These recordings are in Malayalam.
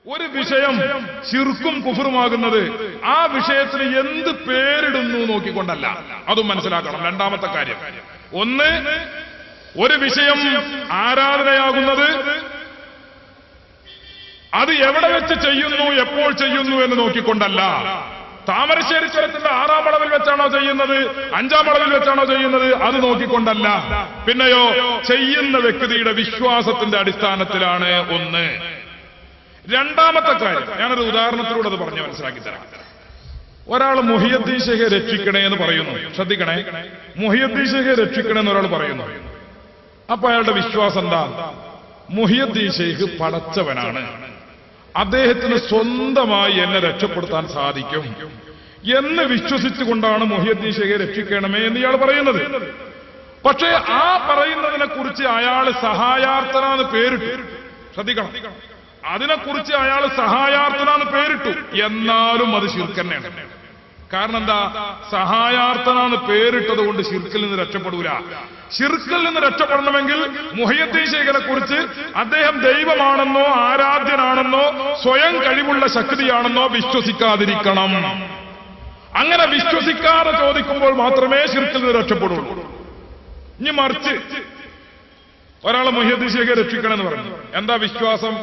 ഒരു വിഷയം ശിർക്കും കുഫറുമാകുന്നത് ആ വിഷയത്തിന് എന്ത് പേരിടുന്നു നോക്കിക്കൊണ്ടല്ല. അതും മനസ്സിലാക്കണം. രണ്ടാമത്തെ കാര്യം, ഒന്ന്, ഒരു വിഷയം ആരാധനയാകുന്നത് അത് എവിടെ വെച്ച് ചെയ്യുന്നു, എപ്പോൾ ചെയ്യുന്നു എന്ന് നോക്കിക്കൊണ്ടല്ല. താമരശ്ശേരി ചുരത്തിന്റെ 6-ാം വളവിൽ വെച്ചാണോ ചെയ്യുന്നത്, 5-ാം വളവിൽ വെച്ചാണോ ചെയ്യുന്നത്, അത് നോക്കിക്കൊണ്ടല്ല. പിന്നെയോ ചെയ്യുന്ന വ്യക്തിയുടെ വിശ്വാസത്തിന്റെ അടിസ്ഥാനത്തിലാണ്. ഒന്ന്. രണ്ടാമത്തെ കാര്യം, ഞാനൊരു ഉദാഹരണത്തിലൂടെ അത് പറഞ്ഞ് മനസ്സിലാക്കി തരാം. ഒരാൾ മുഹിയുദ്ദീൻ ഷേഖെ രക്ഷിക്കണേ എന്ന് പറയുന്നു. ശ്രദ്ധിക്കണേ, മുഹിയുദ്ദീൻ ഷേഖെ രക്ഷിക്കണേ എന്ന് ഒരാൾ പറയുന്നു. അപ്പൊ അയാളുടെ വിശ്വാസം എന്താ? മുഹിയുദ്ദീൻ ഷേഖ് പടച്ചവനാണ്, അദ്ദേഹത്തിന് സ്വന്തമായി എന്നെ രക്ഷപ്പെടുത്താൻ സാധിക്കും എന്ന് വിശ്വസിച്ചുകൊണ്ടാണ് മുഹിയുദ്ദീൻ ഷേഖെ രക്ഷിക്കണമേ എന്ന് ഇയാൾ പറയുന്നത്. പക്ഷേ ആ പറയുന്നതിനെ കുറിച്ച് അയാൾ സഹായാർത്ഥനാന്ന് പേരിട്ടു. ശ്രദ്ധിക്കണം, അതിനെക്കുറിച്ച് അയാൾ സഹായാർത്ഥനാന്ന് പേരിട്ടു. എന്നാലും അത് ശിർക്ക് തന്നെയാണ്. കാരണം എന്താ? സഹായാർത്ഥനാന്ന് പേരിട്ടത് കൊണ്ട് ശിർക്കിൽ നിന്ന് രക്ഷപ്പെടൂല. ശിർക്കിൽ നിന്ന് രക്ഷപ്പെടണമെങ്കിൽ മുഹിയുദ്ദീൻ ഷേഖിനെ കുറിച്ച് അദ്ദേഹം ദൈവമാണെന്നോ ആരാധ്യനാണെന്നോ സ്വയം കഴിവുള്ള ശക്തിയാണെന്നോ വിശ്വസിക്കാതിരിക്കണം. അങ്ങനെ വിശ്വസിക്കാതെ ചോദിക്കുമ്പോൾ മാത്രമേ ശിർക്കിൽ നിന്ന് രക്ഷപ്പെടുള്ളൂ. ഇനി മറിച്ച് ഒരാളെ മുഹിയുദ്ദീൻ ഷേഖെ രക്ഷിക്കണമെന്ന് പറഞ്ഞു. എന്താ വിശ്വാസം?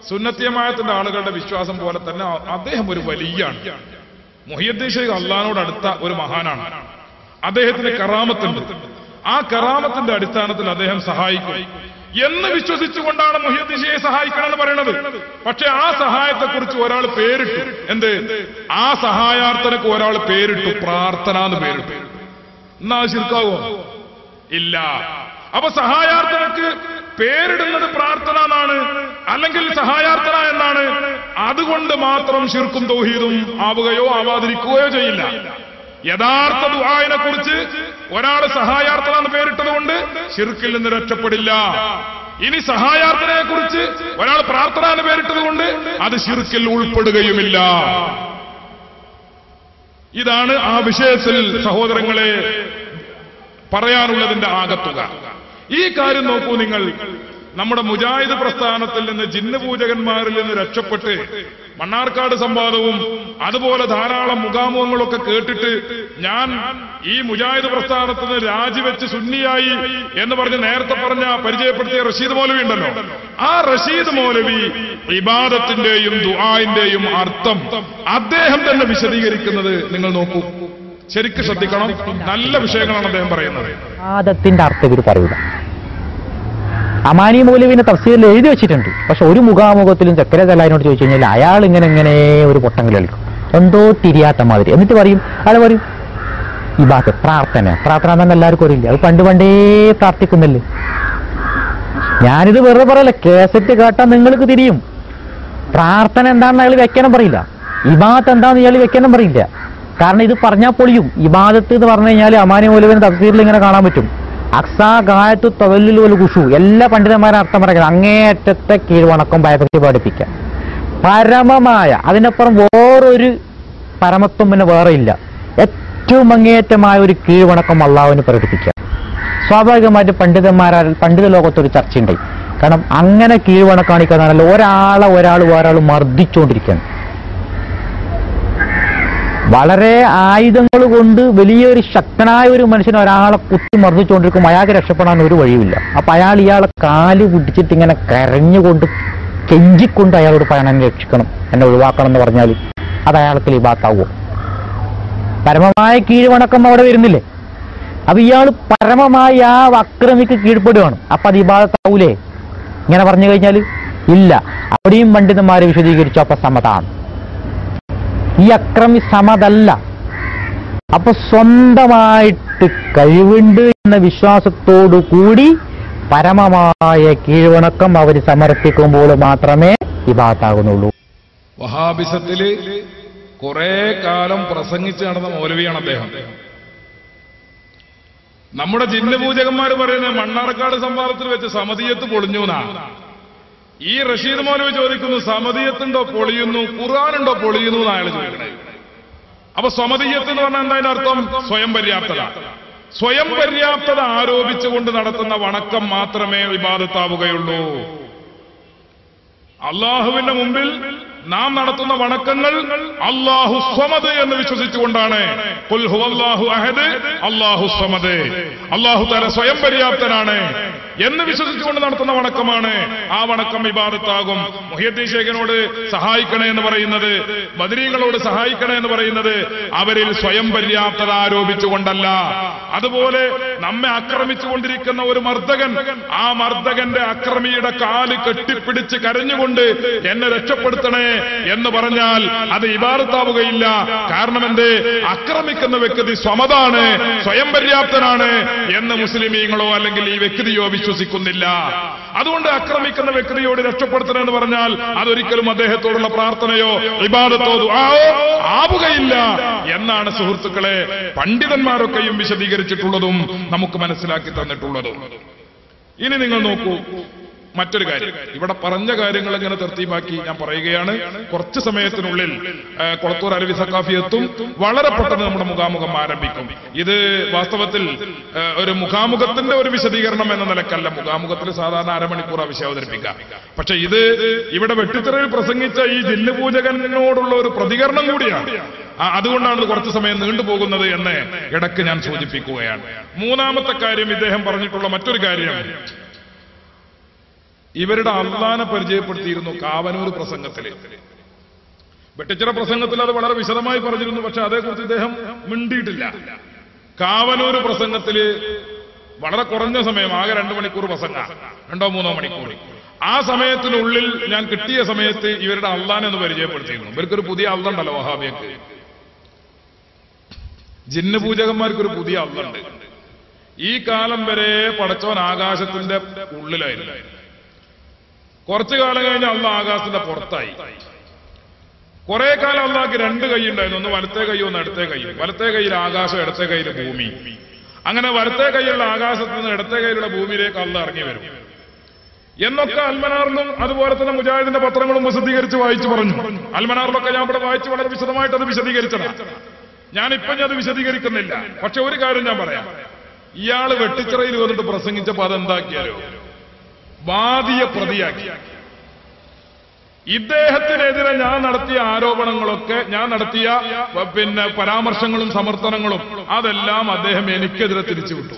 സുന്നത്തി ജമാഅത്തിന്റെ ആളുകളുടെ വിശ്വാസം പോലെ തന്നെ അദ്ദേഹം ഒരു വലിയാണ്. മുഹിയുദ്ദീൻ ഷേഖ് അള്ളാഹുവിനോട് അടുത്ത ഒരു മഹാനാണ്. അദ്ദേഹത്തിന് കറാമത്തുണ്ട്. ആ കറാമത്തിന്റെ അടിസ്ഥാനത്തിൽ അദ്ദേഹം സഹായിക്കും എന്ന് വിശ്വസിച്ചുകൊണ്ടാണ് മുഹിയുദ്ദീൻ ഷേഖെ സഹായിക്കണമെന്ന് പറയുന്നത്. പക്ഷെ ആ സഹായത്തെക്കുറിച്ച് ഒരാൾ പേരിട്ടു. എന്ത്? ആ സഹായാർത്ഥനക്ക് ഒരാൾ പേരിട്ടു, പ്രാർത്ഥന എന്ന് പേരിട്ടു. എന്നാ ശിർക്കാവോ? ഇല്ല. അപ്പൊ സഹായാർത്ഥനക്ക് പേരിടുന്നത് പ്രാർത്ഥന എന്നാണ്, അല്ലെങ്കിൽ സഹായാർത്ഥന എന്നാണ്. അതുകൊണ്ട് മാത്രം ശിർക്കും തൗഹീദും ആവുകയോ ആവാതിരിക്കുകയോ ചെയ്യില്ല. യഥാർത്ഥ ദുആഇനെ കുറിച്ച് ഒരാൾ സഹായാർത്ഥന എന്ന് പേരിട്ടത് കൊണ്ട് ശിർക്കിൽ നിന്ന് രക്ഷപ്പെടില്ല. ഇനി സഹായാർത്ഥനയെ കുറിച്ച് ഒരാൾ പ്രാർത്ഥന എന്ന് പേരിട്ടത് കൊണ്ട് അത് ശിർക്കിൽ ഉൾപ്പെടുകയുമില്ല. ഇതാണ് ആ വിഷയത്തിൽ സഹോദരങ്ങളെ പറയാനുള്ളതിന്റെ ആകത്തുക. ഈ കാര്യം നോക്കൂ നിങ്ങൾ. നമ്മുടെ മുജാഹിദ് പ്രസ്ഥാനത്തിൽ നിന്ന് ജിന്ന് പൂജകന്മാരിൽ നിന്ന് രക്ഷപ്പെട്ട് മണ്ണാർക്കാട് സംവാദവും അതുപോലെ ധാരാളം മുഖാമുഖങ്ങളൊക്കെ കേട്ടിട്ട് ഞാൻ ഈ മുജാഹിദ് പ്രസ്ഥാനത്തിൽ നിന്ന് രാജിവെച്ച് സുന്നിയായി എന്ന് പറഞ്ഞ് നേരത്തെ പരിചയപ്പെടുത്തിയ റഷീദ് മൗലവി ഉണ്ടല്ലോ, ആ റഷീദ് മൗലവി ഇബാദത്തിന്റെയും ദുആഇന്റെയും അർത്ഥം അദ്ദേഹം തന്നെ വിശദീകരിക്കുന്നത് നിങ്ങൾ നോക്കൂ. ശരിക്കും ശ്രദ്ധിക്കണം. നല്ല വിഷയങ്ങളാണ് അദ്ദേഹം പറയുന്നത്. ആദത്തിന്റെ അർത്ഥം ഇവർ പറയൂല. അമാനി മൗലവിന്റെ തഫ്സീറിൽ എഴുതി വെച്ചിട്ടുണ്ട്. പക്ഷെ ഒരു മുഖാമുഖത്തിലും ചക്കര തലായിനോട് ചോദിച്ചു കഴിഞ്ഞാൽ അയാൾ ഇങ്ങനെ ഒരു പൊട്ടങ്ങൾ കളിക്കും, എന്തോ തിരിയാത്ത മാതിരി. എന്നിട്ട് പറയും, അയാൾ പറയും ഇബാദത്ത്, പ്രാർത്ഥന തന്നെ എല്ലാവർക്കും അറിയില്ല. അത് പണ്ടേ പ്രാർത്ഥിക്കുന്നില്ലേ. ഞാനിത് വെറുതെ പറയല്ല, കേസറ്റ് കേട്ടാൽ നിങ്ങൾക്ക് തിരിയും. പ്രാർത്ഥന എന്താണെന്ന് അയാൾ വ്യാഖ്യാനം പറയില്ല, ഇബാദത്ത് എന്താണെന്ന് ഇയാൾ വ്യാഖ്യാനം പറയില്ല. കാരണം ഇത് പറഞ്ഞാൽ പൊളിയും. ഇബാദത്ത് എന്ന് പറഞ്ഞു കഴിഞ്ഞാൽ അമാനി മൗലവിന്റെ തഫ്സീറിൽ ഇങ്ങനെ കാണാൻ പറ്റും. അക്സാ ഗായത്തു തവല്ലുൽ വൽ ഖുശൂ, എല്ലാ പണ്ഡിതന്മാരും അർത്ഥം പറയുന്നത് അങ്ങേയറ്റത്തെ കീഴ്വണക്കം ഭയഭക്തി പഠിപ്പിക്കുക, പരമമായ. അതിനപ്പുറം വേറൊരു പരമത്വം പിന്നെ വേറെ ഇല്ല. ഏറ്റവും അങ്ങേയറ്റമായ ഒരു കീഴ്വണക്കം അള്ളാഹുവിന് പ്രകടിപ്പിക്കുക. സ്വാഭാവികമായിട്ട് പണ്ഡിത ലോകത്തൊരു ചർച്ചയുണ്ടായി. കാരണം അങ്ങനെ കീഴ്വണക്കം കാണിക്കാന്നല്ല, ഒരാൾ വേറൊരാൾ മർദ്ദിച്ചുകൊണ്ടിരിക്കുകയാണ്. വളരെ ആയുധങ്ങൾ കൊണ്ട് വലിയൊരു ശക്തനായ ഒരു മനുഷ്യൻ ഒരാളെ കുത്തി മർദ്ദിച്ചുകൊണ്ടിരിക്കും, അയാൾക്ക് രക്ഷപ്പെടാൻ ഒരു വഴിയില്ല. അപ്പൊ ഇയാളെ കാല് പിടിച്ചിട്ട് ഇങ്ങനെ കരഞ്ഞുകൊണ്ട് കെഞ്ചിക്കൊണ്ട് അയാളോട് പറയണം, എന്നെ രക്ഷിക്കണം, എന്നെ ഒഴിവാക്കണം എന്ന് പറഞ്ഞാൽ അത് അയാൾക്ക് ഇബാദത്താവോ? പരമമായ കീഴ്വണക്കം അവിടെ വരുന്നില്ലേ? അപ്പൊ ഇയാൾ പരമമായി ആ അക്രമിക്ക് കീഴ്പ്പെടുകയാണ്. അപ്പൊ അത് ഇബാദത്താവൂലേ? ഇങ്ങനെ പറഞ്ഞു കഴിഞ്ഞാൽ ഇല്ല. അവിടെയും പണ്ഡിതന്മാരെ വിശദീകരിച്ചു, അപ്പൊ സമതാണ്. ഈ അക്രമി സമതല്ല. അപ്പൊ സ്വന്തമായിട്ട് കഴിവുണ്ട് എന്ന വിശ്വാസത്തോടു കൂടി പരമമായ കീഴ്വണക്കം അവർ സമർപ്പിക്കുമ്പോൾ മാത്രമേ ഇബാദത്താകുന്നുള്ളൂ. വഹാബിസത്തില് കുറെ കാലം പ്രസംഗിച്ച് നടന്ന മൗലവിയാണ് അദ്ദേഹം. നമ്മുടെ ജിന്ന് പൂജകന്മാർ പറയുന്നത് മണ്ണാർക്കാട് സംവാദത്തിൽ വെച്ച് സമദിയത്ത് പൊളിഞ്ഞു എന്നാണ്. ഈ റഷീദ് മൗലവി ചോദിക്കുന്നു, സമദിയത്തുണ്ടോ പൊളിയുന്നു, ഖുർആനുണ്ടോ പൊളിയുന്നു എന്ന് അയാൾ ചോദിക്കണേ. അപ്പൊ സമദിയത്ത് എന്ന് പറഞ്ഞാൽ എന്താ അതിന്റെ അർത്ഥം? സ്വയം പര്യാപ്തത. സ്വയം പര്യാപ്തത ആരോപിച്ചുകൊണ്ട് നടത്തുന്ന വണക്കം മാത്രമേ ഇബാദത്താവുകയുള്ളൂ. അള്ളാഹുവിന്റെ മുമ്പിൽ നാം നടത്തുന്ന വണക്കങ്ങൾ അല്ലാഹു സ്വമദ് എന്ന് വിശ്വസിച്ചുകൊണ്ടാണ്. ഖുൽ ഹുവല്ലാഹു അഹദ് അല്ലാഹു സ്വമദ്, അല്ലാഹു തആല സ്വയം പര്യാപ്തനാണ് എന്ന് വിശ്വസിച്ചുകൊണ്ട് നടത്തുന്ന വണക്കമാണ്. ആ വണക്കം ഇബാദത്താകും. മുഹിയുദ്ദീൻ ശൈഖിനോട് സഹായിക്കണേ എന്ന് പറയുന്നത്, ബദരീങ്ങളോട് സഹായിക്കണേ എന്ന് പറയുന്നത് അവരിൽ സ്വയം പര്യാപ്തത ആരോപിച്ചുകൊണ്ടല്ല. അതുപോലെ നമ്മെ ആക്രമിച്ചുകൊണ്ടിരിക്കുന്ന ഒരു മർദ്ദകൻ, ആ മർദ്ദകന്റെ അക്രമിയുടെ കാല് കെട്ടിപ്പിടിച്ച് കരഞ്ഞുകൊണ്ട് എന്നെ രക്ഷപ്പെടുത്തണേ എന്ന് പറഞ്ഞാൽ അത് ഇബാദത്താവുകയില്ല. കാരണം എന്ത്? ആക്രമിക്കുന്ന വ്യക്തി സ്വമതാണ്, സ്വയം പര്യാപ്തനാണ് എന്ന് മുസ്ലിമീങ്ങളോ അല്ലെങ്കിൽ ഈ വ്യക്തിയോ വിശ്വസിക്കുന്നില്ല. അതുകൊണ്ട് ആക്രമിക്കുന്ന വ്യക്തിയോട് രക്ഷപ്പെടുത്തണമെന്ന് പറഞ്ഞാൽ അതൊരിക്കലും അദ്ദേഹത്തോടുള്ള പ്രാർത്ഥനയോ ഇബാദത്തോ ദുആയോ ആവുകയില്ല എന്നാണ് സുഹൃത്തുക്കളെ പണ്ഡിതന്മാരൊക്കെയും വിശദീകരിച്ചിട്ടുള്ളതും നമുക്ക് മനസ്സിലാക്കി തന്നിട്ടുള്ളതും. ഇനി നിങ്ങൾ നോക്കൂ, മറ്റൊരു കാര്യം, ഇവിടെ പറഞ്ഞ കാര്യങ്ങൾ എങ്ങനെ തർത്തീബാക്കി ഞാൻ പറയുകയാണ്. കുറച്ച് സമയത്തിനുള്ളിൽ കൊളത്തൂർ അലവി സഖാഫി എത്തും. വളരെ പെട്ടെന്ന് നമ്മുടെ മുഖാമുഖം ആരംഭിക്കും. ഇത് വാസ്തവത്തിൽ ഒരു മുഖാമുഖത്തിന്റെ ഒരു വിശദീകരണം എന്ന നിലക്കല്ല. മുഖാമുഖത്തിൽ സാധാരണ അരമണിക്കൂർ വിഷയം അവതരിപ്പിക്കാം. പക്ഷെ ഇത് ഇവിടെ വെട്ടിത്തിറയിൽ പ്രസംഗിച്ച ഈ ജിന്ന് പൂജകനോടുള്ള ഒരു പ്രതികരണം കൂടിയാണ്. അതുകൊണ്ടാണ് കുറച്ച് സമയം നീണ്ടുപോകുന്നത് എന്ന് ഇടയ്ക്ക് ഞാൻ സൂചിപ്പിക്കുകയാണ്. മൂന്നാമത്തെ കാര്യം, ഇദ്ദേഹം പറഞ്ഞിട്ടുള്ള മറ്റൊരു കാര്യം, ഇവരുടെ അള്ളാനെ പരിചയപ്പെടുത്തിയിരുന്നു കാവനൂർ പ്രസംഗത്തില്. വെട്ടിച്ചിറ പ്രസംഗത്തിൽ അത് വളരെ വിശദമായി പറഞ്ഞിരുന്നു. പക്ഷെ അതേക്കുറിച്ച് ഇദ്ദേഹം മിണ്ടിയിട്ടില്ല. കാവനൂർ പ്രസംഗത്തില് വളരെ കുറഞ്ഞ സമയം, ആകെ 2 മണിക്കൂർ പ്രസംഗ, 2-3 മണിക്കൂർ. ആ സമയത്തിനുള്ളിൽ ഞാൻ കിട്ടിയ സമയത്ത് ഇവരുടെ അള്ളാനെ ഒന്ന് പരിചയപ്പെടുത്തിയിരുന്നു. ഇവർക്കൊരു പുതിയ അള്ളണ്ടല്ലോ വഹാബിയക്ക്. ജിന്ന് പൂജകന്മാർക്കൊരു പുതിയ അള്ളുണ്ട്. ഈ കാലം വരെ പടച്ചോൻ ആകാശത്തിന്റെ ഉള്ളിലായിരുന്നു. കുറച്ചു കാലം കഴിഞ്ഞ് അള്ളാഹ് ആകാശത്തിന്റെ പുറത്തായി. കുറെ കാലം അള്ളാഹ്ക്ക് 2 കൈ ഉണ്ടായിരുന്നു. ഒന്ന് വലത്തെ കൈ, ഒന്ന് ഇടത്തെ കൈ. വലത്തെ കൈയിൽ ആകാശം, ഇടത്തെ കൈയിൽ ഭൂമി. അങ്ങനെ വലത്തെ കൈയുള്ള ആകാശത്ത് നിന്ന് ഇടത്തെ കൈയിലുള്ള ഭൂമിയിലേക്ക് അള്ളാഹ് ഇറങ്ങി വരും എന്നൊക്കെ അൽമനാറിലും അതുപോലെ തന്നെ മുജാഹിദിന്റെ പത്രങ്ങളും പ്രസിദ്ധീകരിച്ച് വായിച്ചു പറഞ്ഞു. അൽമനാറിലൊക്കെ ഞാൻ ഇവിടെ വായിച്ച് വളരെ വിശദമായിട്ട് അത് വിശദീകരിച്ചതാണ്. ഞാനിപ്പം അത് വിശദീകരിക്കുന്നില്ല. പക്ഷെ ഒരു കാര്യം ഞാൻ പറയാം, ഇയാള് വെട്ടിച്ചിറയിൽ വന്നിട്ട് പ്രസംഗിച്ചപ്പോ അതെന്താക്കിയാലോ വാദിയെ പ്രതിയാക്കി. ഇദ്ദേഹത്തിനെതിരെ ഞാൻ നടത്തിയ ആരോപണങ്ങളൊക്കെ, ഞാൻ നടത്തിയ പരാമർശങ്ങളും സമർത്ഥനങ്ങളും അതെല്ലാം അദ്ദേഹം എനിക്കെതിരെ തിരിച്ചുവിട്ടു.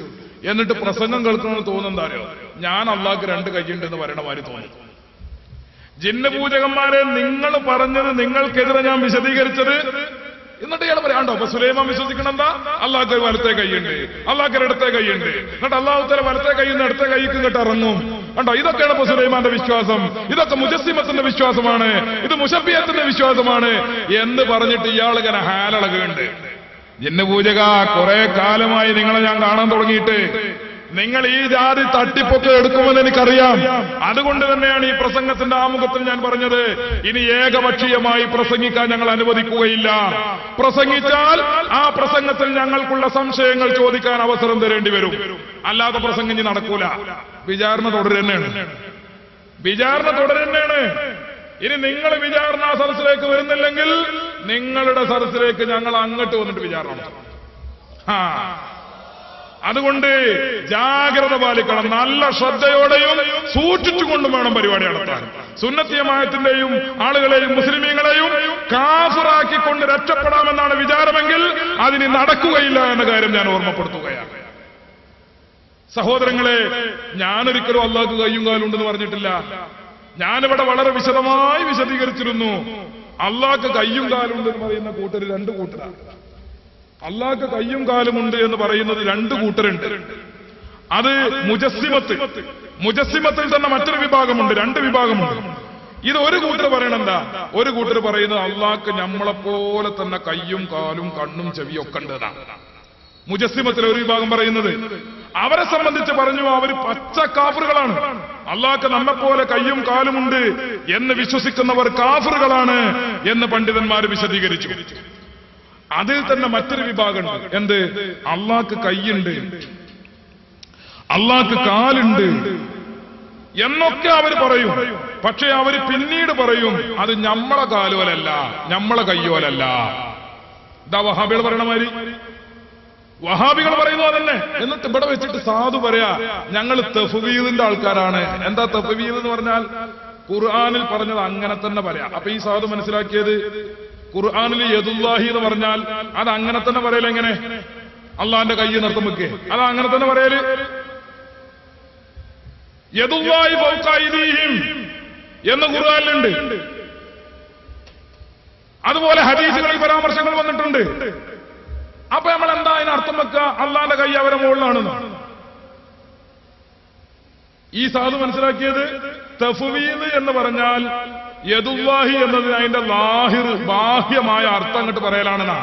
എന്നിട്ട് പ്രസംഗം കേൾക്കണമെന്ന് തോന്നുന്നതാരോ, ഞാൻ അള്ളാഹ്ക്ക് 2 കൈയുണ്ടെന്ന് പറയണ മാതിരി തോന്നി. ജിന്ന് പൂജകന്മാരെ, നിങ്ങൾ പറഞ്ഞത്, നിങ്ങൾക്കെതിരെ ഞാൻ വിശദീകരിച്ചത്, എന്നിട്ട് ഇയാൾ പറയാണ്ടോ അപ്പൊ സുലൈമാൻ വിശ്വസിക്കണം എന്താ? അള്ളാഹ്ക്ക് വലത്തെ കൈയുണ്ട്, അള്ളാഹ്ക്ക് ഇടത്തെ കൈയുണ്ട്. എന്നിട്ട് അള്ളാഹു തആല വലത്തെ കൈയിൽ നിന്ന് ഇടത്തെ കൈക്ക് ഇങ്ങോട്ട് ഇറങ്ങും. കണ്ടോ, ഇതൊക്കെയാണ് ഇപ്പൊ സുലൈമാന്റെ വിശ്വാസം. ഇതൊക്കെ മുജസ്സിമത്തിന്റെ വിശ്വാസമാണ്, ഇത് മുശബ്ബിയത്തിന്റെ വിശ്വാസമാണ് എന്ന് പറഞ്ഞിട്ട് ഇയാൾ ഇങ്ങനെ ഹാലളകുണ്ട്. ജിന്ന് പൂജക, കുറെ കാലമായി നിങ്ങളെ ഞാൻ കാണാൻ തുടങ്ങിയിട്ട് നിങ്ങൾ ഈ ജാതി തട്ടിപ്പൊക്കെ എടുക്കുമെന്ന് എനിക്കറിയാം. അതുകൊണ്ട് തന്നെയാണ് ഈ പ്രസംഗത്തിന്റെ ആമുഖത്തിൽ ഞാൻ പറഞ്ഞത്, ഇനി ഏകപക്ഷീയമായി പ്രസംഗിക്കാൻ ഞങ്ങൾ അനുവദിക്കുകയില്ല. പ്രസംഗിച്ചാൽ ആ പ്രസംഗത്തിൽ ഞങ്ങൾക്കുള്ള സംശയങ്ങൾ ചോദിക്കാൻ അവസരം തരേണ്ടി വരും. അല്ലാതെ പ്രസംഗം ഇനി നടക്കൂല. വിചാരണ തുടരുന്നതാണ്, വിചാരണ തുടരുന്നതാണ്. ഇനി നിങ്ങൾ വിചാരണ സദസ്സിലേക്ക് വരുന്നില്ലെങ്കിൽ നിങ്ങളുടെ സദസ്സിലേക്ക് ഞങ്ങൾ അങ്ങോട്ട് വന്നിട്ട് വിചാരണ. അതുകൊണ്ട് ജാഗ്രത പാലിക്കണം. നല്ല ശ്രദ്ധയോടെയും സൂക്ഷിച്ചുകൊണ്ടും വേണം പരിപാടി നടത്താൻ. സുന്നത്തി ജമാഅത്തിന്റെയും ആളുകളെയും മുസ്ലിമീങ്ങളെയും കാഫിറാക്കിക്കൊണ്ട് രക്ഷപ്പെടാമെന്നാണ് വിചാരമെങ്കിൽ അതിന് നടക്കുകയില്ല എന്ന കാര്യം ഞാൻ ഓർമ്മപ്പെടുത്തുകയാണ്. സഹോദരങ്ങളെ, ഞാനൊരിക്കലും അള്ളാഹ്ക്ക് കയ്യും കാലും ഉണ്ടെന്ന് പറഞ്ഞിട്ടില്ല. ഞാനിവിടെ വളരെ വിശദമായി വിശദീകരിച്ചിരുന്നു. അള്ളാഹ്ക്ക് കയ്യും കാലും ഉണ്ടെന്ന് പറയുന്ന കൂട്ടർ 2 കൂട്ടരാണ്. അള്ളാഹ്ക്ക് കയ്യും കാലുമുണ്ട് എന്ന് പറയുന്നത് 2 കൂട്ടരുണ്ട്. അത് മുജസ്സിമത്തിൽ തന്നെ മറ്റൊരു വിഭാഗമുണ്ട്, 2 വിഭാഗമുണ്ട്. ഇത് ഒരു കൂട്ടർ പറയണെന്താ? ഒരു കൂട്ടർ പറയുന്നത് അള്ളാഹ്ക്ക് നമ്മളെപ്പോലെ തന്നെ കയ്യും കാലും കണ്ണും ചെവിയൊക്കെ ഉണ്ടെന്നാണ്. മുജസ്സിമത്തിൽ ഒരു വിഭാഗം പറയുന്നത്. അവരെ സംബന്ധിച്ച് പറഞ്ഞു, അവർ പച്ച കാഫറുകളാണ്. അള്ളാഹ്ക്ക് നമ്മെപ്പോലെ കയ്യും കാലുമുണ്ട് എന്ന് വിശ്വസിക്കുന്നവർ കാഫറുകളാണ് എന്ന് പണ്ഡിതന്മാർ വിശദീകരിച്ചു. അതിൽ തന്നെ മറ്റൊരു വിഭാഗമുണ്ട്. എന്ത്? അള്ളാഹ്ക്ക് കൈയുണ്ട്, അള്ളാഹ്ക്ക് കാലുണ്ട് എന്നൊക്കെ അവർ പറയും. പക്ഷെ അവർ പിന്നീട് പറയും അത് ഞമ്മളെ കാലുപോലല്ല, ഞമ്മളെ കയ്യോലല്ല. ഇതാ വഹാബികൾ പറയണ മാതിരി വഹാബികൾ പറയുന്നു അതന്നെ. എന്നിട്ട് ഇവിടെ വെച്ചിട്ട് സാധു പറയാ ഞങ്ങൾ തഫ്വീദിന്റെ ആൾക്കാരാണ്. എന്താ തഫ്വീദ് എന്ന് പറഞ്ഞാൽ? ഖുർആനിൽ പറഞ്ഞത് അങ്ങനെ തന്നെ പറയാം. അപ്പൊ ഈ സാധു മനസ്സിലാക്കിയത് ഖുർആനിൽ യദുല്ലാഹി എന്ന് പറഞ്ഞാൽ അത് അങ്ങനെ തന്നെ പറയല്. എങ്ങനെ? അള്ളാന്റെ കൈ നിർത്തം വെക്കേ, അത് അങ്ങനെ തന്നെ പറയല്. യദുല്ലാഹി ഫൗക അയ്ദീഹിം എന്ന് ഖുർആനിലുണ്ട്. അതുപോലെ ഹദീസുകളിൽ പരാമർശങ്ങൾ വന്നിട്ടുണ്ട്. അപ്പൊ നമ്മൾ എന്താ അതിന് അർത്ഥം വെക്കുക? അള്ളാന്റെ കൈ അവരെ മുകളിലാണെന്ന്. ഈ സാധു മനസ്സിലാക്കിയത് തഫ്വീദ് എന്ന് പറഞ്ഞാൽ യദുല്ലാഹി എന്നതിന് അതിന്റെ ലാഹിർ ബാഹ്യമായ അർത്ഥം അങ്ങോട്ട് പറയലാണെന്നാ.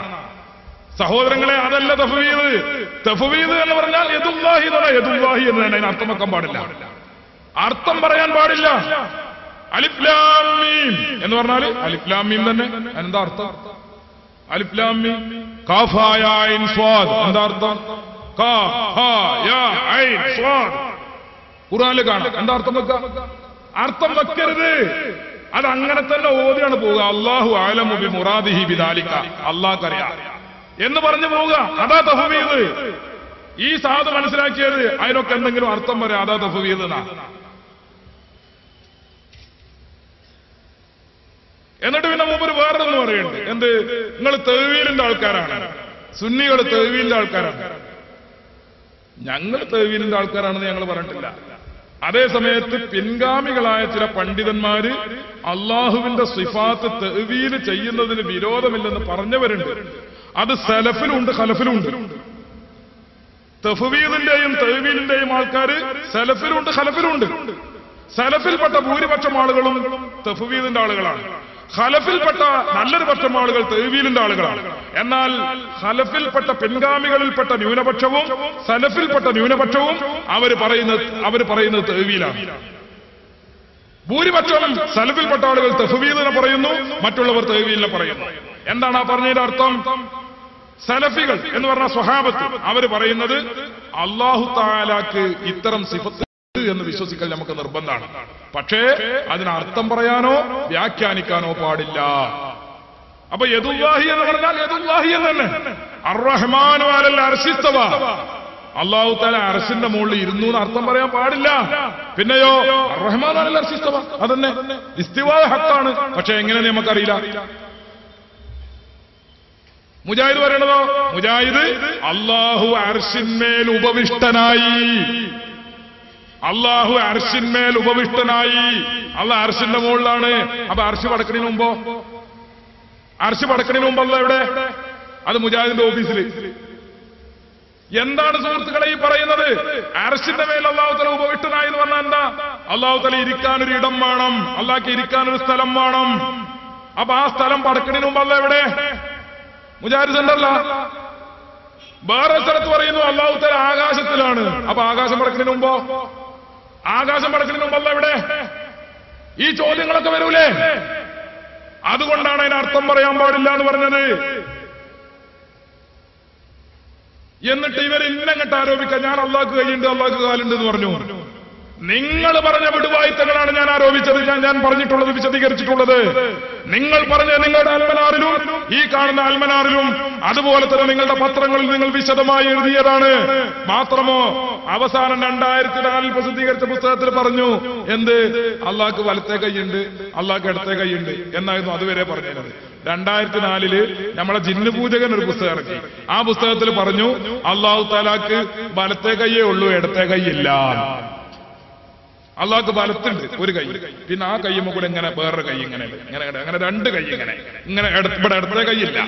സഹോദരങ്ങളെ, അതല്ല തഫ്വീദ്. തഫ്വീദ് എന്ന് പറഞ്ഞാൽ യദുല്ലാഹി എന്നല്ല, യദുല്ലാഹി എന്ന് തന്നെ അതിന് അർത്ഥം വെക്കാൻ പാടില്ല, അർത്ഥം പറയാൻ പാടില്ല. അലിഫ് ലാം മീം എന്ന് പറഞ്ഞാൽ അലിഫ് ലാം മീം തന്നെ. എന്താ അർത്ഥം? അലിഫ് ലാം മീം കാഫ് ഹാ യാ ഐൻ സ്വാദ്. എന്താ അർത്ഥം? കാഫ് ഹാ യാ ഐൻ സ്വാദ്. ഖുർആനിൽ കാണാം. എന്താ അർത്ഥം വെക്കുക? അർത്ഥം വെക്കരുത്, അത് അങ്ങനെ തന്നെ ഓതിയാണ് പോവുക. അല്ലാഹു അഅലമു ബി മുറാദിഹി ബിദാലിക, അല്ലാഹ്ക്കറിയാം എന്ന് പറഞ്ഞു പോവുക. അതാ തഫ്വീദ്. ഈ സാധു മനസ്സിലാക്കിയത് അതിനൊക്കെ എന്തെങ്കിലും അർത്ഥം പറയാം, അതാ തഫ്വീദ് എന്നാ. എന്നിട്ട് പിന്നെ മൂപ്പര് വേറൊന്ന് പറയുന്നുണ്ട്. എന്ത്? നിങ്ങൾ തഅ്വീലിന്റെ ആൾക്കാരാണ്, സുന്നികൾ തഅ്വീലിന്റെ ആൾക്കാരാണ്. ഞങ്ങൾ തഅ്വീലിന്റെ ആൾക്കാരാണെന്ന് ഞങ്ങൾ പറഞ്ഞിട്ടില്ല. അതേ സമയത്ത് പിൻഗാമികളായ ചില പണ്ഡിതന്മാര് അള്ളാഹുവിന്റെ സിഫാത്ത് തഅ്വീൽ ചെയ്യുന്നതിന് വിരോധമില്ലെന്ന് പറഞ്ഞവരുണ്ട്. അത് സലഫിലുണ്ട് ഖലഫിലുണ്ട്. തഫ്വീദിന്റെയും തഅ്വീലിന്റെയും ആൾക്കാര് സലഫിലുണ്ട് ഖലഫിലുണ്ട്. സലഫിൽപ്പെട്ട ഭൂരിപക്ഷം ആളുകളും തഫ്വീദിന്റെ ആളുകളാണ്. ഖലഫിൽപ്പെട്ട നല്ലൊരു പക്ഷം ആളുകൾ തഅ്വീലിന്റെ ആളുകളാണ്. എന്നാൽ ഖലഫിൽപ്പെട്ട പിൻഗാമികളിൽപ്പെട്ട ന്യൂനപക്ഷവും സലഫിൽപ്പെട്ട ന്യൂനപക്ഷവും അവർ പറയുന്നത് തഅ്വീലാണ്. ഭൂരിപക്ഷം സലഫിൽപ്പെട്ട ആളുകൾ തഫ്വീദിനെ പറയുന്നു, മറ്റുള്ളവർ തഅ്വീലിനെ പറയുന്നു. എന്താണ് ആ പറഞ്ഞതിന്റെ അർത്ഥം? സലഫികൾ എന്ന് പറഞ്ഞ സ്വഹാബത്ത് അവർ പറയുന്നത് അല്ലാഹു തആലാക്ക് ഇത്തരം സിഫത്ത് എന്ന് വിശ്വസിക്കൽ നമുക്ക് നിർബന്ധമാണ്. പക്ഷേ അതിന് അർത്ഥം പറയാനോ വ്യാഖ്യാനിക്കാനോ പാടില്ല. അപ്പൊ യദുല്ലാഹി എന്ന് പറഞ്ഞാൽ യദുല്ലാഹി എന്ന് തന്നെ. അർറഹ്മാനു അലൽ അർശി ഇസ്തവ, അല്ലാഹു തആല അർശിന്റെ മുകളിൽ ഇരുന്നു എന്ന് അർത്ഥം പറയാൻ പാടില്ല. പിന്നെയോ അർറഹ്മാനു അലൽ അർശി ഇസ്തവ, അതന്നെ ഇസ്തിവാ ഹഖാണ്. പക്ഷെ എങ്ങനെയെന്ന് നമുക്കറിയില്ല. മുജാഹിദ് പറയണതോ, മുജാഹിദ് അല്ലാഹു അർശിന്മേൽ ഉപവിഷ്ടനായി, അള്ളാഹു അർശിന്മേൽ ഉപവിഷ്ടനായി. അള്ളാഹ് അർശിന്റെ മുകളിലാണ്. അപ്പൊ അർശ് പടക്കണതിന് മുമ്പോ, അർശ് പടക്കണതിന് മുമ്പല്ല എവിടെ? അത് മുജാഹിദിന്റെ ഓഫീസിൽ. എന്താണ് സുഹൃത്തുക്കളെ ഈ പറയുന്നത്? അർശിന്റെ മേൽ അള്ളാഹു തആല ഉപവിഷ്ടനായി എന്ന് പറഞ്ഞാൽ എന്താ? അള്ളാഹു തആല ഇരിക്കാനൊരു ഇടം വേണം, അള്ളാഹ്ക്ക് ഇരിക്കാനൊരു സ്ഥലം വേണം. അപ്പൊ ആ സ്ഥലം പടക്കണതിന് മുമ്പല്ല എവിടെ? മുജാഹിദ് സെന്ററില. വേറെ സ്ഥലത്ത് പറയുന്നു അള്ളാഹു തആല ആകാശത്തിലാണ്. അപ്പൊ ആകാശം പടക്കണതിന് മുമ്പോ, ആകാശം പടക്കണതിന് മുമ്പല്ല എവിടെ? ഈ ചോദ്യങ്ങളൊക്കെ വരൂലേ? അതുകൊണ്ടാണ് അതിന് അർത്ഥം പറയാൻ പാടില്ല എന്ന് പറഞ്ഞത്. എന്നിട്ട് ഇവർ ഇന്നങ്ങട്ട് ആരോപിക്കാൻ ഞാൻ അള്ളാഹ്ക്ക് കൈയുണ്ട് അള്ളാഹ്ക്ക് കാലുണ്ട് എന്ന് പറഞ്ഞു. നിങ്ങൾ പറഞ്ഞ വിടുവായിത്തങ്ങളാണ് ഞാൻ ആരോപിച്ചത്, ഞാൻ പറഞ്ഞിട്ടുള്ളത്, വിശദീകരിച്ചിട്ടുള്ളത്. നിങ്ങൾ പറഞ്ഞ നിങ്ങളുടെ അൽമനാറിലും ഈ കാണുന്ന അൽമനാറിലും അതുപോലെ തന്നെ നിങ്ങളുടെ പത്രങ്ങളിൽ നിങ്ങൾ വിശദമായി എഴുതിയതാണ്. മാത്രമോ അവസാനം 2004 പ്രസിദ്ധീകരിച്ച പുസ്തകത്തിൽ പറഞ്ഞു എന്ത്? അള്ളാഹ്ക്ക് വലത്തെ കൈയുണ്ട് അള്ളാഹ്ക്ക് ഇടത്തെ കൈയുണ്ട് എന്നായിരുന്നു അതുവരെ പറഞ്ഞത്. 2004 നമ്മളെ ജിന്ന് പൂജകൻ ഒരു പുസ്തകം ഇറക്കി. ആ പുസ്തകത്തിൽ പറഞ്ഞു അള്ളാഹു തആലാക്ക് വലത്തെ കൈയേ ഉള്ളൂ, ഇടത്തെ കൈയില്ല. അള്ളാഹ്ക്ക് വലത്തുണ്ട് ഒരു കൈ, പിന്നെ ആ കയ്യുമ്പോ കൂടെ ഇങ്ങനെ വേറൊരു കൈ ഇങ്ങനെ ഇങ്ങനെ അങ്ങനെ രണ്ട് കൈ ഇങ്ങനെ ഇങ്ങനെ ഇവിടെ ഇടത്തെ കൈയില്ല.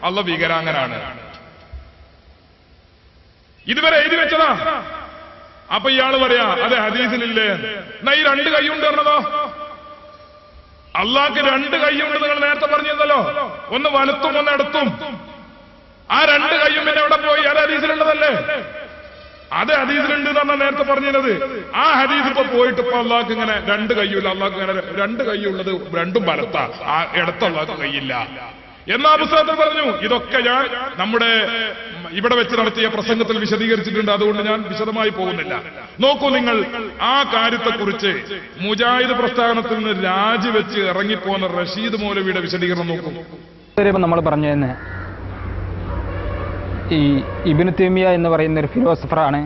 അള്ളാഹ് ഭീകരാങ്ങനാണ്. ഇതുവരെ എഴുതി വെച്ചതാ. അപ്പൊ ഇയാള് പറയാ അതെ ഹദീസിലില്ലേ, എന്നാ ഈ രണ്ട് കൈയുണ്ട് പറഞ്ഞതോ? അള്ളാഹ്ക്ക് രണ്ട് കൈയുണ്ട് നിങ്ങൾ നേരത്തെ പറഞ്ഞിരുന്നല്ലോ, ഒന്ന് വലത്തും ഒന്ന് ഇടത്തും. ആ രണ്ട് കൈയും പിന്നെ എവിടെ പോയി? അത് ഹദീസിലുള്ളതല്ലേ? അത് ഹദീസിലുണ്ട് എന്നാണ് നേരത്തെ പറഞ്ഞത്. ആ ഹദീസ് ഇപ്പൊ പോയിട്ട് ഇപ്പൊ അള്ളാഹ്ക്ക് ഇങ്ങനെ രണ്ട് കൈയില്ല, അള്ളാഹ്ക്ക് ഇങ്ങനെ രണ്ട് കൈയുള്ളത് രണ്ടും വലത്താ, ആ ഇടത്ത അള്ളാഹ്ക്ക് കൈയില്ല എന്നാ പുസ്തകത്തിൽ പറഞ്ഞു. ഇതൊക്കെ ഞാൻ നമ്മുടെ ഇവിടെ വെച്ച് നടത്തിയ പ്രസംഗത്തിൽ വിശദീകരിച്ചിട്ടുണ്ട്, അതുകൊണ്ട് ഞാൻ വിശദമായി പോകുന്നില്ല. നോക്കൂ നിങ്ങൾ, ആ കാര്യത്തെക്കുറിച്ച് മുജാഹിദ് പ്രസ്ഥാനത്തിൽ നിന്ന് രാജിവെച്ച് ഇറങ്ങിപ്പോന്ന റഷീദ് മൗലവിയുടെ വിശദീകരണം നോക്കൂ. നമ്മൾ പറഞ്ഞു തന്നെ ഈ ഇബ്നു തൈമിയ എന്ന് പറയുന്ന ഒരു ഫിലോസഫറാണ്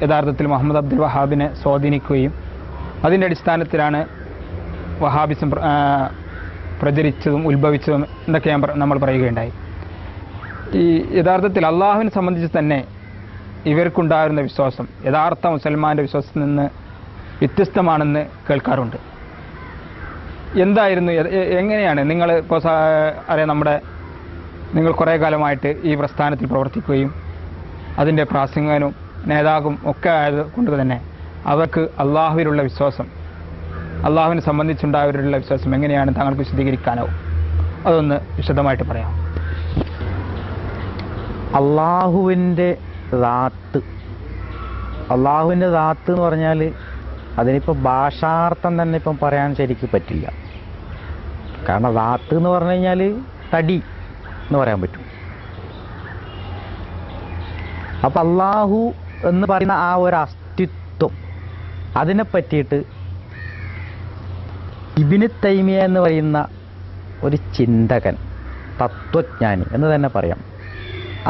യഥാർത്ഥത്തിൽ മുഹമ്മദ് അബ്ദുൽ വഹാബിനെ സ്വാധീനിക്കുകയും അതിൻ്റെ അടിസ്ഥാനത്തിലാണ് വഹാബിസം പ്രചരിച്ചതും ഉത്ഭവിച്ചതും എന്നൊക്കെ നമ്മൾ പറയുകയുണ്ടായി. ഈ യഥാർത്ഥത്തിൽ അള്ളാഹുവിനെ സംബന്ധിച്ച് തന്നെ ഇവർക്കുണ്ടായിരുന്ന വിശ്വാസം യഥാർത്ഥ മുസൽമാൻ്റെ വിശ്വാസത്തിൽ നിന്ന് വ്യത്യസ്തമാണെന്ന് കേൾക്കാറുണ്ട്. എന്തായിരുന്നു, എങ്ങനെയാണ് നിങ്ങൾ ഇപ്പോൾ അറിയാം, നിങ്ങൾ കുറേ കാലമായിട്ട് ഈ പ്രസ്ഥാനത്തിൽ പ്രവർത്തിക്കുകയും അതിൻ്റെ പ്രാസംഗികനും നേതാവും ഒക്കെ ആയത് കൊണ്ട് തന്നെ അവർക്ക് അള്ളാഹുവിലുള്ള വിശ്വാസം, അള്ളാഹുവിനെ സംബന്ധിച്ചുണ്ടായവരുടെ വിശ്വാസം എങ്ങനെയാണ് താങ്കൾക്ക് വിശദീകരിക്കാനാവും? അതൊന്ന് വിശദമായിട്ട് പറയാം. അള്ളാഹുവിൻ്റെ ദാത്ത് എന്ന് പറഞ്ഞാൽ അതിനിപ്പോൾ ഭാഷാർത്ഥം തന്നെ ഇപ്പം പറയാൻ ശരിക്കും പറ്റില്ല. കാരണം ദാത്ത് എന്ന് പറഞ്ഞു കഴിഞ്ഞാൽ തടി എന്ന് പറയാൻ പറ്റും. അപ്പം അള്ളാഹു എന്ന് പറയുന്ന ആ ഒരു അസ്തിത്വം, അതിനെ പറ്റിയിട്ട് ഇബ്നു തൈമിയ എന്ന് പറയുന്ന ഒരു ചിന്തകൻ, തത്വജ്ഞാനി എന്ന് തന്നെ പറയാം,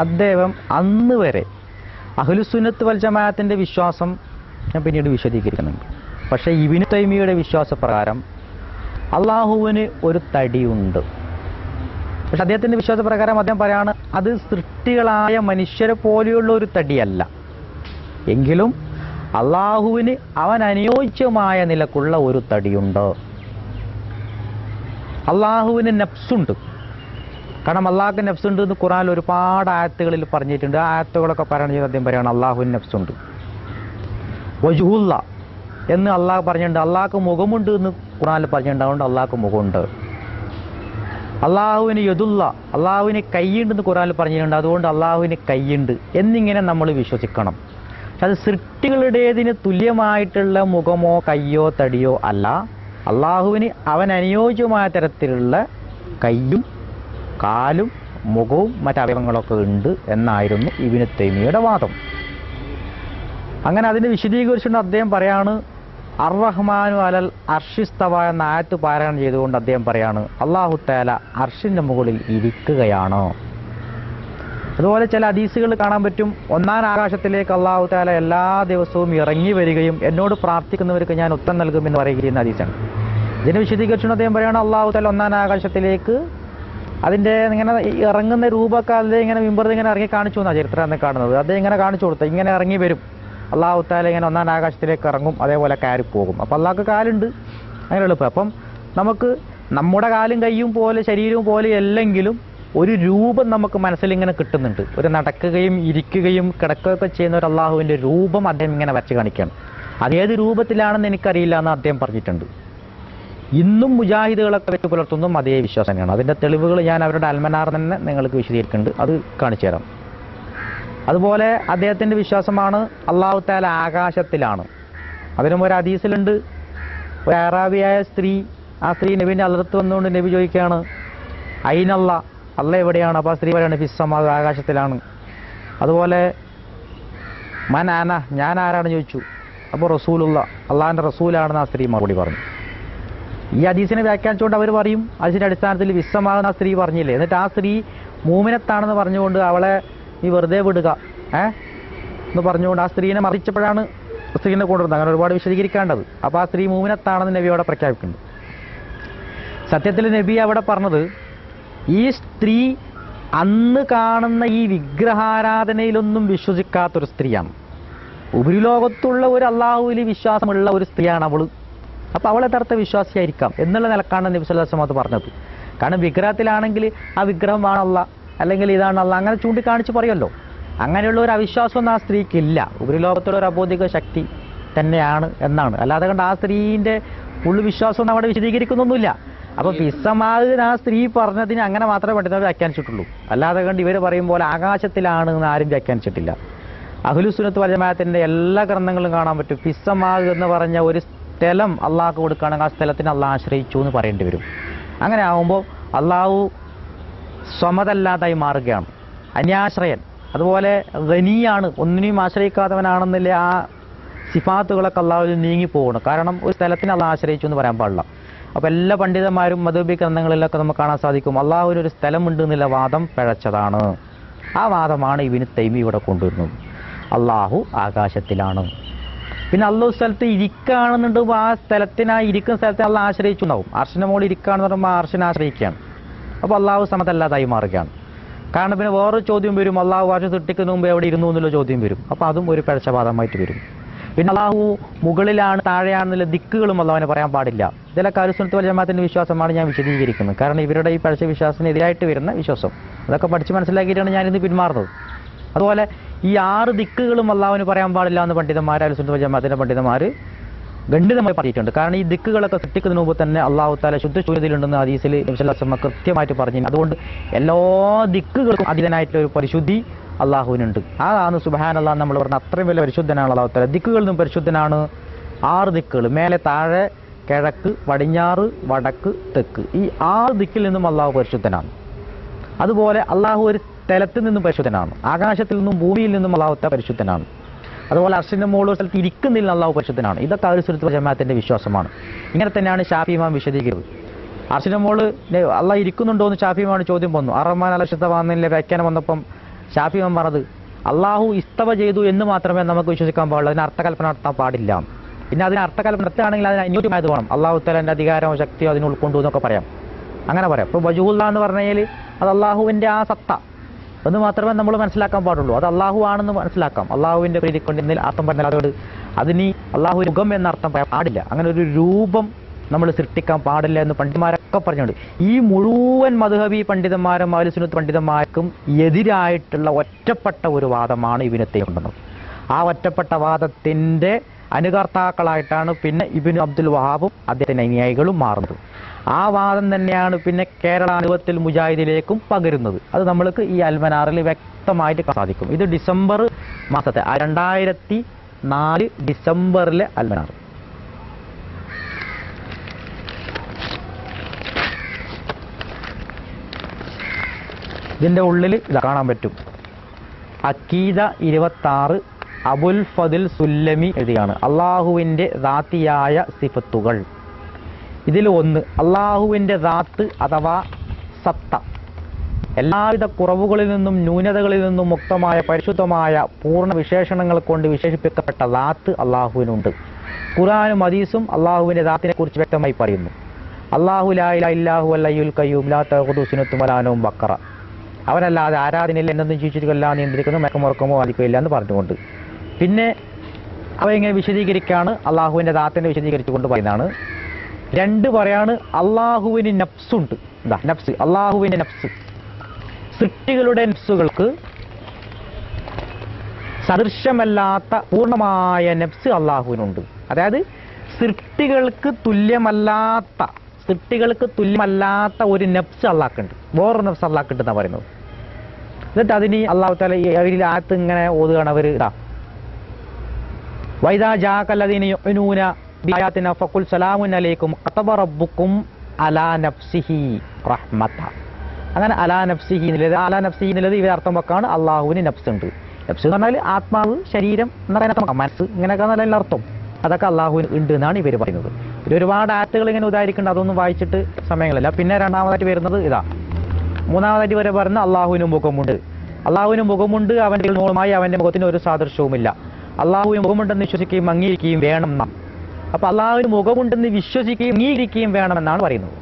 അദ്ദേഹം അന്ന് വരെ അഹ്ലുസുന്നത്ത് വൽ ജമാഅത്തിന്റെ വിശ്വാസം ഞാൻ പിന്നീട് വിശദീകരിക്കുന്നുണ്ട്. പക്ഷേ ഇബ്നു തൈമിയയുടെ വിശ്വാസപ്രകാരം അള്ളാഹുവിന് ഒരു തടിയുണ്ട്. പക്ഷെ അദ്ദേഹത്തിന്റെ വിശ്വാസപ്രകാരം അദ്ദേഹം പറയാണ് അത് സൃഷ്ടികളായ മനുഷ്യരെ പോലെയുള്ള ഒരു തടിയല്ല, എങ്കിലും അള്ളാഹുവിന് അവൻ അനുയോജ്യമായ നിലക്കുള്ള ഒരു തടിയുണ്ട്. അള്ളാഹുവിന് നഫ്സുണ്ട്. കാരണം അള്ളാഹുക്ക് നഫ്സുണ്ട് എന്ന് ഖുർആനിൽ ഒരുപാട് ആയത്തുകളിൽ പറഞ്ഞിട്ടുണ്ട്. ആ ആയത്തുകളൊക്കെ പറയുന്നത് അദ്ദേഹം പറയുകയാണ് അള്ളാഹുവിന് നഫ്സുണ്ട്. വജ്ഹുല്ല എന്ന് അള്ളാഹ് പറഞ്ഞിട്ടുണ്ട്. അള്ളാഹ്ക്ക് മുഖമുണ്ട് എന്ന് ഖുർആനിൽ പറഞ്ഞിട്ടുണ്ട്. അതുകൊണ്ട് അള്ളാഹ്ക്ക് മുഖമുണ്ട്. അള്ളാഹുവിന് യദുല്ല, അള്ളാഹുവിന് കൈയുണ്ടെന്ന് ഖുർആനിൽ പറഞ്ഞിട്ടുണ്ട്. അതുകൊണ്ട് അള്ളാഹുവിന് കൈയുണ്ട് എന്നിങ്ങനെ നമ്മൾ വിശ്വസിക്കണം. പക്ഷെ അത് സൃഷ്ടികളുടേതിന് തുല്യമായിട്ടുള്ള മുഖമോ കയ്യോ തടിയോ അല്ല. അള്ളാഹുവിന് അവൻ അനുയോജ്യമായ തരത്തിലുള്ള കയ്യും കാലും മുഖവും മറ്റവയവങ്ങളൊക്കെ ഉണ്ട് എന്നായിരുന്നു ഇബ്നു തൈമിയയുടെ വാദം. അങ്ങനെ അതിനെ വിശദീകരിച്ചുകൊണ്ട് അദ്ദേഹം പറയാണ് അർ-റഹ്മാനു അലൽ അർഷിസ്തവ എന്ന ആയത്ത് പാരായണം ചെയ്തുകൊണ്ട് അദ്ദേഹം പറയാണ് അല്ലാഹു തആല അർഷിന്റെ മുകളിൽ ഇരിക്കുകയാണ്. അതുപോലെ ചില ഹദീസുകൾ കാണാൻ പറ്റും, ഒന്നാം ആകാശത്തിലേക്ക് അല്ലാഹു തആല എല്ലാ ദിവസവും ഇറങ്ങി വരികയും എന്നോട് പ്രാർത്ഥിക്കുന്നവർക്ക് ഞാൻ ഉത്തരം നൽകുമെന്ന് പറയുന്ന ഹദീസാണ്. ഇതിനെ വിശദീകരിച്ചുകൊണ്ട് അദ്ദേഹം പറയാണ് അല്ലാഹു തആല ഒന്നാം ആകാശത്തിലേക്ക് അതിൻ്റെ ഇങ്ങനെ ഇറങ്ങുന്ന രൂപമൊക്കെ അതിൽ ഇങ്ങനെ മിമ്പറിൽ ഇങ്ങനെ ഇറങ്ങി കാണിച്ചു എന്നാണ് ചരിത്രം എന്ന് കാണുന്നത്. അദ്ദേഹം ഇങ്ങനെ കാണിച്ചു കൊടുത്തു, ഇങ്ങനെ ഇറങ്ങി വരും അല്ലാഹു തആല, ഇങ്ങനെ ഒന്നാം ആകാശത്തിലേക്ക് ഇറങ്ങും, അതേപോലെ കയറിപ്പോകും. അപ്പം അള്ളാഹ്ക്ക് കാലുണ്ട്, അങ്ങനെ എളുപ്പം. അപ്പം നമുക്ക് നമ്മുടെ കാലും കയ്യും പോലെ ശരീരവും പോലെ അല്ലെങ്കിലും ഒരു രൂപം നമുക്ക് മനസ്സിൽ ഇങ്ങനെ കിട്ടുന്നുണ്ട്. ഒരു നടക്കുകയും ഇരിക്കുകയും കിടക്കുകയൊക്കെ ചെയ്യുന്ന ഒരു അള്ളാഹുവിൻ്റെ രൂപം അദ്ദേഹം ഇങ്ങനെ വരച്ച് കാണിക്കുകയാണ്. അതേത് രൂപത്തിലാണെന്ന് എനിക്കറിയില്ല എന്ന് അദ്ദേഹം പറഞ്ഞിട്ടുണ്ട്. ഇന്നും മുജാഹിദുകളൊക്കെ വെച്ച് പുലർത്തുന്നതും അതേ വിശ്വാസം തന്നെയാണ്. അതിൻ്റെ തെളിവുകൾ ഞാൻ അവരുടെ അൽമനാർ തന്നെ നിങ്ങൾക്ക് വിശദീകരിക്കുന്നുണ്ട്, അത് കാണിച്ചു തരാം. അതുപോലെ അദ്ദേഹത്തിൻ്റെ വിശ്വാസമാണ് അല്ലാഹു തആല ആകാശത്തിലാണ്. അതിനും ഒരു ഹദീസിലുണ്ട്, ഒരു അറാബിയായ സ്ത്രീ, ആ സ്ത്രീ നബിൻ്റെ അലർത്ത് വന്നുകൊണ്ട് നബി ചോദിക്കുകയാണ് അയിനല്ല, അല്ല എവിടെയാണ്? അപ്പോൾ ആ സ്ത്രീ പറയാണ് ഫിസ്സമാ, ആകാശത്തിലാണ്. അതുപോലെ മൻ ആന, ഞാൻ ആരാണ് ചോദിച്ചു. അപ്പോൾ റസൂലുള്ള, അള്ളാഹിൻ്റെ റസൂലാണെന്ന് ആ സ്ത്രീ മറുപടി പറഞ്ഞു. ഈ ഹദീസിനെ വ്യാഖ്യാനിച്ചുകൊണ്ട് അവർ പറയും അതിൻ്റെ അടിസ്ഥാനത്തിൽ വിസ്സമാകുന്ന ആ സ്ത്രീ പറഞ്ഞില്ലേ, എന്നിട്ട് ആ സ്ത്രീ മൂമിനത്താണെന്ന് പറഞ്ഞുകൊണ്ട് അവളെ നീ വെറുതെ വിടുക എന്ന് പറഞ്ഞുകൊണ്ട് ആ സ്ത്രീനെ മറിച്ചപ്പോഴാണ് സ്ത്രീനെ കൊണ്ടുവരുന്നത്. അങ്ങനെ ഒരുപാട് വിശദീകരിക്കേണ്ടത്. അപ്പോൾ ആ സ്ത്രീ മൂമിനത്താണെന്ന് നബി അവിടെ പ്രഖ്യാപിക്കുന്നുണ്ട്. സത്യത്തിൽ നബി അവിടെ പറഞ്ഞത് ഈ സ്ത്രീ അന്ന് കാണുന്ന ഈ വിഗ്രഹാരാധനയിലൊന്നും വിശ്വസിക്കാത്തൊരു സ്ത്രീയാണ്. ഉപരിലോകത്തുള്ള ഒരു അള്ളാഹുവിൽ വിശ്വാസമുള്ള ഒരു സ്ത്രീയാണ് അവൾ. അപ്പോൾ അവൾ യഥാർത്ഥ വിശ്വാസിയായിരിക്കാം എന്നുള്ള നിലക്കാണ് നബി സല്ലല്ലാഹു അലൈഹി വസല്ലം അത് പറഞ്ഞത്. കാരണം വിഗ്രഹത്തിലാണെങ്കിൽ ആ വിഗ്രഹമാണല്ല, അല്ലെങ്കിൽ ഇതാണല്ല, അങ്ങനെ ചൂണ്ടിക്കാണിച്ച് പറയുമല്ലോ. അങ്ങനെയുള്ള ഒരു അവിശ്വാസമൊന്നും ആ സ്ത്രീക്കില്ല. ഉപരിലോകത്തുള്ള ഒരു അബോധിക ശക്തി തന്നെയാണ് എന്നാണ്. അല്ലാതെ കണ്ട് ആ സ്ത്രീൻ്റെ ഫുള്ള് വിശ്വാസമൊന്നും അവിടെ വിശദീകരിക്കുന്നൊന്നുമില്ല. അപ്പോൾ ഫിസ്സമാകുന്ന ആ സ്ത്രീ പറഞ്ഞതിന് അങ്ങനെ മാത്രമേ പണ്ഡിതന്മാർ വ്യാഖ്യാനിച്ചിട്ടുള്ളൂ. അല്ലാതെ കണ്ട് ഇവർ പറയും പോലെ ആകാശത്തിലാണ് എന്ന് ആരും വ്യാഖ്യാനിച്ചിട്ടില്ല. അഹ്ലുസുന്നത്ത് വൽ ജമാഅത്തിന്റെ എല്ലാ ഗ്രന്ഥങ്ങളും കാണാൻ പറ്റും ഫിസ്സമാഗ് എന്ന് പറഞ്ഞ ഒരു സ്ഥലം അള്ളാഹ്ക്ക് കൊടുക്കുകയാണെങ്കിൽ ആ സ്ഥലത്തിന് അള്ളാഹ് ആശ്രയിച്ചു എന്ന് പറയേണ്ടി വരും. അങ്ങനെ ആകുമ്പോൾ അള്ളാഹു സ്വമതല്ലാതായി മാറുകയാണ്, അന്യാശ്രയൻ. അതുപോലെ ഖനിയാണ്, ഒന്നിനെയും ആശ്രയിക്കാത്തവനാണെന്നില്ല ആ സിഫാത്തുകളൊക്കെ അള്ളാഹുവിൽ നീങ്ങിപ്പോകണം. കാരണം ഒരു സ്ഥലത്തിന് അള്ളാഹ് ആശ്രയിച്ചു എന്ന് പറയാൻ പാടില്ല. അപ്പോൾ എല്ലാ പണ്ഡിതന്മാരും മദ്ഹബി ഗ്രന്ഥങ്ങളിലൊക്കെ നമുക്ക് കാണാൻ സാധിക്കും അള്ളാഹുവിന് ഒരു സ്ഥലമുണ്ട് എന്നുള്ള വാദം പിഴച്ചതാണ്. ആ വാദമാണ് ഇബ്നു തൈമിയ ഇവിടെ കൊണ്ടുവരുന്നത്. അള്ളാഹു ആകാശത്തിലാണ്. പിന്നെ അള്ളാഹു സ്ഥലത്ത് ഇരിക്കുകയാണെന്നുണ്ടെങ്കിൽ ആ സ്ഥലത്തിന് ആ ഇരിക്കുന്ന സ്ഥലത്തെ അള്ളാഹ് ആശ്രയിച്ചുണ്ടാവും. അർഷിന്റെ മുകളിൽ ഇരിക്കുകയാണെന്ന് പറയുമ്പോൾ ആ അർഷിനെ ആശ്രയിക്കുകയാണ്. അപ്പോൾ അള്ളാഹു സമതല്ലാതായി മാറുകയാണ്. കാരണം പിന്നെ വേറൊരു ചോദ്യം വരും, അള്ളാഹു അർശ് സൃഷ്ടിക്കുന്ന മുമ്പ് എവിടെ ഇരുന്നു എന്നുള്ള ചോദ്യം വരും. അപ്പോൾ അതും ഒരു പിഴച്ചവാദമായിട്ട് വരും. പിന്നെ അള്ളാഹു മുകളിലാണ് താഴെയാണെന്നുള്ള ദിക്കുകളും അള്ളാഹുവിനെ പറയാൻ പാടില്ല. ഇതിലൊക്കെ അഹ്ലുസുന്നത്ത് വൽ ജമാഅത്തിന്റെ വിശ്വാസമാണ് ഞാൻ വിശദീകരിക്കുന്നത്. കാരണം ഇവരുടെ ഈ പഴച്ച വിശ്വാസത്തിന് എതിരായിട്ട് വരുന്ന വിശ്വാസം അതൊക്കെ പഠിച്ച് മനസ്സിലാക്കിയിട്ടാണ് ഞാനിന്ന് പിന്മാറുന്നത്. അതുപോലെ ഈ 6 ദിക്കുകളും അള്ളാഹുവിന് പറയാൻ പാടില്ല എന്ന് പണ്ഡിതന്മാർ, അഹ്ലുസുന്നത്ത് വൽ ജമാഅത്തിന്റെ പണ്ഡിതന്മാർ ഖണ്ഡിതമായി പറഞ്ഞിട്ടുണ്ട്. കാരണം ഈ ദിക്കുകളൊക്കെ സൃഷ്ടിക്കുന്നതിന് മുമ്പ് തന്നെ അള്ളാഹു തആല ശുദ്ധ ശൂന്യതയിലുണ്ടെന്ന് ഹദീസിൽ നബി സല്ലല്ലാഹു അലൈഹി വസല്ലം കൃത്യമായിട്ട് പറഞ്ഞു. അതുകൊണ്ട് എല്ലാ ദിക്കുകൾക്കും അതിനായിട്ടുള്ള ഒരു പരിശുദ്ധി അള്ളാഹുവിനുണ്ട്. അതാണ് സുബ്ഹാനല്ലാഹ് നമ്മൾ പറഞ്ഞ അത്രയും വലിയ പരിശുദ്ധനാണ് അള്ളാഹു തആല. ദിക്കുകളിൽ നിന്നും പരിശുദ്ധനാണ്. 6 ദിക്കുകൾ, മേലെ താഴെ കിഴക്ക് പടിഞ്ഞാറ് വടക്ക് തെക്ക്, ഈ 6 ദിക്കിൽ നിന്നും അള്ളാഹു പരിശുദ്ധനാണ്. അതുപോലെ അള്ളാഹു ഒരു സ്ഥലത്ത് നിന്നും പരിശുദ്ധനാണ്. ആകാശത്തിൽ നിന്നും ഭൂമിയിൽ നിന്നും അള്ളാഹു തആല പരിശുദ്ധനാണ്. അതുപോലെ അർശിന്റെ മുകളിൽ സ്ഥലത്ത് ഇരിക്കുന്നതിൽ അള്ളാഹു പരിശുദ്ധനാണ്. ഇതൊക്കെ അഹ്ലുസുന്നത്ത് വൽ ജമാഅത്തിന്റെ വിശ്വാസമാണ്. ഇങ്ങനെ തന്നെയാണ് ഷാഫി ഇമാം വിശദീകരിക്കുന്നത്. അർശിന്റെ മുകളിൽ അള്ളാഹ് ഇരിക്കുന്നുണ്ടോ എന്ന് ഷാഫി ഇമാമിന് ചോദ്യം വന്നു. അർ-റഹ്മാൻ അലൽ അർശ് ഇസ്തവ എന്നതിലെ വ്യാഖ്യാനം വന്നപ്പം ഷാഫി ഇമാം പറഞ്ഞത് അള്ളാഹു ഇസ്തവ ചെയ്തു എന്ന് മാത്രമേ നമുക്ക് വിശ്വസിക്കാൻ പാടുള്ളൂ, അതിന് അർത്ഥകൽപ്പന നടത്താൻ പാടില്ല. പിന്നെ അതിന് അർത്ഥകൽപ്പന നടത്തുകയാണെങ്കിൽ അതിന് അന്യോന്യമായത് വേണം. അള്ളാഹു തആലയുടെ അധികാരമോ ശക്തിയോ അതിന് ഉൾക്കൊണ്ടു എന്നൊക്കെ പറയാം. അങ്ങനെ പറയാം. ഇപ്പോൾ വജൂഹുല്ല എന്ന് പറഞ്ഞു കഴിഞ്ഞാൽ അത് അള്ളാഹുവിൻ്റെ ആ സത്ത എന്ന് മാത്രമേ നമ്മൾ മനസ്സിലാക്കാൻ പാടുള്ളൂ. അത് അള്ളാഹു ആണെന്ന് മനസ്സിലാക്കാം. അള്ളാഹുവിൻ്റെ പ്രീതിക്കൊണ്ടെന്നിൽ അർത്ഥം പറഞ്ഞാൽ അതോട് അതിന് അള്ളാഹു മുഖം എന്ന അർത്ഥം പറയാൻ പാടില്ല. അങ്ങനെ ഒരു രൂപം നമ്മൾ സൃഷ്ടിക്കാൻ പാടില്ല എന്ന് പണ്ഡിതന്മാരൊക്കെ പറഞ്ഞിട്ടുണ്ട്. ഈ മുഴുവൻ മദ്ഹബി പണ്ഡിതന്മാരും അഹ്ലുസുന്നത്ത് പണ്ഡിതന്മാർക്കും എതിരായിട്ടുള്ള ഒറ്റപ്പെട്ട ഒരു വാദമാണ് ഇബ്നു തൈമിയ്യ കൊണ്ടുവന്നത്. ആ ഒറ്റപ്പെട്ട വാദത്തിൻ്റെ അനുകർത്താക്കളായിട്ടാണ് പിന്നെ ഇബ്നു അബ്ദുൽ വഹാബും അദ്ദേഹത്തിൻ്റെ അനുയായികളും മാറുന്നത്. ആ വാദം തന്നെയാണ് പിന്നെ കേരള അനുഭവത്തിൽ മുജാഹിദിലേക്കും പകരുന്നത്. അത് നമ്മൾക്ക് ഈ അൽമനാറിൽ വ്യക്തമായിട്ട് സാധിക്കും. ഇത് ഡിസംബർ മാസത്തെ 2004 ഡിസംബറിലെ അൽമനാർ. ഇതിൻ്റെ ഉള്ളിൽ ഇത് കാണാൻ പറ്റും. അക്കീദ 26 അബുൽ ഫദിൽ സുല്ലമി എഴുതിയാണ് അള്ളാഹുവിൻ്റെ ദാത്തിയായ സിഫത്തുകൾ. ഇതിൽ ഒന്ന് അള്ളാഹുവിൻ്റെ ദാത്ത് അഥവാ സത്ത, എല്ലാവിധ കുറവുകളിൽ നിന്നും ന്യൂനതകളിൽ നിന്നും മുക്തമായ പരിശുദ്ധമായ പൂർണ്ണ വിശേഷണങ്ങൾ കൊണ്ട് വിശേഷിപ്പിക്കപ്പെട്ട ദാത്ത് അള്ളാഹുവിനുണ്ട്. ഖുർആനും ഹദീസും അള്ളാഹുവിൻ്റെ ദാത്തിനെ കുറിച്ച് വ്യക്തമായി പറയുന്നു. അള്ളാഹു ലാ ഇലാഹ ഇല്ലാഹു വൽ ഹയ്യുൽ ഖയ്യൂം ലാ തഅഖുദുഹു സിനത്തും വലാ നൗം ബഖറ, അവനല്ലാതെ ആരാധനയിൽ എന്നൊന്നും ജീവിച്ചിരിക്കില്ല, നിയന്ത്രിക്കുന്നു, മയക്കമുറക്കമോ ബാധിക്കുകയില്ല എന്ന് പറഞ്ഞുകൊണ്ട് പിന്നെ അവ ഇങ്ങനെ വിശദീകരിക്കുകയാണ്. അള്ളാഹുവിൻ്റെ ദാത്തിനെ വിശദീകരിച്ചുകൊണ്ട് പറയുന്നതാണ്. 2 പറയാണ് അള്ളാഹുവിന് നഫ്സുണ്ട്. എന്താ നഫ്സ്? അള്ളാഹുവിൻ്റെ നഫ്സ്. സൃഷ്ടികളുടെ നഫ്സുകൾക്ക് സദൃശ്യമല്ലാത്ത പൂർണ്ണമായ നഫ്സ് അള്ളാഹുവിനുണ്ട്. അതായത് സൃഷ്ടികൾക്ക് തുല്യമല്ലാത്ത ഒരു നഫ്സ് അള്ളാഹ്ക്കുണ്ട്, വേറൊരു നഫ്സ് അള്ളാഹ്ക്കുണ്ട് എന്നാണ് പറയുന്നത്. എന്നിട്ട് അതിന് അള്ളാഹു തആല അവരിൽ ആയത്ത് ഇങ്ങനെ ഓതുകയാണ്. അവർ ഇതാ വൈദാ ജാഅകല്ലദീന യുഅ്മിനൂന ബിആയാതിനാ ഫഖുൽ സലാമുൻ അലൈക്കും ഖതബ റബ്ബുക്കും അലാ നഫ്സിഹി റഹ്മത. അങ്ങനെ അലാ നഫ്സിഹി എന്നുള്ളത് ഇവർ അർത്ഥം വെക്കാണ് അള്ളാഹുവിന് നഫ്സ് ഉണ്ട്. നഫ്സ് എന്ന് പറഞ്ഞാൽ ആത്മാവ്, ശരീരം എന്ന് പറയുന്ന മനസ്സ്, ഇങ്ങനെയൊക്കെ നല്ല അർത്ഥം. അതൊക്കെ അള്ളാഹുവിന് ഉണ്ട് എന്നാണ് ഇവർ പറയുന്നത്. ഒരുപാട് ആയത്തുകൾ ഇങ്ങനെ ഉദാഹരിക്കുന്നുണ്ട്, അതൊന്നും വായിച്ചിട്ട് സമയങ്ങളില്ല. പിന്നെ രണ്ടാമതായിട്ട് വരുന്നത് ഇതാ, മൂന്നാമതായിട്ട് വരെ പറയുന്ന അള്ളാഹുവിന് മുഖമുണ്ട്. അള്ളാഹുവിന് മുഖമുണ്ട്, അവൻ്റെ നോളുമായി അവൻ്റെ മുഖത്തിന് ഒരു സാദൃശ്യവുമില്ല. അള്ളാഹുവിന് മുഖമുണ്ടെന്ന് വിശ്വസിക്കുകയും അംഗീകരിക്കുകയും വേണം എന്നാണ്. അപ്പോൾ അള്ളാഹുവിന് മുഖമുണ്ടെന്ന് വിശ്വസിക്കുകയും അംഗീകരിക്കുകയും വേണമെന്നാണ് പറയുന്നത്.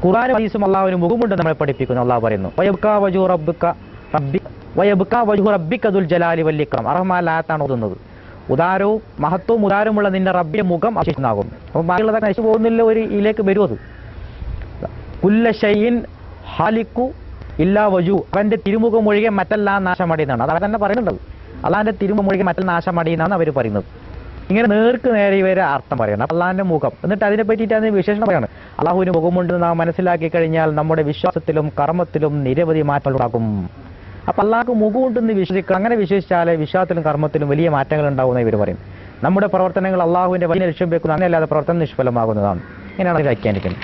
ഖുർആനും ഹദീസും അള്ളാഹുവിന് മുഖമുണ്ടെന്ന് നമ്മളെ പഠിപ്പിക്കുന്നു. അള്ളാഹു പറയുന്നു വയബ്കാ വജ്ഹു റബ്ബിക ദുൽ ജലാലി വൽ ഇക്റാം. അറഹ്മാൻ ആയത്താണ് ഓതുന്നത്. ഉദാരവും മഹത്വവും ഉദാരമുള്ള നിന്റെ റബ്ബിന്റെ മുഖം അവശേഷിക്കുന്നാകും. അപ്പോൾ ബാക്കിയുള്ളതൊക്കെ നശിച്ചു പോകുന്നില്ല, ഒരു ഇതിലേക്ക് വരും. അത് കുല്ല ഷൈഇൻ ഹാലിക്കു ഇല്ലാ വജു, അവന്റെ തിരുമുഖം ഒഴികെ മറ്റെല്ലാം നാശമടിയെന്നാണ്. അത് അവർ തന്നെ പറയുന്നുണ്ടത്. അള്ളാഹിന്റെ തിരുമുഖം ഒഴികെ മറ്റെല്ലാം നാശമടിയെന്നാണ് അവർ പറയുന്നത്. ഇങ്ങനെ നേർക്ക് നേരെ ഇവരെ അർത്ഥം പറയണം അള്ളാഹിന്റെ മുഖം. എന്നിട്ട് അതിനെ പറ്റിയിട്ട് അതിന് വിശേഷണം പറയാണ്. അള്ളാഹുവിന് മുഖമുണ്ടെന്ന് നാം മനസ്സിലാക്കി കഴിഞ്ഞാൽ നമ്മുടെ വിശ്വാസത്തിലും കർമ്മത്തിലും നിരവധി മാറ്റങ്ങൾ ഉണ്ടാകും. അപ്പം അള്ളാഹ്ക്ക് മുഖമുണ്ടെന്ന് വിശ്വസിക്കുക. അങ്ങനെ വിശ്വസിച്ചാലേ വിശ്വാസത്തിലും കർമ്മത്തിലും വലിയ മാറ്റങ്ങൾ ഉണ്ടാകുന്ന ഇവർ പറയും. നമ്മുടെ പ്രവർത്തനങ്ങൾ അള്ളാഹുവിന്റെ വലിയ ലക്ഷ്യം വെക്കുന്ന അങ്ങനെയല്ലാതെ പ്രവർത്തനം നിഷ്ഫലമാകുന്നതാണ്. ഇങ്ങനെയാണ് അത് വ്യാഖ്യാനിക്കുന്നത്.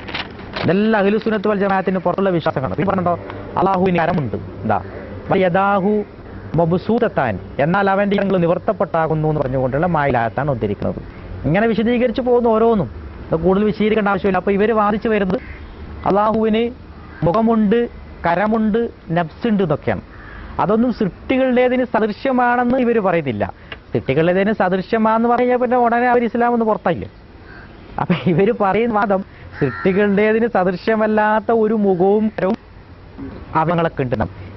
ഇതെല്ലാം അഹ്ലുസുന്നത്ത് വൽ ജമാഅത്തിന് പുറത്തുള്ള വിശ്വാസങ്ങളാണ്. ഈ പറഞ്ഞോ അള്ളാഹുവിന് കരമുണ്ട്, എന്താ യദാഹു മബ്സൂതത്താൻ, എന്നാൽ അവന്റെ കരങ്ങൾ നിവർത്തപ്പെട്ടാകുന്നു എന്ന് പറഞ്ഞുകൊണ്ടുള്ള മായിലായത്താണ് ഉദ്ധരിക്കുന്നത്. ഇങ്ങനെ വിശദീകരിച്ചു പോകുന്ന ഓരോന്നും കൂടുതൽ വിശദീകരിക്കേണ്ട ആവശ്യമില്ല. അപ്പോൾ ഇവർ വാദിച്ചു വരുന്നത് അള്ളാഹുവിന് മുഖമുണ്ട്, കരമുണ്ട്, നഫ്സുണ്ട് എന്നൊക്കെയാണ്. അതൊന്നും സൃഷ്ടികളുടേതിന് സദൃശ്യമാണെന്ന് ഇവർ പറയുന്നില്ല. സൃഷ്ടികളുടേതിന് സദൃശ്യമാന്ന് പറഞ്ഞാൽ പിന്നെ ഉടനെ അവർ ഇസ്ലാം ഒന്ന് പുറത്തായില്ലേ. അപ്പൊ ഇവര് പറയുന്ന വാദം സൃഷ്ടികളുടേതിന് സദൃശ്യമല്ലാത്ത ഒരു മുഖവും അവങ്ങളൊക്കെ ഉണ്ട്.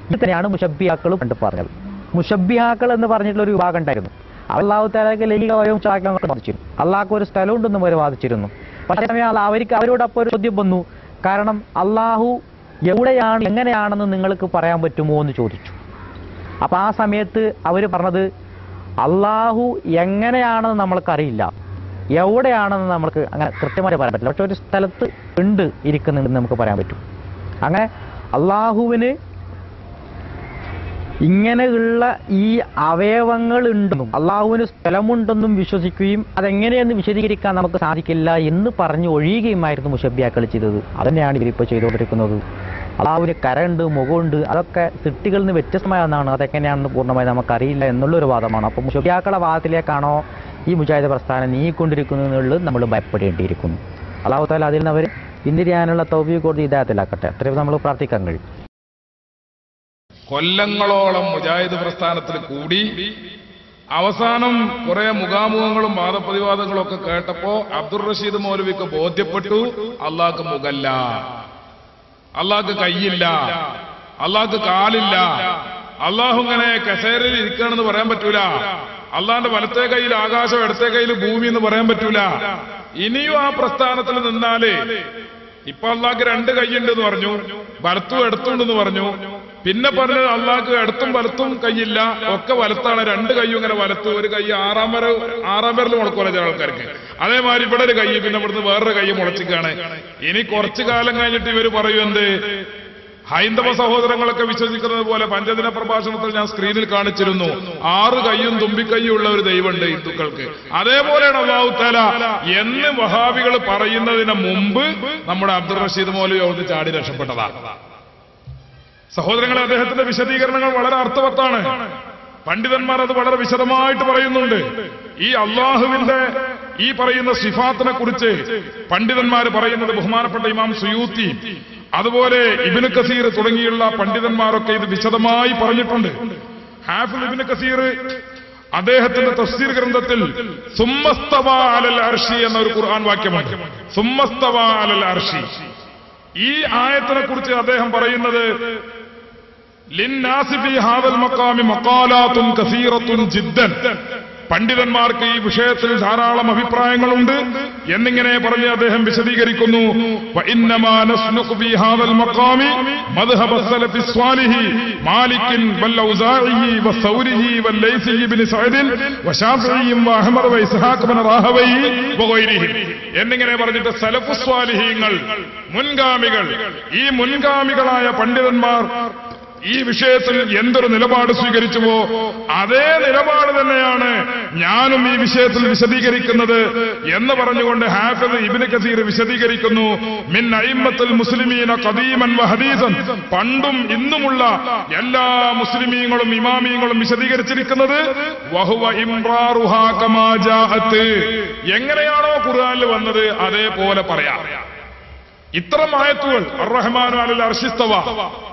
ഇത് തന്നെയാണ് മുഷബ്ബിഹാക്കളും കണ്ടു പറഞ്ഞത്. മുഷബ്ബിഹാക്കൾ എന്ന് പറഞ്ഞിട്ടുള്ള ഒരു വിഭാഗം ഉണ്ടായിരുന്നു. അല്ലാഹു തആലയ്ക്ക് ലൈംഗികമായും ചാക്യങ്ങളൊക്കെ വാദിച്ചിരുന്നു. അള്ളാഹ്ക്ക് ഒരു സ്ഥലം ഉണ്ടെന്നും അവർ വാദിച്ചിരുന്നു. പക്ഷേ അവരോടൊപ്പം ഒരു ചോദ്യം വന്നു. കാരണം അള്ളാഹു എവിടെയാണ് എങ്ങനെയാണെന്ന് നിങ്ങൾക്ക് പറയാൻ പറ്റുമോ എന്ന് ചോദിച്ചു. അപ്പൊ ആ സമയത്ത് അവർ പറഞ്ഞത് അള്ളാഹു എങ്ങനെയാണെന്ന് നമ്മൾക്കറിയില്ല, എവിടെയാണെന്ന് നമുക്ക് അങ്ങനെ കൃത്യമായി പറയാൻ പറ്റില്ല, പക്ഷെ ഒരു സ്ഥലത്ത് ഉണ്ട് ഇരിക്കുന്നുണ്ടെന്ന് നമുക്ക് പറയാൻ പറ്റും. അങ്ങനെ അള്ളാഹുവിന് ഇങ്ങനെയുള്ള ഈ അവയവങ്ങൾ ഉണ്ടെന്നും അള്ളാഹുവിന് സ്ഥലമുണ്ടെന്നും വിശ്വസിക്കുകയും അതെങ്ങനെയെന്ന് വിശദീകരിക്കാൻ നമുക്ക് സാധിക്കില്ല എന്ന് പറഞ്ഞ് ഒഴിയുകയുമായിരുന്നു മുഷബ്ബിയാക്കൾ ചെയ്തത്. അതന്നെയാണ് ഇവരിപ്പോൾ ചെയ്തുകൊണ്ടിരിക്കുന്നത്. അള്ളാഹുവിന് കരണ്ട്, മുഖമുണ്ട്, അതൊക്കെ സൃഷ്ടികളിൽ നിന്ന് വ്യത്യസ്തമായെന്നാണ്, അതെങ്ങനെയാണെന്ന് പൂർണ്ണമായി നമുക്കറിയില്ല എന്നുള്ളൊരു വാദമാണ്. അപ്പോൾ മുഷബ്ബിയാക്കളുടെ വാദത്തിലേക്കാണോ ഈ മുജാഹിദ് പ്രസ്ഥാനം നീങ്ങിക്കൊണ്ടിരിക്കുന്നതെന്നുള്ളത് നമ്മൾ ഭയപ്പെടേണ്ടിയിരിക്കുന്നു. അള്ളാഹു തആല അതിൽ നിന്ന് അവർ പിന്തിരിയാനുള്ള തൗഫീഖ് കൊടുത്ത് ഹിദായത്തിലാക്കട്ടെ. അത്രയും നമ്മൾ പ്രാർത്ഥിക്കാൻ കഴിയും. കൊല്ലങ്ങളോളം മുജാഹിദ് പ്രസ്ഥാനത്തിൽ കൂടി അവസാനം കുറെ മുഖാമുഖങ്ങളും വാദപ്രതിവാദങ്ങളും ഒക്കെ കേട്ടപ്പോ അബ്ദുർ റഷീദ് മൗലവിക്ക് ബോധ്യപ്പെട്ടു അള്ളാഹ്ക്ക് മുഖല്ല, അള്ളാഹ്ക്ക് കൈയില്ല, അള്ളാഹ്ക്ക് കാലില്ല, അള്ളാഹു ഇങ്ങനെ കസേരയിൽ ഇരിക്കുകയാണെന്ന് പറയാൻ പറ്റൂല, അള്ളാന്റെ വലത്തെ കയ്യിൽ ആകാശം ഇടത്തെ കയ്യിൽ ഭൂമി എന്ന് പറയാൻ പറ്റൂല. ഇനിയും ആ പ്രസ്ഥാനത്തിൽ നിന്നാല് ഇപ്പൊ അള്ളാഹ്ക്ക് രണ്ട് കൈയുണ്ടെന്ന് പറഞ്ഞു, വലത്തും എടുത്തുണ്ടെന്ന് പറഞ്ഞു. പിന്നെ പറഞ്ഞത് അള്ളാഹ്ക്ക് ഇടത്തും വലത്തും കൈയില്ല, ഒക്കെ വലത്താണ്, രണ്ട് കൈയും ഇങ്ങനെ വലത്ത്, ഒരു കൈ ആറാം പേരിൽ മുളക്കുമല്ലോ ചില ആൾക്കാർക്ക്. അതേമാതിരി ഇവിടെ ഒരു കൈ, പിന്നെ ഇവിടുന്ന് വേറൊരു കൈ മുളച്ചിക്കാണ്. ഇനി കുറച്ചു കാലം കഴിഞ്ഞിട്ട് ഇവര് പറയും എന്ത്, ഹൈന്ദവ സഹോദരങ്ങളൊക്കെ വിശ്വസിക്കുന്നത് പോലെ പഞ്ചദിന പ്രഭാഷണത്തിൽ ഞാൻ സ്ക്രീനിൽ കാണിച്ചിരുന്നു, 6 കൈയും തുമ്പിക്കൈയുള്ള ഒരു ദൈവമുണ്ട് ഹിന്ദുക്കൾക്ക്. അതേപോലെയാണ് അല്ലാഹു തആല എന്ന് വഹാബികൾ പറയുന്നതിന് മുമ്പ് നമ്മുടെ അബ്ദുർ റഷീദ് മൗലവി അവിടുന്ന് ചാടി രക്ഷപ്പെട്ടതാണ്. സഹോദരങ്ങളെ, അദ്ദേഹത്തിന്റെ വിശദീകരണങ്ങൾ വളരെ അർത്ഥവത്താണ്. പണ്ഡിതന്മാർ അത് വളരെ വിശദമായിട്ട് പറയുന്നുണ്ട്. ഈ അള്ളാഹുവിന്റെ ഈ പറയുന്ന സിഫാത്തിനെ കുറിച്ച് പണ്ഡിതന്മാർ പറയുന്നത് ബഹുമാനപ്പെട്ട ഇമാം സുയൂത്തി, അതുപോലെ ഇബ്നു കസീർ തുടങ്ങിയുള്ള പണ്ഡിതന്മാരൊക്കെ ഇത് വിശദമായി പറഞ്ഞിട്ടുണ്ട്. ഹാഫിദ് ഇബ്നു കസീർ അദ്ദേഹത്തിന്റെ തഫ്സീർ ഗ്രന്ഥത്തിൽ സുമ്മസ്തവാ അലൽ അർശി എന്ന ഒരു ഖുർആൻ വാക്യമുണ്ട്. സുമ്മസ്തവാ അലൽ അർശി, ഈ ആയത്തിനെ കുറിച്ച് അദ്ദേഹം പറയുന്നത് ലിന്നാസി ഫീ ഹാദൽ മഖാമി മഖാലാത്തുൻ കസീറത്തുൻ ജിദ്ദൻ, പണ്ഡിതന്മാർക്ക് ഈ വിഷയത്തിൽ ധാരാളം അഭിപ്രായങ്ങളുണ്ട് എന്നിങ്ങനെ പറഞ്ഞ് അദ്ദേഹം വിശദീകരിക്കുന്നു. വഇന്നമാ നസ്നുഖു ഫീ ഹാദൽ മഖാമി മദ്ഹബ സലഫി സ്വാലിഹി മാലികിൻ വൽ ഔസാഇ വസൗരിഹി വൽ ലൈസി ഇബ്നു സഅദ് വശാഫിഈ വഅഹ്മദ് വഇസ്ഹാഖ് ഇബ്നു റാഹവൈ വഗൈരിഹി എന്നിങ്ങനെ പറഞ്ഞിട്ട് സലഫു സ്വാലിഹീങ്ങൾ, മുൻഗാമികൾ, ഈ മുൻഗാമികളായ പണ്ഡിതന്മാർ ഈ വിഷയത്തിൽ എന്തൊരു നിലപാട് സ്വീകരിച്ചുവോ അതേ നിലപാട് തന്നെയാണ് ഞാനും ഈ വിഷയത്തിൽ വിശദീകരിക്കുന്നത് എന്ന് പറഞ്ഞുകൊണ്ട് ഹാഫിദ് ഇബ്നു കസീർ വിശദീകരിക്കുന്നു. മിൻ അയിമ്മത്തുൽ മുസ്ലിമീന ഖദീമൻ വഹദീസൻ, പണ്ടും ഇന്നുമുള്ള എല്ലാ മുസ്ലിമീങ്ങളും ഇമാമീങ്ങളും വിശദീകരിച്ചിരിക്കുന്നത് വഹുവ ഇംറാറുഹാ കമാ ജാഅത്ത്, എങ്ങനെയാണോ ഖുർആനിൽ വന്നത് അതേപോലെ പറയാം. ഇത്തരം ആയത്തുകൾ അർറഹ്മാനു അലൽ അർശി ഇസ്തവ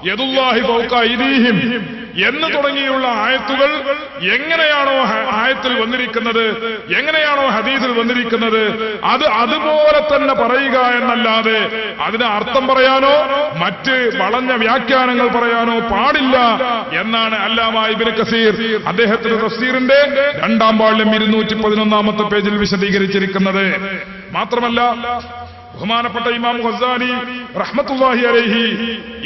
യദുല്ലാഹി ഫൗക അയ്ദീഹിം എന്ന് തുടങ്ങിയുള്ള ആയത്തുകൾ എങ്ങനെയാണോ ആയത്തിൽ വന്നിരിക്കുന്നത്, എങ്ങനെയാണോ ഹദീസിൽ വന്നിരിക്കുന്നത്, അത് അതുപോലെ തന്നെ പറയുക എന്നല്ലാതെ അതിന് അർത്ഥം പറയാനോ മറ്റ് വളഞ്ഞ വ്യാഖ്യാനങ്ങൾ പറയാനോ പാടില്ല എന്നാണ് അല്ലാമ ഇബ്നു കസീർ അദ്ദേഹത്തിന്റെ തഫ്സീറിന്റെ 2-ാം വാള്യം 211-ാമത്തെ പേജിൽ വിശദീകരിച്ചിരിക്കുന്നത്. മാത്രമല്ല ബഹുമാനപ്പെട്ട ഇമാം ഗസാലി റഹ്മത്തുള്ളാഹി അലൈഹി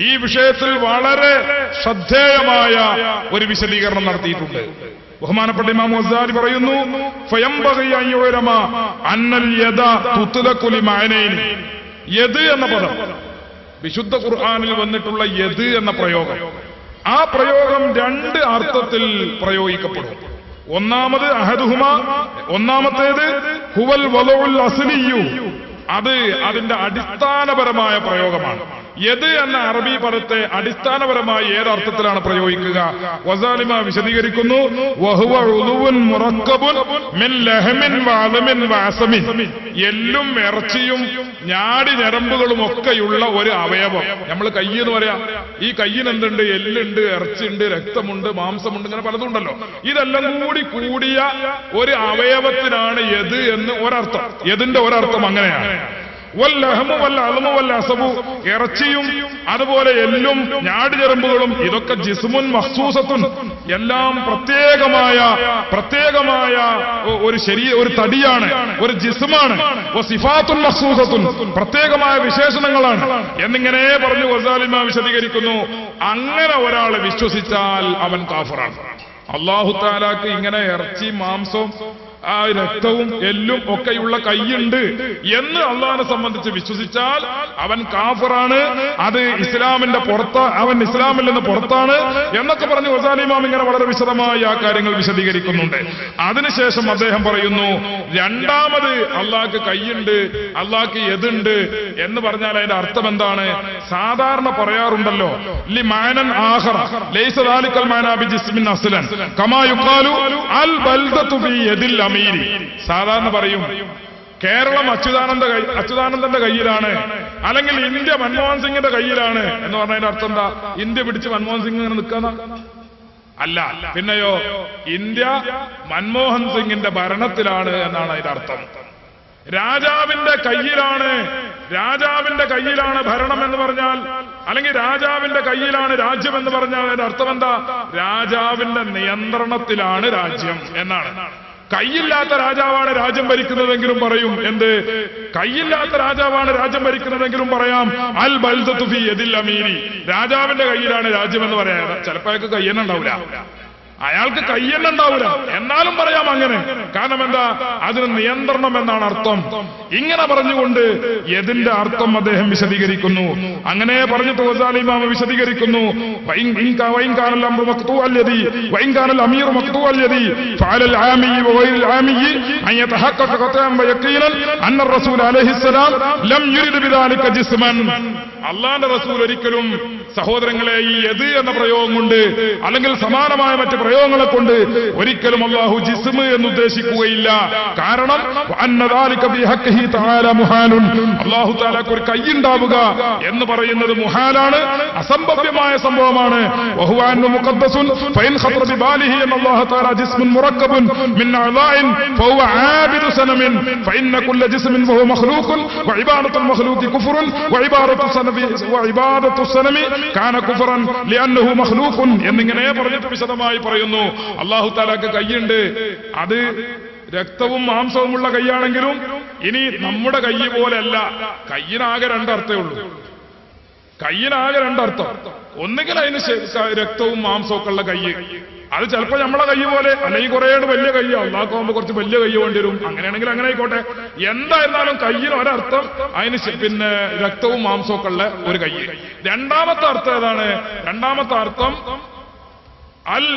ഈ വിഷയത്തിൽ വളരെ ശ്രദ്ധേയമായ ഒരു വിശദീകരണം നടത്തിയിട്ടുണ്ട്. ബഹുമാനപ്പെട്ട ഇമാം ഗസാലി പറയുന്നു, ഫയംബഗി അൻ യുഅലമ അന്നൽ യദ തുത്ലഖു ലിമഅനൈനി, യദ് എന്ന പദം വിശുദ്ധ ഖുർആനിൽ വന്നിട്ടുള്ള യദ് എന്ന പ്രയോഗം, ആ പ്രയോഗം 2 അർത്ഥത്തിൽ പ്രയോഗിക്കപ്പെടും. ഒന്നാമത് അഹദുഹുമ, ഒന്നാമത്തേത് ഹുവൽ വലഉൽ അസ്ലിയു, അത് അതിന്റെ അടിസ്ഥാനപരമായ പ്രയോഗമാണ്. യദ് എന്ന അറബി പദത്തെ അടിസ്ഥാനപരമായി ഏതർത്ഥത്തിലാണ് പ്രയോഗിക്കുക? ഗസാലിമ വിശദീകരിക്കുന്നു, വഹുവ ഉളുവുൻ മുറക്കബുൻ മിൻ ലഹമിൻ വഅലമിൻ വഅസമിൻ. എല്ലും ഇറച്ചിയും ഞാടി ഞരമ്പുകളും ഒക്കെയുള്ള ഒരു അവയവം. നമ്മൾ കൈ എന്ന് പറയാം. ഈ കയ്യിന് എന്തുണ്ട്? എല്ലുണ്ട്, ഇറച്ചിയുണ്ട്, രക്തമുണ്ട്, മാംസമുണ്ട്, ഇങ്ങനെ പലതും ഉണ്ടല്ലോ. ഇതെല്ലാം കൂടിയ ഒരു അവയവത്തിനാണ് യദ് എന്ന് ഒരർത്ഥം. യദിന്റെ ഒരർത്ഥം അങ്ങനെയാണ്. വല്ലഹമു വല്ല അലമു വല്ല അസബു, ഇറച്ചിയും അതുപോലെ എല്ലും ഞാടിചെറുമ്പുകളും ഇതൊക്കെ ജിസ്മുൻ മഖ്സൂസത്തുൻ, എല്ലാം പ്രത്യേകമായ ഒരു തടിയാണ്, ഒരു ജിസ്മാണ്. സിഫാത്തുൻ മഖ്സൂസത്തുൻ, പ്രത്യേകമായ വിശേഷണങ്ങളാണ് എന്നിങ്ങനെ പറഞ്ഞു ഗസാലിമ വിശദീകരിക്കുന്നു. അങ്ങനെ ഒരാൾ വിശ്വസിച്ചാൽ അവൻ കാഫിറാണ്. അല്ലാഹു തആലാക്ക് ഇങ്ങനെ ഇറച്ചി, മാംസം, ആ രക്തവും എല്ലും ഒക്കെയുള്ള കൈയുണ്ട് എന്ന് അള്ളാഹിനെ സംബന്ധിച്ച് വിശ്വസിച്ചാൽ അവൻ കാഫിറാണ്. അത് ഇസ്ലാമിന്റെ അവൻ ഇസ്ലാമിൽ നിന്ന് പുറത്താണ് എന്നൊക്കെ പറഞ്ഞ് ഗസാലി ഇമാം ഇങ്ങനെ വളരെ വിശദമായി ആ കാര്യങ്ങൾ വിശദീകരിക്കുന്നുണ്ട്. അതിനുശേഷം അദ്ദേഹം പറയുന്നു, രണ്ടാമത് അള്ളാഹ്ക്ക് കൈയുണ്ട്, അള്ളാഹ്ക്ക് യദുണ്ട് എന്ന് പറഞ്ഞാൽ അതിന്റെ അർത്ഥം എന്താണ്? സാധാരണ പറയാറുണ്ടല്ലോ, ലി മാനൻ ആഖറ ലൈസ ദാലികൽ മാനാ ബിജിസ്മിൻ അസ്ലൻ കമാ യുഖാലു അൽ ബൽദതു ബി യദിൽ അമീരി. സാധാരണ പറയും കേരളം അച്യുതാനന്ദന്റെ കയ്യിലാണ്, അല്ലെങ്കിൽ ഇന്ത്യ മൻമോഹൻ സിംഗിന്റെ കയ്യിലാണ് എന്ന് പറഞ്ഞതിന്റെ അർത്ഥം എന്താ? ഇന്ത്യ പിടിച്ച് മൻമോഹൻ സിംഗ് ഇങ്ങനെ നിൽക്കുന്ന അല്ല, പിന്നെയോ ഇന്ത്യ മൻമോഹൻ സിംഗിന്റെ ഭരണത്തിലാണ് എന്നാണ് അതിന്റെ അർത്ഥം. രാജാവിന്റെ കയ്യിലാണ് ഭരണം എന്ന് പറഞ്ഞാൽ, അല്ലെങ്കിൽ രാജാവിന്റെ കയ്യിലാണ് രാജ്യം എന്ന് പറഞ്ഞാൽ അതിന്റെ അർത്ഥം എന്താ? രാജാവിന്റെ നിയന്ത്രണത്തിലാണ് രാജ്യം എന്നാണ്. കൈയില്ലാത്ത രാജാവാണ് രാജ്യം ഭരിക്കുന്നതെങ്കിലും പറയും എന്ത്? കൈയില്ലാത്ത രാജാവാണ് രാജ്യം ഭരിക്കുന്നതെങ്കിലും പറയാം അൽ ബൽദതു ഫീ യദിൽ അമീരി, രാജാവിന്റെ കയ്യിലാണ് രാജ്യം എന്ന് പറയാം. ചിലപ്പോൾ അയാൾക്ക് കയ്യെന്നുണ്ടാവില്ല, എന്നാലും പറയാം അങ്ങനെ. കാരണം എന്താ? അതിന് നിയന്ത്രണം എന്നാണ് അർത്ഥം. ഇങ്ങനെ പറഞ്ഞുകൊണ്ട് യദിന്റെ അർത്ഥം അദ്ദേഹം വിശദീകരിക്കുന്നു. അങ്ങനെ പറഞ്ഞിട്ട് ഗസാലി ഇമാം വിശദീകരിക്കുന്നു, അള്ളാന്റെ റസൂൽ ഒരിക്കലും സഹോദരങ്ങളെ ഈ യദ് എന്ന പ്രയോഗം കൊണ്ട് അല്ലെങ്കിൽ സമാനമായ മറ്റ് പ്രയോഗങ്ങളെ കൊണ്ട് ഒരിക്കലും അല്ലാഹു ജിസ്മ് എന്ന് ഉദ്ദേശിക്കുകയില്ല. കാരണം അല്ലാഹു തആലക്ക് ഒരു കൈയുണ്ടാവുക എന്ന് പറയുന്നത് മുഹാലാണ്, അസംഭവ്യമായ സംഭവമാണ്. എന്നിങ്ങനെ പറഞ്ഞിട്ട് വിശദമായി പറയുന്നു. അല്ലാഹു തആലക്ക് കൈയുണ്ട്, അത് രക്തവും മാംസവുമുള്ള കൈയാണെങ്കിലും ഇനി നമ്മുടെ കൈ പോലെയല്ല. കയ്യിനാകെ രണ്ടർത്ഥമേ ഉള്ളൂ. ഒന്നുകിൽ അതിന് രക്തവും മാംസവും ഒക്കെ ഉള്ള കൈ, അത് ചിലപ്പോൾ നമ്മളെ കൈ പോലെ, അല്ലെങ്കിൽ കുറേയുടെ വലിയ കയ്യോ, അള്ളാഹ്ക്കാവുമ്പോ കുറച്ച് വലിയ കൈ വേണ്ടി വരും. അങ്ങനെയാണെങ്കിൽ അങ്ങനെ ആയിക്കോട്ടെ. എന്തായിരുന്നാലും കയ്യിന് ഒരർത്ഥം അതിന് പിന്നെ രക്തവും മാംസവും ഒക്കെ ഉള്ള ഒരു കൈ. രണ്ടാമത്തെ അർത്ഥം ഏതാണ്? രണ്ടാമത്തെ അർത്ഥം അൽ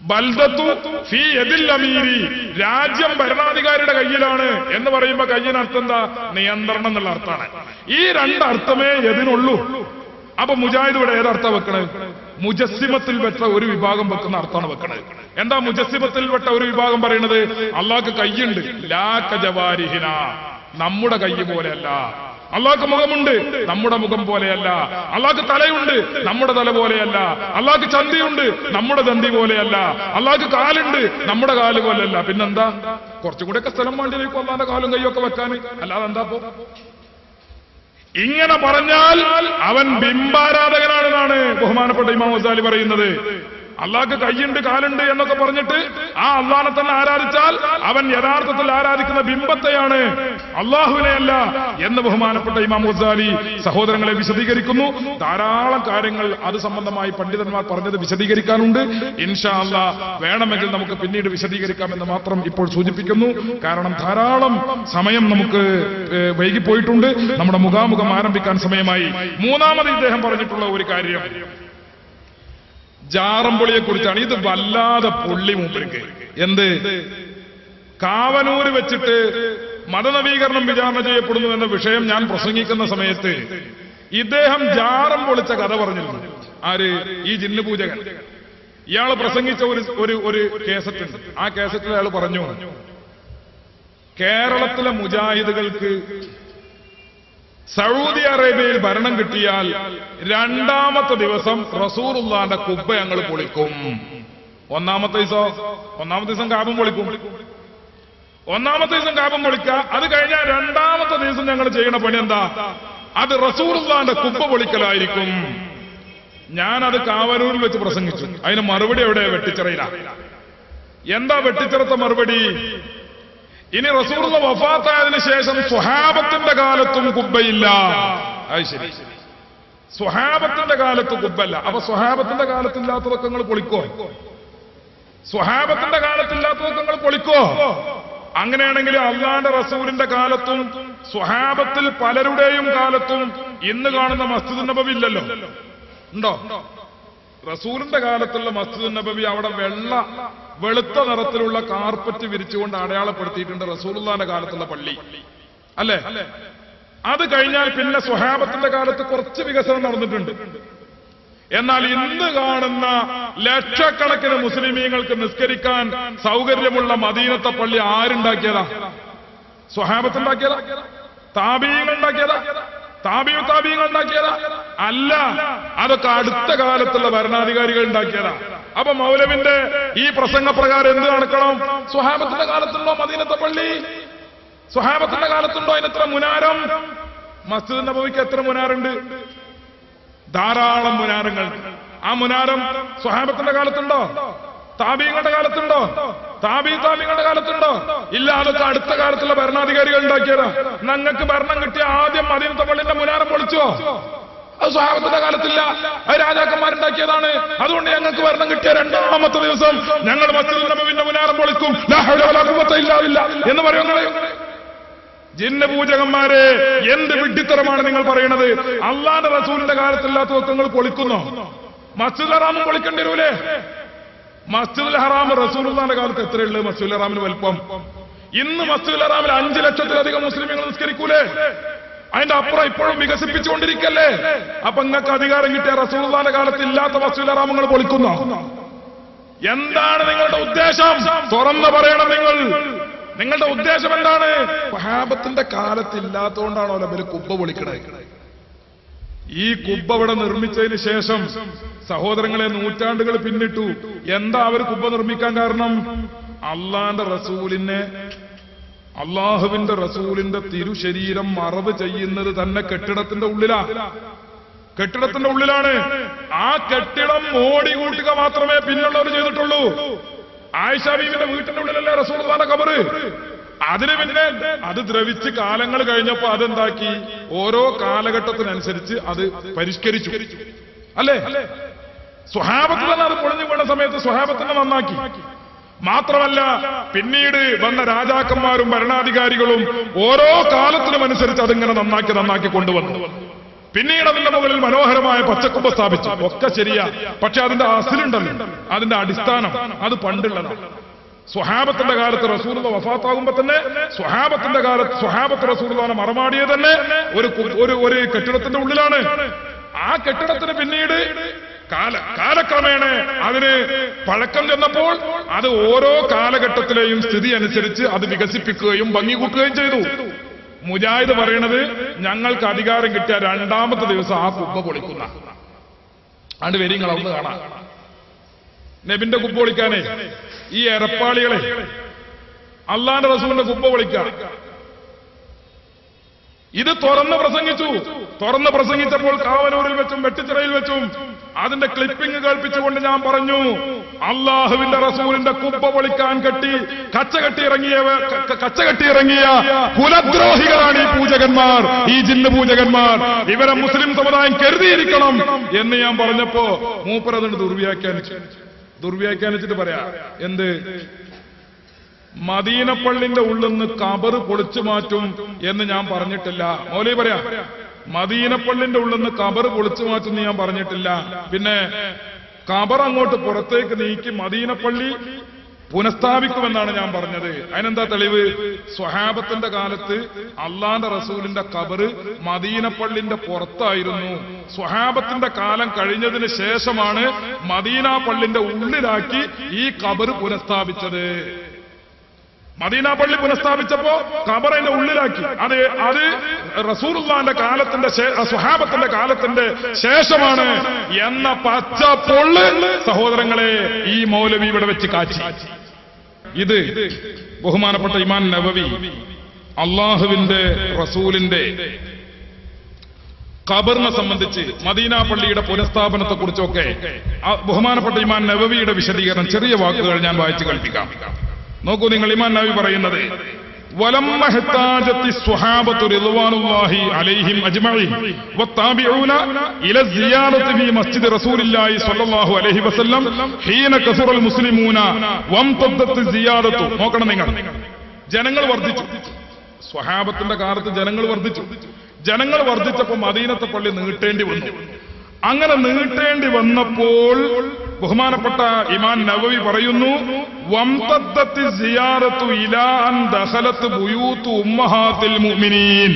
ബൽദതു ഫീ യദിൽ അമീരി, രാജ്യം ഭരണാധികാരിയുടെ കയ്യിലാണ് എന്ന് പറയുമ്പോ കയ്യിനർത്ഥം എന്താ? നിയന്ത്രണം എന്നുള്ള അർത്ഥമാണ്. ഈ രണ്ടർത്ഥമേ യദിനുള്ളൂ. അപ്പൊ മുജാഹിദ് ഇവിടെ ഏതർത്ഥം വെക്കണത്? മുജസ്സിമത്തിൽ വെച്ച ഒരു വിഭാഗം വെക്കുന്ന അർത്ഥമാണ് വെക്കണത്. എന്താ മുജസ്സിമത്തിൽ വെച്ച ഒരു വിഭാഗം പറയുന്നത്? അള്ളാഹ്ക്ക് കയ്യുണ്ട്, ലാ കജവാരിഹിന, നമ്മുടെ കൈ പോലെയല്ല. അള്ളാഹ്ക്ക് മുഖമുണ്ട്, നമ്മുടെ മുഖം പോലെയല്ല. അള്ളാഹ്ക്ക് തലയുണ്ട്, നമ്മുടെ തല പോലെയല്ല. അള്ളാഹ്ക്ക് ചന്തിയുണ്ട്, നമ്മുടെ ചന്തി പോലെയല്ല. അള്ളാഹ്ക്ക് കാലുണ്ട്, നമ്മുടെ കാല് പോലെയല്ല. പിന്നെന്താ? കുറച്ചും കൂടെയൊക്കെ സ്ഥലം വേണ്ടിയിരിക്കും അള്ളാന്റെ കാലും കൈയൊക്കെ വെക്കാൻ. അല്ലാതെ എന്താ പോ? ഇങ്ങനെ പറഞ്ഞാൽ അവൻ ബിംബാരാധകനാണെന്നാണ് ബഹുമാനപ്പെട്ട ഇമാം ഗസാലി പറയുന്നത്. അള്ളാഹ്ക്ക് കൈയുണ്ട്, കാലുണ്ട് എന്നൊക്കെ പറഞ്ഞിട്ട് ആ അള്ളാഹനെ തന്നെ ആരാധിച്ചാൽ അവൻ യഥാർത്ഥത്തിൽ ആരാധിക്കുന്ന ബിംബത്തെയാണ്, അള്ളാഹുവിനെയല്ല എന്ന് ബഹുമാനപ്പെട്ട ഇമാം ഗസാലി സഹോദരങ്ങളെ വിശദീകരിക്കുന്നു. ധാരാളം കാര്യങ്ങൾ അത് സംബന്ധമായി പണ്ഡിതന്മാർ പറഞ്ഞത് വിശദീകരിക്കാനുണ്ട്. ഇൻഷാ അല്ലാഹ് വേണമെങ്കിൽ നമുക്ക് പിന്നീട് വിശദീകരിക്കാമെന്ന് മാത്രം ഇപ്പോൾ സൂചിപ്പിക്കുന്നു. കാരണം ധാരാളം സമയം നമുക്ക് വൈകിപ്പോയിട്ടുണ്ട്. നമ്മുടെ മുഖാമുഖം ആരംഭിക്കാൻ സമയമായി. മൂന്നാമത് ഇദ്ദേഹം പറഞ്ഞിട്ടുള്ള ഒരു കാര്യം ജാറംപൊളിയെ കുറിച്ചാണ്. ഇത് വല്ലാതെ പൊള്ളി മൂപ്പർക്ക്. എന്ത്? കാവനൂര് വെച്ചിട്ട് മതനവീകരണം വിചാരണ ചെയ്യപ്പെടുന്നു എന്ന വിഷയം ഞാൻ പ്രസംഗിക്കുന്ന സമയത്ത് ഇദ്ദേഹം ജാറം പൊളിച്ച കഥ പറഞ്ഞിരുന്നു. ആര്? ഈ ജിന്ന് പൂജകൻ. ഇയാൾ പ്രസംഗിച്ച ഒരു കേസറ്റ് ഉണ്ട്. ആ കേസറ്റിൽ അയാൾ പറഞ്ഞു, കേരളത്തിലെ മുജാഹിദുകൾക്ക് സൗദി അറേബ്യയിൽ ഭരണം കിട്ടിയാൽ രണ്ടാമത്തെ ദിവസം റസൂലുള്ളാന്റെ കുബ്ബ ഞങ്ങൾ പൊളിക്കും. ഒന്നാമത്തെ ദിവസം കാബം പൊളിക്കും. ഒന്നാമത്തെ ദിവസം കാബം പൊളിക്കുക. അത് കഴിഞ്ഞാൽ രണ്ടാമത്തെ ദിവസം ഞങ്ങൾ ചെയ്യണ പണി എന്താ? അത് റസൂലുള്ളാന്റെ കുബ്ബ പൊളിക്കലായിരിക്കും. ഞാനത് കാവനൂരിൽ വെച്ച് പ്രസംഗിച്ചു. അതിന് മറുപടി എവിടെ? വെട്ടിച്ചിറയില. എന്താ വെട്ടിച്ചിറത്ത മറുപടി? ഇനി റസൂലുള്ള വഫാത്തായതിനു ശേഷം സ്വഹാബത്തിന്റെ കാലത്തും കുബ്ബയില്ല. അത് ശരി, സ്വഹാബത്തിന്റെ കാലത്ത് കുബ്ബല്ല. അപ്പൊ സ്വഹാബത്തിന്റെ കാലത്തില്ലാത്തതൊക്കെ നിങ്ങൾ പൊളിക്കോ? സ്വഹാബത്തിന്റെ കാലത്തില്ലാത്തതൊക്കെ നിങ്ങൾ പൊളിക്കോ? അങ്ങനെയാണെങ്കിൽ അള്ളാന്റെ റസൂലിന്റെ കാലത്തും സ്വഹാബത്തിൽ പലരുടെയും കാലത്തും ഇന്ന് കാണുന്ന മസ്ജിദ് നബവി ഇല്ലല്ലോ. ഉണ്ടോ? റസൂലിന്റെ കാലത്തുള്ള മസ്ജിദ് നബവി അവിടെ വെളുത്ത നിറത്തിലുള്ള കാർപ്പറ്റ് വിരിച്ചുകൊണ്ട് അടയാളപ്പെടുത്തിയിട്ടുണ്ട്. റസൂലുള്ളാന്റെ കാലത്തുള്ള പള്ളി അല്ലേ? അത് കഴിഞ്ഞാൽ പിന്നെ സ്വഹാബത്തിന്റെ കാലത്ത് കുറച്ച് വികസനം നടന്നിട്ടുണ്ട്. എന്നാൽ ഇന്ന് കാണുന്ന ലക്ഷക്കണക്കിന് മുസ്ലിമീങ്ങൾക്ക് നിസ്കരിക്കാൻ സൗകര്യമുള്ള മദീനത്തെ പള്ളി ആരുണ്ടാക്കിയതാ? സ്വഹാബത്തുണ്ടാക്കിയതാ? താബീങ്ങൾ ഉണ്ടാക്കിയതാ? താബീങ്ങൾ ഉണ്ടാക്കിയതാ? അല്ല, അതൊക്കെ അടുത്ത കാലത്തുള്ള ഭരണാധികാരികൾ ഉണ്ടാക്കിയതാ. അപ്പൊ മൗലവിന്റെ ഈ പ്രസംഗപ്രകാരം എന്ത് നടക്കണം? സ്വഹാബത്തിന്റെ കാലത്തുണ്ടോ മദീനത്തെ പള്ളി? സ്വഹാബത്തിന്റെ കാലത്തുണ്ടോ അതിനെത്ര മുനാരം? മസ്ജിദ് നബവിക്ക് എത്ര മുനാറുണ്ട്? ധാരാളം മുനാരങ്ങൾ. ആ മുനാരം സ്വഹാബത്തിന്റെ കാലത്തുണ്ടോ? താബീങ്ങളുടെ കാലത്തുണ്ടോ? താബീങ്ങളുടെ കാലത്തുണ്ടോ? ഇല്ല, അതൊക്കെ അടുത്ത കാലത്തുള്ള ഭരണാധികാരികൾ ഉണ്ടാക്കിയതാ. ഞങ്ങൾക്ക് ഭരണം കിട്ടിയ ആദ്യം മദീനത്തെ പള്ളിന്റെ മുനാരം പൊളിച്ചോ? അത് സ്വഹാബത്തിന്റെ കാലത്തില്ല, അത് രാജാക്കന്മാരുണ്ടാക്കിയതാണ്. അതുകൊണ്ട് ഞങ്ങൾക്ക് ഭരണം കിട്ടിയ രണ്ടാമത്തെ ദിവസം ഞങ്ങൾ മസ്ജിദുൽ നബവിന്റെ മുനാരം പൊളിക്കും. ലാ ഹൗല വലാ ഖുവത ഇല്ലാ ബില്ലാഹ് എന്ന് പറയുന്നത്. ജിന്ന പൂജകന്മാരെ, എന്ത് വിഡ്ഢിത്തരമാണ് നിങ്ങൾ പറയുന്നത്? അള്ളാന്റെ റസൂലിന്റെ കാലത്തില്ലാത്തതൊക്കെ നിങ്ങൾ പൊളിക്കുന്നോ? മസ്ജിദുൽ ഹറാമും പൊളിക്കേണ്ടി വരൂലേ? മസ്ജിദുൽ ഹറാം റസൂലുള്ളാന്റെ കാലത്ത് എത്രയുള്ളത്? മസ്ജിദുൽ ഹറാമിന് വലിപ്പം. ഇന്ന് മസ്ജിദുൽ ഹറാമിൽ 5 ലക്ഷത്തിലധികം മുസ്ലിമുകൾ നിസ്കരിക്കൂലേ? അതിന്റെ അപ്പുറം ഇപ്പോഴും വികസിപ്പിച്ചുകൊണ്ടിരിക്കല്ലേ? അപ്പൊ നിങ്ങൾക്ക് അധികാരം കിട്ടിയ റസൂലുള്ളാന്റെ കാലത്ത് ഇല്ലാത്ത മസ്ജിദുൽ ഹറാം നിങ്ങൾ പൊളിക്കുന്നോ? എന്താണ് നിങ്ങളുടെ ഉദ്ദേശം? തുറന്നു പറയണം. നിങ്ങളുടെ ഉദ്ദേശം എന്താണ്? സ്വഹാബത്തിന്റെ കാലത്ത് ഇല്ലാത്തതുകൊണ്ടാണോ അവര് കുബ്ബ പൊളിക്കണത്? ഈ കുബ്ബ ഇവിടെ നിർമ്മിച്ചതിന് ശേഷം സഹോദരങ്ങളെ നൂറ്റാണ്ടുകൾ പിന്നിട്ടു. എന്താ അവർ കുബ്ബ നിർമ്മിക്കാൻ കാരണം? അള്ളാഹുവിന്റെ റസൂലിന്റെ തിരുശരീരം മറവ് ചെയ്യുന്നത് തന്നെ കെട്ടിടത്തിന്റെ ഉള്ളിലാണ്. ആ കെട്ടിടം മോടി കൂട്ടുക മാത്രമേ പിന്നുള്ളവർ ചെയ്തിട്ടുള്ളൂ. ആയിഷ ബീവിന്റെ വീട്ടിന്റെ ഉള്ളിലല്ലേ റസൂലുള്ളാഹിന്റെ ഖബറ്? അതിന് പിന്നെ അത് ദ്രവിച്ച് കാലങ്ങൾ കഴിഞ്ഞപ്പോ അതെന്താക്കി? ഓരോ കാലഘട്ടത്തിനനുസരിച്ച് അത് പരിഷ്കരിച്ചു അല്ലേ? സ്വഹാബത്ത് തന്നെ അത് പൊളിഞ്ഞു വീണ സമയത്ത് സ്വഹാബത്തിനെ നന്നാക്കി. മാത്രമല്ല, പിന്നീട് വന്ന രാജാക്കന്മാരും ഭരണാധികാരികളും ഓരോ കാലത്തിനും അനുസരിച്ച് അതിങ്ങനെ നന്നാക്കി കൊണ്ടുവന്നു. പിന്നീട് അതിന്റെ മുകളിൽ മനോഹരമായ പച്ചക്കുമ്പ സ്ഥാപിച്ചു. ഒക്കെ ശരിയാ, പക്ഷെ അതിന്റെ അസിലുണ്ടല്ലോ, അതിന്റെ അടിസ്ഥാനം അത് പണ്ടുള്ളതാണ്. സ്വഹാബത്തിന്റെ കാലത്ത് റസൂലുള്ള വഫാത്താകുമ്പോ തന്നെ സ്വഹാബത്ത് റസൂലുള്ളാഹിനെ മറമാടിയത് തന്നെ ഒരു കെട്ടിടത്തിന്റെ ഉള്ളിലാണ്. ആ കെട്ടിടത്തിന് പിന്നീട് കാലക്രമേണ അതിന് പഴക്കം ചെന്നപ്പോൾ അത് ഓരോ കാലഘട്ടത്തിലെയും സ്ഥിതി അനുസരിച്ച് അത് വികസിപ്പിക്കുകയും ഭംഗി കൂട്ടുകയും ചെയ്തു. മുജാഹിദ് പറയണത് ഞങ്ങൾക്ക് അധികാരം കിട്ടിയ രണ്ടാമത്തെ ദിവസം ആ കുബ്ബ പൊളിക്കുന്ന ആണ്ട് വരിങ്ങൾ അന്ന് കാണാം. നബിന്റെ കുബ്ബ പൊളിക്കാനേ ഈ എരപ്പാളികളെ അള്ളാന്റെ റസൂലിന്റെ കുബ്ബ പൊളിക്കുക. ഇത് തുറന്ന് പ്രസംഗിച്ചപ്പോൾ കാവനൂരിൽ വെച്ചും വെട്ടിച്ചിറയിൽ വെച്ചും അതിന്റെ ക്ലിപ്പിംഗ് കേൾപ്പിച്ചുകൊണ്ട് ഞാൻ പറഞ്ഞു, അള്ളാഹുവിന്റെ റസൂലിന്റെ കുബ്ബ പൊളിക്കാൻ കച്ചകെട്ടിയിറങ്ങിയ കുലദ്രോഹികളാണ് ഈ പൂജകന്മാർ, ഈ ജിന്ന് പൂജകന്മാർ. ഇവരെ മുസ്ലിം സമുദായം കരുതിയിരിക്കണം എന്ന് ഞാൻ പറഞ്ഞപ്പോ മൂപ്പരതിന് ദുർവ്യാഖ്യാനിച്ചിട്ട് പറയാ. എന്ത്? മദീനപ്പള്ളിന്റെ ഉള്ളിൽ നിന്ന് ഖബറ് പൊളിച്ചു മാറ്റും എന്ന് ഞാൻ പറഞ്ഞിട്ടില്ല. മൗലവി പറയാ, മദീനപ്പള്ളിന്റെ ഉള്ളിൽ നിന്ന് ഖബറ് പൊളിച്ചു മാറ്റും എന്ന് ഞാൻ പറഞ്ഞിട്ടില്ല. പിന്നെ ഖബർ അങ്ങോട്ട് പുറത്തേക്ക് നീക്കി മദീനപ്പള്ളി പുനഃസ്ഥാപിക്കുമെന്നാണ് ഞാൻ പറഞ്ഞത്. അതിനെന്താ തെളിവ്? സ്വഹാബത്തിന്റെ കാലത്ത് അള്ളാന്റെ റസൂലിന്റെ ഖബറ് മദീന പള്ളിന്റെ പുറത്തായിരുന്നു. സ്വഹാബത്തിന്റെ കാലം കഴിഞ്ഞതിന് ശേഷമാണ് മദീന പള്ളിന്റെ ഉള്ളിലാക്കി ഈ ഖബറ് പുനഃസ്ഥാപിച്ചത്. മദീന പള്ളി പുനഃസ്ഥാപിച്ചപ്പോ ഖബറിന്റെ ഉള്ളിലാക്കി. അത് റസൂലുള്ളാഹിന്റെ കാലത്തിന്റെ സ്വഹാബത്തിന്റെ കാലത്തിന്റെ ശേഷമാണ് എന്ന പച്ച പൊള്ള് സഹോദരങ്ങളെ ഈ മൗലവി ഇവിടെ വെച്ച് കാച്ചി. ഇത് ബഹുമാനപ്പെട്ട ഇമാം നവവി അള്ളാഹുവിന്റെ റസൂലിന്റെ ഖബറിനെ സംബന്ധിച്ച് മദീന പള്ളിയുടെ പുനഃസ്ഥാപനത്തെ കുറിച്ചൊക്കെ ബഹുമാനപ്പെട്ട ഇമാം നവവിയുടെ വിശദീകരണം ചെറിയ വാക്കുകൾ ഞാൻ വായിച്ചു കേൾപ്പിക്കാം. നോക്കൂ നിങ്ങൾ, ഇമാം നവവി പറയുന്നത് ولما احتاجت الصحابة رضوان الله عليهم أجمعين والتابعون إلى الزيارة في مسجد رسول الله صلى الله عليه وسلم حين كثر المسلمون وامتدت الزيارة. നോക്കണം നിങ്ങൾ, ജനങ്ങൾ വർദ്ധിച്ചു. സ്വഹാബത്തിന്റെ കാലത്ത് ജനങ്ങൾ വർദ്ധിച്ചപ്പോൾ മദീനത്തെ പള്ളി നീട്ടേണ്ടി വന്നു. അങ്ങനെ നീട്ടേണ്ടി വന്നപ്പോൾ ബഹുമാനപ്പെട്ട ഇമാം നവവി പറയുന്നു, വംതദ്ദത്തി സിയാറത്തു ഇലാ അൻ ദഖലത്ത് ബുയൂതു ഉമ്മഹാത്തിൽ മുഅ്മിനീൻ.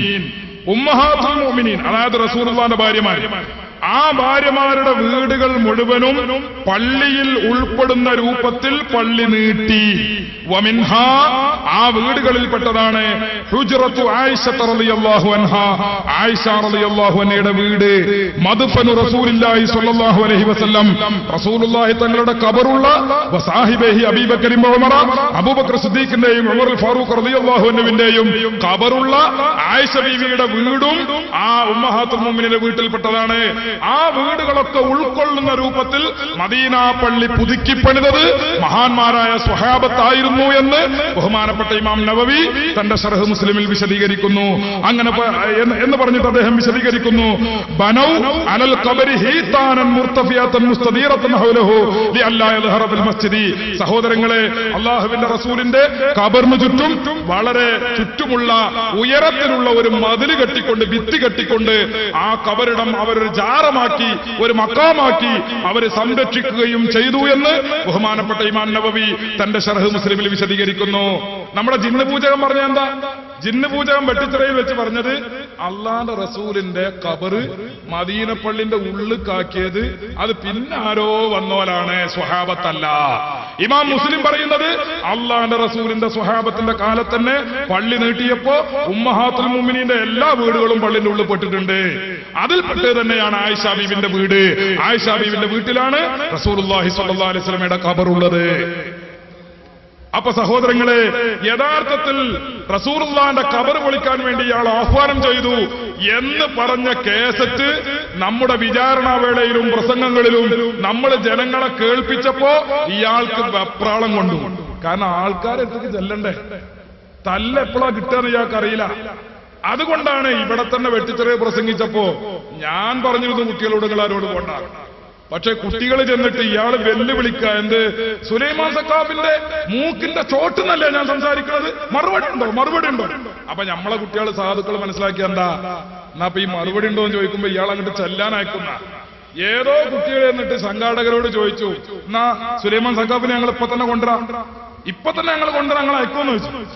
ഉമ്മഹാത്തുൽ മുഅ്മിനീൻ അതായത് റസൂലുള്ളാഹിന്റെ ഭാര്യമാർ, ആ ഭാര്യമാരുടെ വീടുകൾ മുഴുവനും പള്ളിയിൽ ഉൾപ്പെടുന്ന രൂപത്തിൽ പള്ളി നീട്ടി. വമിൻഹാ, ആ വീടുകളിൽപ്പെട്ടതാണ് ഹുജ്റത്തു ആയിഷ റളിയല്ലാഹു അൻഹാ, ആയിഷ റളിയല്ലാഹു അൻഹയുടെ വീട്. മദ്ഫനു റസൂലുള്ളാഹി സ്വല്ലല്ലാഹു അലൈഹി വസല്ലം, റസൂലുള്ളാഹി തങ്ങളുടെ ഖബറുള്ള വസാഹിബൈഹി അബൂബക്കർ ഉമർ, അബൂബക്കർ സിദ്ദീഖിന്റെയും ഉമർ ഫാറൂഖ് റളിയല്ലാഹു അൻഹുവിന്റെയും ഖബറുള്ള ആയിഷ ബീവിയുടെ വീടും ആ ഉമ്മഹാത്തുൽ മുഅ്മിനീന്റെ വീട്ടിൽപ്പെട്ടതാണ്. ആ വീടുകളൊക്കെ ഉൾക്കൊള്ളുന്ന രൂപത്തിൽ മദീന പള്ളി പുതുക്കി പണിതത് മഹാന്മാരായ സ്വഹാബത്തായിരുന്നു എന്ന് ബഹുമാനപ്പെട്ട ഇമാം നവവി തന്റെ ശർഹ് മുസ്ലിമിൽ വിശദീകരിക്കുന്നു. അങ്ങനെ എന്ന് പറഞ്ഞിട്ട് അദ്ദേഹം വിശദീകരിക്കുന്നു, ബനൗ അലൽ ഖബരി ഹീതാനൻ മുർതഫിയതൻ മുസ്തദീറതൻ ഹൗലഹു ലിഅല്ലാ യദ്ഹറ ഫിൽ മസ്ജിദി. സഹോദരങ്ങളെ, അല്ലാഹുവിന്റെ റസൂലിന്റെ ഖബറിന് ചുറ്റും വളരെ ചുറ്റുമുള്ള ഉയരത്തിലുള്ള ഒരു മതിൽ കെട്ടിക്കൊണ്ട്, ഭിത്തി കെട്ടിക്കൊണ്ട് ആ ഖബറിടം അവരൊരു ജാറമാക്കി, ഒരു മക്കാമാക്കി അവരെ സംരക്ഷിക്കുകയും ചെയ്തു എന്ന് ബഹുമാനപ്പെട്ട ഇമാം നവവി തന്റെ ശർഹ് മുസ്ലിമിൽ വിശദീകരിക്കുന്നു. നമ്മുടെ ജിന്ന് പൂജകം പറഞ്ഞ എന്താ? ജിന്ന് പൂജകം വെട്ടിച്ചിറയിൽ വെച്ച് പറഞ്ഞത് അള്ളാന്റെ റസൂലിന്റെ ഖബറ് മദീന പള്ളിന്റെ ഉള്ളിക്കാക്കിയത് അത് പിന്നാരോ വന്നോലാണ്, സ്വഹാബത്തല്ല. ഇമാം മുസ്ലിം പറയുന്നത് അള്ളാന്റെ റസൂലിന്റെ സ്വഹാബത്തിന്റെ കാലത്ത് തന്നെ പള്ളി നീട്ടിയപ്പോ ഉമ്മഹാത്തുൽ മുഅ്മിനീന്റെ എല്ലാ വീടുകളും പള്ളിന്റെ ഉള്ളിൽ പെട്ടിട്ടുണ്ട്. അതിൽപ്പെട്ട് തന്നെയാണ് ആയിഷ ബീവിന്റെ വീട്. ആയിഷ ബീവിന്റെ വീട്ടിലാണ് റസൂലുള്ളാഹി സ്വല്ലല്ലാഹു അലൈഹി വസല്ലമയുടെ ഖബറുള്ളത്. അപ്പൊ സഹോദരങ്ങളെ, യഥാർത്ഥത്തിൽ റസൂലുള്ളാഹിന്റെ ഖബർ പൊളിക്കാൻ വേണ്ടി ഇയാൾ ആഹ്വാനം ചെയ്തു എന്ന് പറഞ്ഞ കേസറ്റ് നമ്മുടെ വിചാരണാവേളയിലും പ്രസംഗങ്ങളിലും നമ്മൾ ജനങ്ങളെ കേൾപ്പിച്ചപ്പോ ഇയാൾക്ക് വെപ്രാളം കൊണ്ടു. കാരണം ആൾക്കാരെടുത്തേക്ക് ചെല്ലണ്ടേ, തല്ലെപ്പോഴാ കിട്ടാന്ന് ഇയാൾക്ക് അറിയില്ല. അതുകൊണ്ടാണ് ഇവിടെ തന്നെ വെട്ടിച്ചെറിയ പ്രസംഗിച്ചപ്പോ ഞാൻ പറഞ്ഞിരുന്നു കുട്ടികളോട് നിങ്ങളാരോട് പോണ്ട. പക്ഷെ കുട്ടികൾ ചെന്നിട്ട് ഇയാള് വെല്ലുവിളിക്കുക, എന്ത് സുലൈമാൻ സഖാഫിന്റെ മൂക്കിന്റെ ചോട്ടെന്നല്ലേ ഞാൻ സംസാരിക്കുന്നത്, മറുപടി ഉണ്ടോ? അപ്പൊ നമ്മളെ കുട്ടികൾ സാധുക്കൾ മനസ്സിലാക്കിയ എന്താ, എന്നാ അപ്പൊ ഈ മറുപടി ഉണ്ടോ എന്ന് ചോദിക്കുമ്പോ ഇയാൾ അങ്ങോട്ട് ചെല്ലാൻ അയക്കുന്ന ഏതോ കുട്ടികൾ എന്നിട്ട് സംഘാടകരോട് ചോദിച്ചു, എന്നാ സുലൈമാൻ സഖാഫിനെ ഞങ്ങൾ ഇപ്പൊ തന്നെ കൊണ്ടുവരാം, ഞങ്ങൾ അയക്കുമെന്ന് ചോദിച്ചു.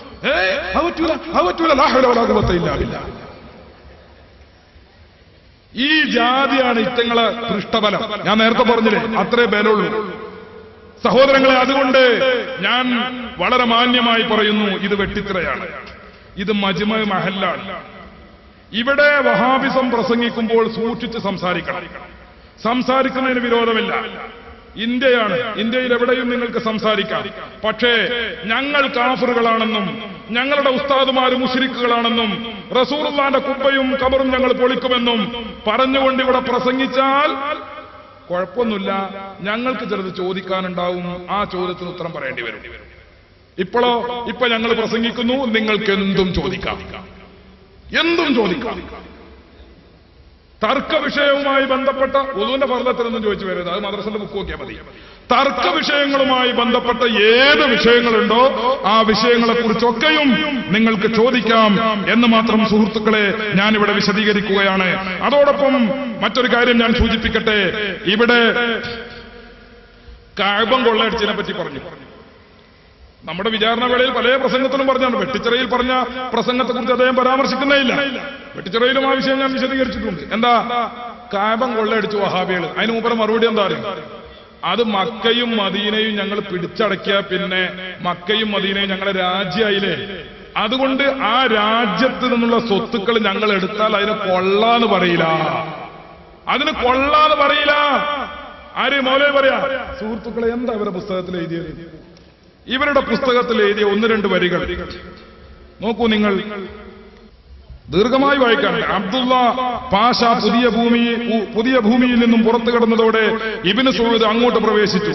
ഈ ജാതിയാണ് ഇറ്റങ്ങളെ പൃഷ്ഠബലം. ഞാൻ നേരത്തെ പറഞ്ഞില്ലേ, അത്രേ ബലമുള്ളൂ സഹോദരങ്ങളെ. അതുകൊണ്ട് ഞാൻ വളരെ മാന്യമായി പറയുന്നു, ഇത് വെട്ടിത്തിറയാണ്, ഇത് മജ്മഅ് മഹല്ലാണ്. ഇവിടെ വഹാബിസം പ്രസംഗിക്കുമ്പോൾ സൂക്ഷിച്ച് സംസാരിക്കണം. സംസാരിക്കുന്നതിന് വിരോധമില്ല. ഇന്ത്യയാണ്, ഇന്ത്യയിൽ എവിടെയും നിങ്ങൾക്ക് സംസാരിക്കാം. പക്ഷേ ഞങ്ങൾ കാഫിറുകളാണെന്നും ഞങ്ങളുടെ ഉസ്താദുമാര് മുശ്രിക്കുകളാണെന്നും റസൂലുള്ളാഹിന്റെ കുബ്ബയും ഖബറും ഞങ്ങൾ പൊളിക്കുമെന്നും പറഞ്ഞുകൊണ്ട് ഇവിടെ പ്രസംഗിച്ചാൽ കുഴപ്പമൊന്നുമില്ല. ഞങ്ങൾക്ക് ചിലത് ചോദിക്കാനുണ്ടാവും, ആ ചോദ്യത്തിന് ഉത്തരം പറയേണ്ടി വരും. ഇപ്പൊ ഞങ്ങൾ പ്രസംഗിക്കുന്നു, നിങ്ങൾക്ക് എന്തും ചോദിക്കാം. തർക്ക വിഷയവുമായി ബന്ധപ്പെട്ട ഉദുവിന്റെ ഫർളത്തിനൊന്നും ചോദിച്ചു വരരുത്, അത് മദ്രസന്റെ ബുക്ക് നോക്കിയാൽ മതി. തർക്ക വിഷയങ്ങളുമായി ബന്ധപ്പെട്ട ഏത് വിഷയങ്ങളുണ്ടോ ആ വിഷയങ്ങളെ കുറിച്ചൊക്കെയും നിങ്ങൾക്ക് ചോദിക്കാം എന്ന് മാത്രം സുഹൃത്തുക്കളെ ഞാനിവിടെ വിശദീകരിക്കുകയാണ്. അതോടൊപ്പം മറ്റൊരു കാര്യം ഞാൻ സൂചിപ്പിക്കട്ടെ. ഇവിടെ കഅബ കൊള്ളയടിച്ചതിനെ പറ്റി പറഞ്ഞു. നമ്മുടെ വിചാരണ വേളയിൽ പല പ്രസംഗത്തിലും പറഞ്ഞാണ്. വെട്ടിച്ചിറയിൽ പറഞ്ഞ പ്രസംഗത്തെക്കുറിച്ച് അദ്ദേഹം പരാമർശിക്കുന്നേയില്ല. വെട്ടിച്ചിറയിലും ആ വിഷയം ഞാൻ വിശദീകരിച്ചിട്ടുണ്ട്. എന്താ കാബം കൊള്ളയടിച്ചു വഹാബികൾ. അതിന് മുമ്പ് മറുപടി എന്താ അറിയും? അത് മക്കയും മദീനയും ഞങ്ങൾ പിടിച്ചടക്കിയ പിന്നെ മക്കയും മദീനയും ഞങ്ങളുടെ രാജ്യമായില്ലേ, അതുകൊണ്ട് ആ രാജ്യത്ത് നിന്നുള്ള സ്വത്തുക്കൾ ഞങ്ങൾ എടുത്താൽ അതിന് കൊള്ളാന്ന് പറയില്ല, അതിന് കൊള്ളാന്ന് പറയില്ല. ആര് മൗലവി പറയാ? സുഹൃത്തുക്കളെ, എന്താ ഇവരുടെ പുസ്തകത്തിൽ എഴുതിയത്? ഇവരുടെ പുസ്തകത്തിൽ എഴുതിയ 1-2 വരികൾ നോക്കൂ നിങ്ങൾ. ദീർഘമായി വായിക്കാണ്. അബ്ദുള്ള പാഷ പുതിയ ഭൂമിയിൽ നിന്നും പുറത്തു കിടന്നതോടെ ഇബ്നു സഊദ് അങ്ങോട്ട് പ്രവേശിച്ചു.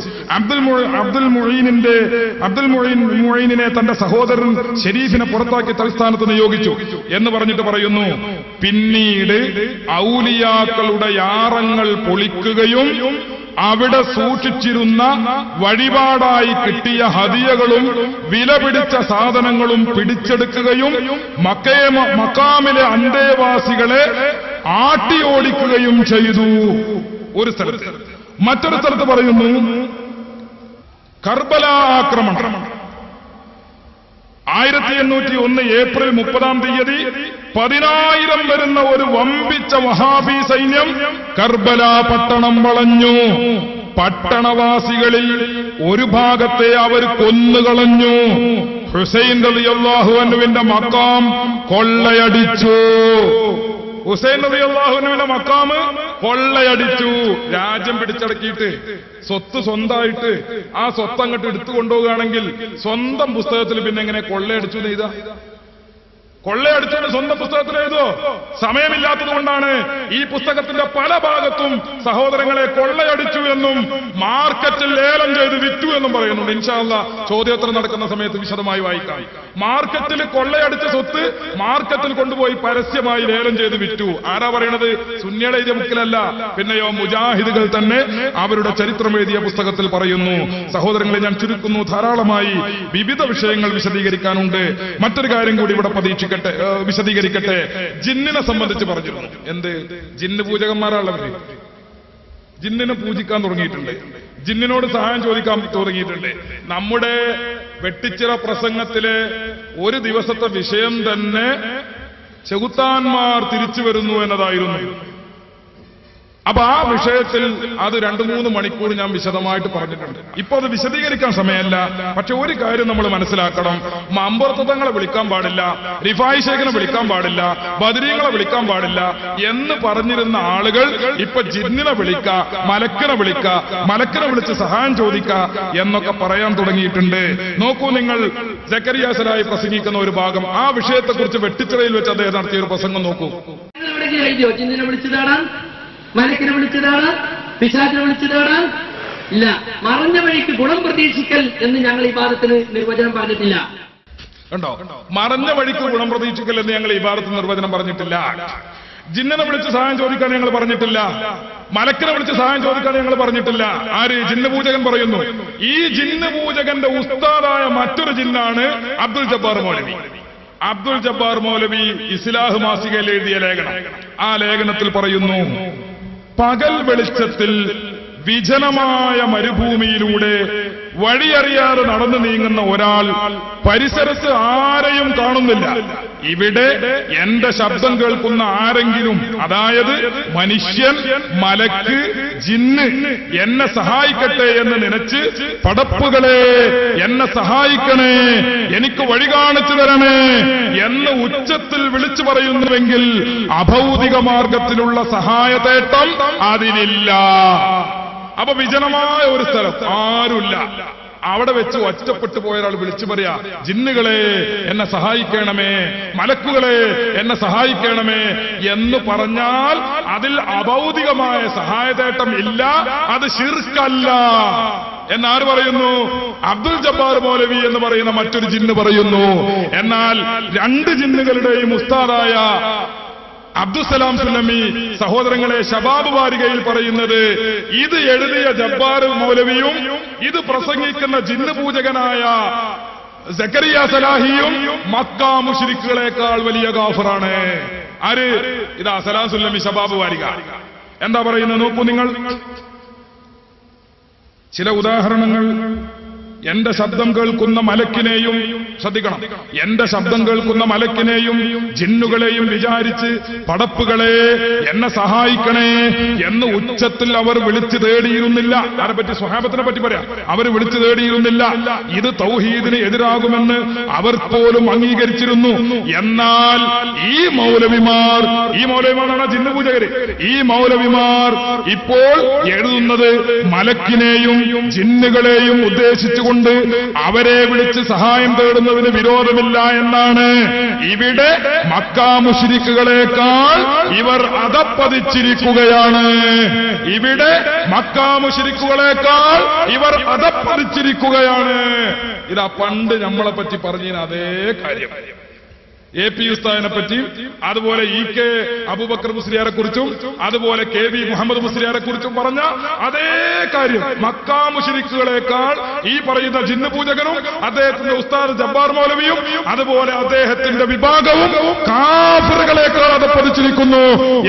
അബ്ദുൽ മുഈനിനെ തന്റെ സഹോദരൻ ഷരീഫിനെ പുറത്താക്കി തൽസ്ഥാനത്ത് നിയോഗിച്ചു എന്ന് പറഞ്ഞിട്ട് പറയുന്നു, പിന്നീട് ഔലിയാക്കളുടെ യാറങ്ങൾ പൊളിക്കുകയും അവിടെ സൂക്ഷിച്ചിരുന്ന വഴിപാടായി കിട്ടിയ ഹദിയകളും വിലപിടിച്ച സാധനങ്ങളും പിടിച്ചെടുക്കുകയും മക്കാമിലെ അന്തേവാസികളെ ആട്ടിയോടിക്കുകയും ചെയ്തു. ഒരു സ്ഥലത്ത്. മറ്റൊരു സ്ഥലത്ത് പറയുന്നു, കർബല ആക്രമണം 1801 ഏപ്രിൽ 30 10,000 വരുന്ന ഒരു വമ്പിച്ച വഹാബി സൈന്യം കർബല പട്ടണം വളഞ്ഞു. പട്ടണവാസികളിൽ ഒരു ഭാഗത്തെ അവർ കൊന്നുകളഞ്ഞു. ഹുസൈൻ റളിയല്ലാഹു അൻഹുവിന്റെ മഖാം കൊള്ളയടിച്ചു. ഹുസൈൻ റളിയല്ലാഹു അൻഹുവിന്റെ മഖാം കൊള്ളയടിച്ചു. രാജ്യം പിടിച്ചടക്കിയിട്ട് സ്വത്ത് സ്വന്തമായിട്ട് ആ സ്വത്ത് അങ്ങോട്ട് എടുത്തുകൊണ്ടുപോവുകയാണെങ്കിൽ സ്വന്തം പുസ്തകത്തിൽ പിന്നെ എങ്ങനെ കൊള്ളയടിച്ചു എഴുതാ? കൊള്ളയടിച്ചതിന് സ്വന്തം പുസ്തകത്തിൽ എഴുതോ? സമയമില്ലാത്തത് കൊണ്ടാണ് ഈ പുസ്തകത്തിന്റെ പല ഭാഗത്തും സഹോദരങ്ങളെ കൊള്ളയടിച്ചു എന്നും മാർക്കറ്റിൽ ലേലം ചെയ്ത് വിറ്റു എന്നും പറയുന്നുണ്ട്. ഇൻഷാ അല്ലാഹ് ചോദ്യോത്തരം നടക്കുന്ന സമയത്ത് വിശദമായി വായിക്കാം. മാർക്കറ്റിൽ കൊള്ളയടിച്ച സ്വത്ത് മാർക്കറ്റിൽ കൊണ്ടുപോയി പരസ്യമായി ലേലം ചെയ്ത് വിറ്റു. ആരാ പറയണത്? സുന്നിയുടെ എഴുതിയ ബുക്കിലല്ല, പിന്നെയോ മുജാഹിദുകൾ തന്നെ അവരുടെ ചരിത്രം എഴുതിയ പുസ്തകത്തിൽ പറയുന്നു. സഹോദരങ്ങളെ, ഞാൻ ചുരുക്കുന്നു. ധാരാളമായി വിവിധ വിഷയങ്ങൾ വിശദീകരിക്കാനുണ്ട്. മറ്റൊരു കാര്യം കൂടി ഇവിടെ വിശദീകരിക്കട്ടെ. ജിന്നിനെ സംബന്ധിച്ച് പറഞ്ഞിരുന്നു. എന്ത്? ജിന്ന് പൂജകന്മാരാണുള്ളവര്. ജിന്നിനെ പൂജിക്കാൻ തുടങ്ങിയിട്ടുണ്ട്, ജിന്നിനോട് സഹായം ചോദിക്കാൻ തുടങ്ങിയിട്ടുണ്ട്. നമ്മുടെ വെട്ടിച്ചിറ പ്രസംഗത്തിലെ ഒരു ദിവസത്തെ വിഷയം തന്നെ ചെകുത്താന്മാർ തിരിച്ചു വരുന്നു എന്നതായിരുന്നു. അപ്പൊ ആ വിഷയത്തിൽ അത് 2-3 മണിക്കൂർ ഞാൻ വിശദമായിട്ട് പറഞ്ഞിട്ടുണ്ട്. ഇപ്പൊ അത് വിശദീകരിക്കാൻ സമയമല്ല. പക്ഷെ ഒരു കാര്യം നമ്മൾ മനസ്സിലാക്കണം. മമ്പുറത്തങ്ങളെ വിളിക്കാൻ പാടില്ല, റിഫായി ശേഖനെ വിളിക്കാൻ പാടില്ല, ബദരീങ്ങളെ വിളിക്കാൻ പാടില്ല എന്ന് പറഞ്ഞിരുന്ന ആളുകൾ ഇപ്പൊ ജിന്നിനെ വിളിക്ക, മലക്കിനെ വിളിച്ച് സഹായം ചോദിക്ക എന്നൊക്കെ പറയാൻ തുടങ്ങിയിട്ടുണ്ട്. നോക്കൂ നിങ്ങൾ, സക്കരിയ സലാഹി പ്രസംഗിക്കുന്ന ഒരു ഭാഗം, ആ വിഷയത്തെക്കുറിച്ച് വെട്ടിച്ചിറയിൽ വെച്ച് അദ്ദേഹം നടത്തിയ ഒരു പ്രസംഗം നോക്കൂ. ജിന്നിനെ വിളിച്ചതാണ്, മലക്കിനെ വിളിച്ചതാണ്, പിശാചിനെ വിളിച്ചതാണ്. ഇല്ല, മറഞ്ഞ വഴിക്ക് ഗുണം പ്രതീക്ഷിക്കൽ എന്ന് ഞങ്ങൾ ഇബാദത്തിന് നിർവചനം പറഞ്ഞിട്ടില്ല. കണ്ടോ? മറഞ്ഞ വഴിക്ക് ഗുണം പ്രതീക്ഷിക്കൽ എന്ന് ഞങ്ങൾ ഇബാദത്തിന് നിർവചനം പറഞ്ഞിട്ടില്ല. ജിന്നിനെ വിളിച്ച് സഹായം ചോദിക്കാൻ ഞങ്ങൾ പറഞ്ഞിട്ടില്ല, മലക്കിനെ വിളിച്ച് സഹായം ചോദിക്കാൻ ഞങ്ങൾ പറഞ്ഞിട്ടില്ല. ആര്? ജിന്ന് പൂജകൻ പറയുന്നു. ഈ ജിന്ന് പൂജകന്റെ ഉസ്താദായ മറ്റൊരു ജിന്നാണ് അബ്ദുൽ ജബ്ബാർ മൗലവി. അബ്ദുൽ ജബ്ബാർ മൗലവി ഇസ്ലാഹ് മാസികയിൽ എഴുതിയ ലേഖനം. ആ ലേഖനത്തിൽ പറയുന്നു, പകൽ വെളിച്ചത്തിൽ വിജനമായ മരുഭൂമിയിലൂടെ വഴിയറിയാതെ നടന്നു നീങ്ങുന്ന ഒരാൾ പരിസരത്ത് ആരെയും കാണുന്നില്ല. ഇവിടെ എന്റെ ശബ്ദം കേൾക്കുന്ന ആരെങ്കിലും, അതായത് മനുഷ്യൻ, മലക്ക്, ജിന്ന് എന്നെ സഹായിക്കട്ടെ എന്ന് നനച്ച്, പടപ്പുകളെ എന്നെ സഹായിക്കണേ, എനിക്ക് വഴി കാണിച്ചു തരണേ എന്ന് ഉച്ചത്തിൽ വിളിച്ചു പറയുന്നുവെങ്കിൽ അഭൗതിക മാർഗത്തിലുള്ള സഹായതേട്ടം അതിനില്ല. അപ്പൊ വിജനമായ ഒരു സ്ഥലം, ആരുമില്ല, അവിടെ വെച്ച് ഒറ്റപ്പെട്ടു പോയ ഒരാൾ വിളിച്ചു പറയാ, ജിന്നുകളെ എന്നെ സഹായിക്കണമേ, മലക്കുകളെ എന്നെ സഹായിക്കണമേ എന്ന് പറഞ്ഞാൽ അതിൽ അഭൗതികമായ സഹായതേട്ടം ഇല്ല, അത് ശിർക്കല്ല എന്നാര് പറയുന്നു? അബ്ദുൽ ജബ്ബാർ മൗലവി എന്ന് പറയുന്ന മറ്റൊരു ജിന്ന് പറയുന്നു. എന്നാൽ 2 ജിന്നുകളുടെയും ഉസ്താദായ അബ്ദുസലാം സുലമി സഹോദരങ്ങളെ ശബാബ് വാരികയിൽ പറയുന്നത്, ഇത് എഴുതിയ ജബ്ബാർ മൗലവിയും ഇത് പ്രസംഗിക്കുന്ന ജിന്ന് പൂജകനായ സക്കരിയ സലാഹിയും മക്ക മുശ്രിക്കുകളെക്കാൾ വലിയ കാഫിറാണ്. ആര്? ഇതാ സലാം സുലമി ശബാബ് വാരിക. എന്താ പറയുന്നത് നോക്കൂ നിങ്ങൾ. ചില ഉദാഹരണങ്ങൾ എന്റെ ശബ്ദം കേൾക്കുന്ന മലക്കിനെയും, ശ്രദ്ധിക്കണം, എന്റെ ശബ്ദം കേൾക്കുന്ന മലക്കിനെയും ജിന്നുകളെയും വിചാരിച്ച് പടപ്പുകളെ എന്നെ സഹായിക്കണേ എന്ന് ഉച്ചത്തിൽ അവർ വിളിച്ചു തേടിയിരുന്നില്ല. അതിനെപ്പറ്റി സ്വഹാബത്തിനെ പറ്റി പറയാം. അവർ വിളിച്ചു തേടിയിരുന്നില്ല. ഇത് തൗഹീദിന് എതിരാകുമെന്ന് അവർ പോലും അംഗീകരിച്ചിരുന്നു. എന്നാൽ ഈ മൗലവിമാരാണ് ജിന്നുപൂജകര്. ഈ മൗലവിമാർ ഇപ്പോൾ എഴുതുന്നത് മലക്കിനെയും ജിന്നുകളെയും ഉദ്ദേശിച്ചുകൊണ്ട് അവരെ വിളിച്ച് സഹായം തേടുന്നതിന് വിരോധമില്ല എന്നാണ്. ഇവിടെ മക്കാ മുശ്രിക്കുകളെക്കാൾ ഇവർ അധപ്പതിച്ചിരിക്കുകയാണ്. ഇവിടെ മക്കാ മുശ്രിക്കുകളെക്കാൾ ഇവർ അധപ്പതിച്ചിരിക്കുകയാണ്. ഇതാ പണ്ട് നമ്മളെ പറ്റി പറഞ്ഞ അതേ കാര്യം AP ഉസ്താദിനെ പറ്റിയും അതുപോലെ EK അബൂബക്കർ മുസ്ലിയാരെ കുറിച്ചും അതുപോലെ KB മുഹമ്മദ് മുസ്ലിയാരെ കുറിച്ചും പറഞ്ഞ അതേ കാര്യം. മക്കാ മുശ്രിക്കുകളെക്കാൾ ഈ പറയുന്ന ജിന്ന് പൂജകനും അദ്ദേഹത്തിന്റെ ഉസ്താദ് ജബ്ബാർ മൗലവിയും അതുപോലെ അദ്ദേഹത്തിന്റെ വിഭാഗവും കാഫിറുകളെക്കാൾ അധപ്പതിച്ചിരിക്കുന്നു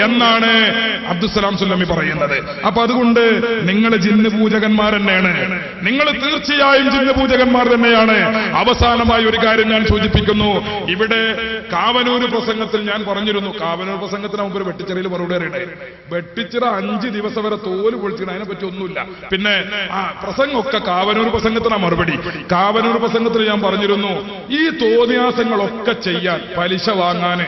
എന്നാണ് അബ്ദുസ്സലാം സുല്ലമി പറയുന്നത്. അപ്പൊ അതുകൊണ്ട് നിങ്ങൾ ജിന്ന് പൂജകന്മാർ തന്നെയാണ്. നിങ്ങൾ തീർച്ചയായും ജിന്ന് പൂജകന്മാർ തന്നെയാണ്. അവസാനമായി ഒരു കാര്യം ഞാൻ സൂചിപ്പിക്കുന്നു. ഇവിടെ കാവനൂര് പ്രസംഗത്തിൽ ഞാൻ പറഞ്ഞിരുന്നു. കാവനൂർ പ്രസംഗത്തിന് മുമ്പ് ഒരു വെട്ടിച്ചിറയിൽ മറുപടി അറിയണേ. വെട്ടിച്ചിറ 5 ദിവസം വരെ തോല് പൊളിച്ചിട്ട് അതിനെ പറ്റി ഒന്നുമില്ല. പിന്നെ പ്രസംഗമൊക്കെ കാവനൂർ പ്രസംഗത്തിനാ മറുപടി. കാവനൂർ പ്രസംഗത്തിൽ ഞാൻ പറഞ്ഞിരുന്നു, ഈ തോന്നിയാസങ്ങളൊക്കെ ചെയ്യാൻ, പലിശ വാങ്ങാന്,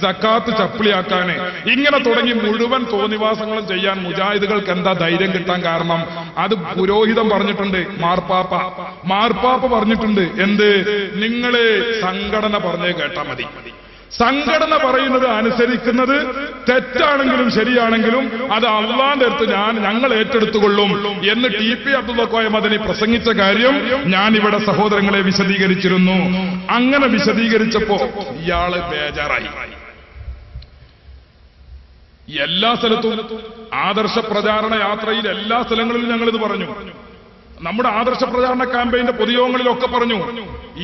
സക്കാത്ത് ചപ്പിളിയാക്കാന്, ഇങ്ങനെ തുടങ്ങി മുഴുവൻ തോന്നിവാസങ്ങളും ചെയ്യാൻ മുജാഹിദുകൾക്ക് എന്താ ധൈര്യം കിട്ടാൻ കാരണം? അത് പുരോഹിതം പറഞ്ഞിട്ടുണ്ട്. മാർപ്പാപ്പ പറഞ്ഞിട്ടുണ്ട്. എന്ത്? നിങ്ങള് സംഘടന പറഞ്ഞേ കേട്ടാ മതി. സംഘടന പറയുന്നത് അനുസരിക്കുന്നത് തെറ്റാണെങ്കിലും ശരിയാണെങ്കിലും അത് അള്ളാന്റെ അടുത്ത് ഞങ്ങൾ ഏറ്റെടുത്തുകൊള്ളും എന്ന് TP അബ്ദുൽ കോയ മദനി പ്രസംഗിച്ച കാര്യം ഞാൻ ഇവിടെ സഹോദരങ്ങളെ വിശദീകരിച്ചിരുന്നു. അങ്ങനെ വിശദീകരിച്ചപ്പോ ഇയാള് ബേജാറായി. എല്ലാ സ്ഥലത്തും ആദർശ പ്രചാരണ യാത്രയിൽ എല്ലാ സ്ഥലങ്ങളിലും ഞങ്ങളിത് പറഞ്ഞു. നമ്മുടെ ആദർശ പ്രചാരണ ക്യാമ്പയിന്റെ പൊതുയോഗങ്ങളിലൊക്കെ പറഞ്ഞു.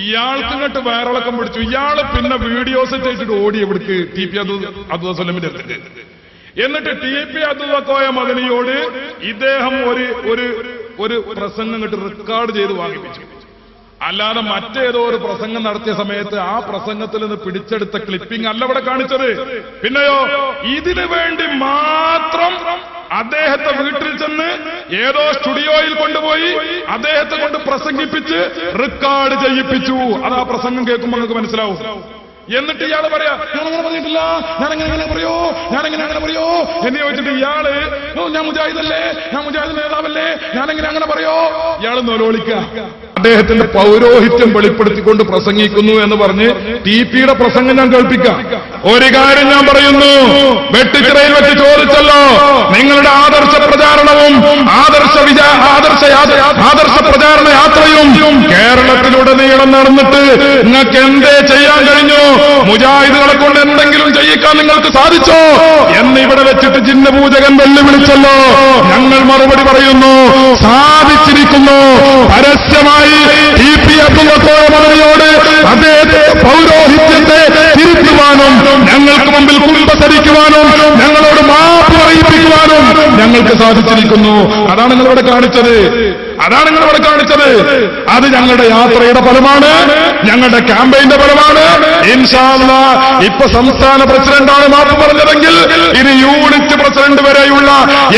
ഇയാൾക്ക് ഇങ്ങോട്ട് വയറിളക്കം പിടിച്ചു. ഇയാള് പിന്നെ വീഡിയോസ് ചെയ്തിട്ട് ഓടി എവിടേക്ക്? TP അബ്ദുൽ സലമിന്റെ അടുത്ത്. എന്നിട്ട് TP അബ്ദുൽ കോയ മദനിയോട് ഇദ്ദേഹം ഒരു പ്രസംഗം ഇങ്ങോട്ട് റെക്കോർഡ് ചെയ്ത് വാങ്ങിപ്പിച്ചു. അല്ലാതെ മറ്റേതോ ഒരു പ്രസംഗം നടത്തിയ സമയത്ത് ആ പ്രസംഗത്തിൽ നിന്ന് പിടിച്ചെടുത്ത ക്ലിപ്പിംഗ് അല്ല ഇവിടെ കാണിച്ചത്. പിന്നെയോ ഇതിനു വേണ്ടി മാത്രം അദ്ദേഹത്തെ വീട്ടിൽ ചെന്ന് ഏതോ സ്റ്റുഡിയോയിൽ കൊണ്ടുപോയി അദ്ദേഹത്തെ കൊണ്ട് പ്രസംഗിപ്പിച്ച് റെക്കോർഡ് ചെയ്യിപ്പിച്ചു. അത് ആ പ്രസംഗം കേൾക്കുമ്പോൾ നിങ്ങൾക്ക് മനസ്സിലാവും. എന്നിട്ട് ഇയാള് പറയാ, ഞാനങ്ങനെ പറഞ്ഞിട്ടില്ല, ഞാനെങ്ങനെ പറയോ എന്ന് ചോദിച്ചിട്ട് ഇയാള്, ഞാൻ മുജാഹിദല്ലേ, ഞാൻ മുജാഹിദ് നേതാവല്ലേ, ഞാനെങ്ങനെ അങ്ങനെ പറയോ? ഇയാള് നൊലോളിക്ക. അദ്ദേഹത്തിന്റെ പൗരോഹിത്യം വെളിപ്പെടുത്തിക്കൊണ്ട് പ്രസംഗിക്കുന്നു എന്ന് പറഞ്ഞ് TPയുടെ പ്രസംഗം ഞാൻ കേൾപ്പിക്കാം. ഒരു കാര്യം ഞാൻ പറയുന്നു, വെട്ടിച്ചിറയിൽ വെച്ച് ചോദിച്ചല്ലോ, നിങ്ങളുടെ ആദർശ പ്രചാരണവും ആദർശ പ്രചാരണ യാത്രയും കേരളത്തിലുടനീളം നടന്നിട്ട് നിങ്ങൾക്ക് എന്തേ ചെയ്യാൻ കഴിഞ്ഞു? മുജാഹിദുകളെ കൊണ്ട് എന്തെങ്കിലും ചെയ്യിക്കാൻ നിങ്ങൾക്ക് സാധിച്ചോ എന്ന് ഇവിടെ വെച്ചിട്ട് ജിന്ന പൂജകൻ വെല്ലുവിളിച്ചല്ലോ. ഞങ്ങൾ മറുപടി പറയുന്നു, സാധിച്ചിരിക്കുന്നു. പരസ്യമായി TP അബ്ദുൽ കോയ മദനിയോട് അദ്ദേഹത്തെ പൗരോഹിത്യത്തെ തിരുത്തുവാനും ഞങ്ങൾക്ക് മുമ്പിൽ കുമ്പസരിക്കുവാനും ഞങ്ങളോട് മാപ്പ് അറിയിപ്പിക്കുവാനും ഞങ്ങൾക്ക് സാധിച്ചിരിക്കുന്നു. അതാണ് നിങ്ങളിവിടെ കാണിച്ചത്. അത് ഞങ്ങളുടെ യാത്രയുടെ ഫലമാണ്, ഞങ്ങളുടെ ക്യാമ്പയിന്റെ ഫലമാണ്. ഇൻഷാ അല്ലാഹ് ഇപ്പൊ സംസ്ഥാന പ്രസിഡന്റാണ് മാപ്പ് പറഞ്ഞതെങ്കിൽ ഇത് യൂണിറ്റ് പ്രസിഡന്റ് വരെയുള്ള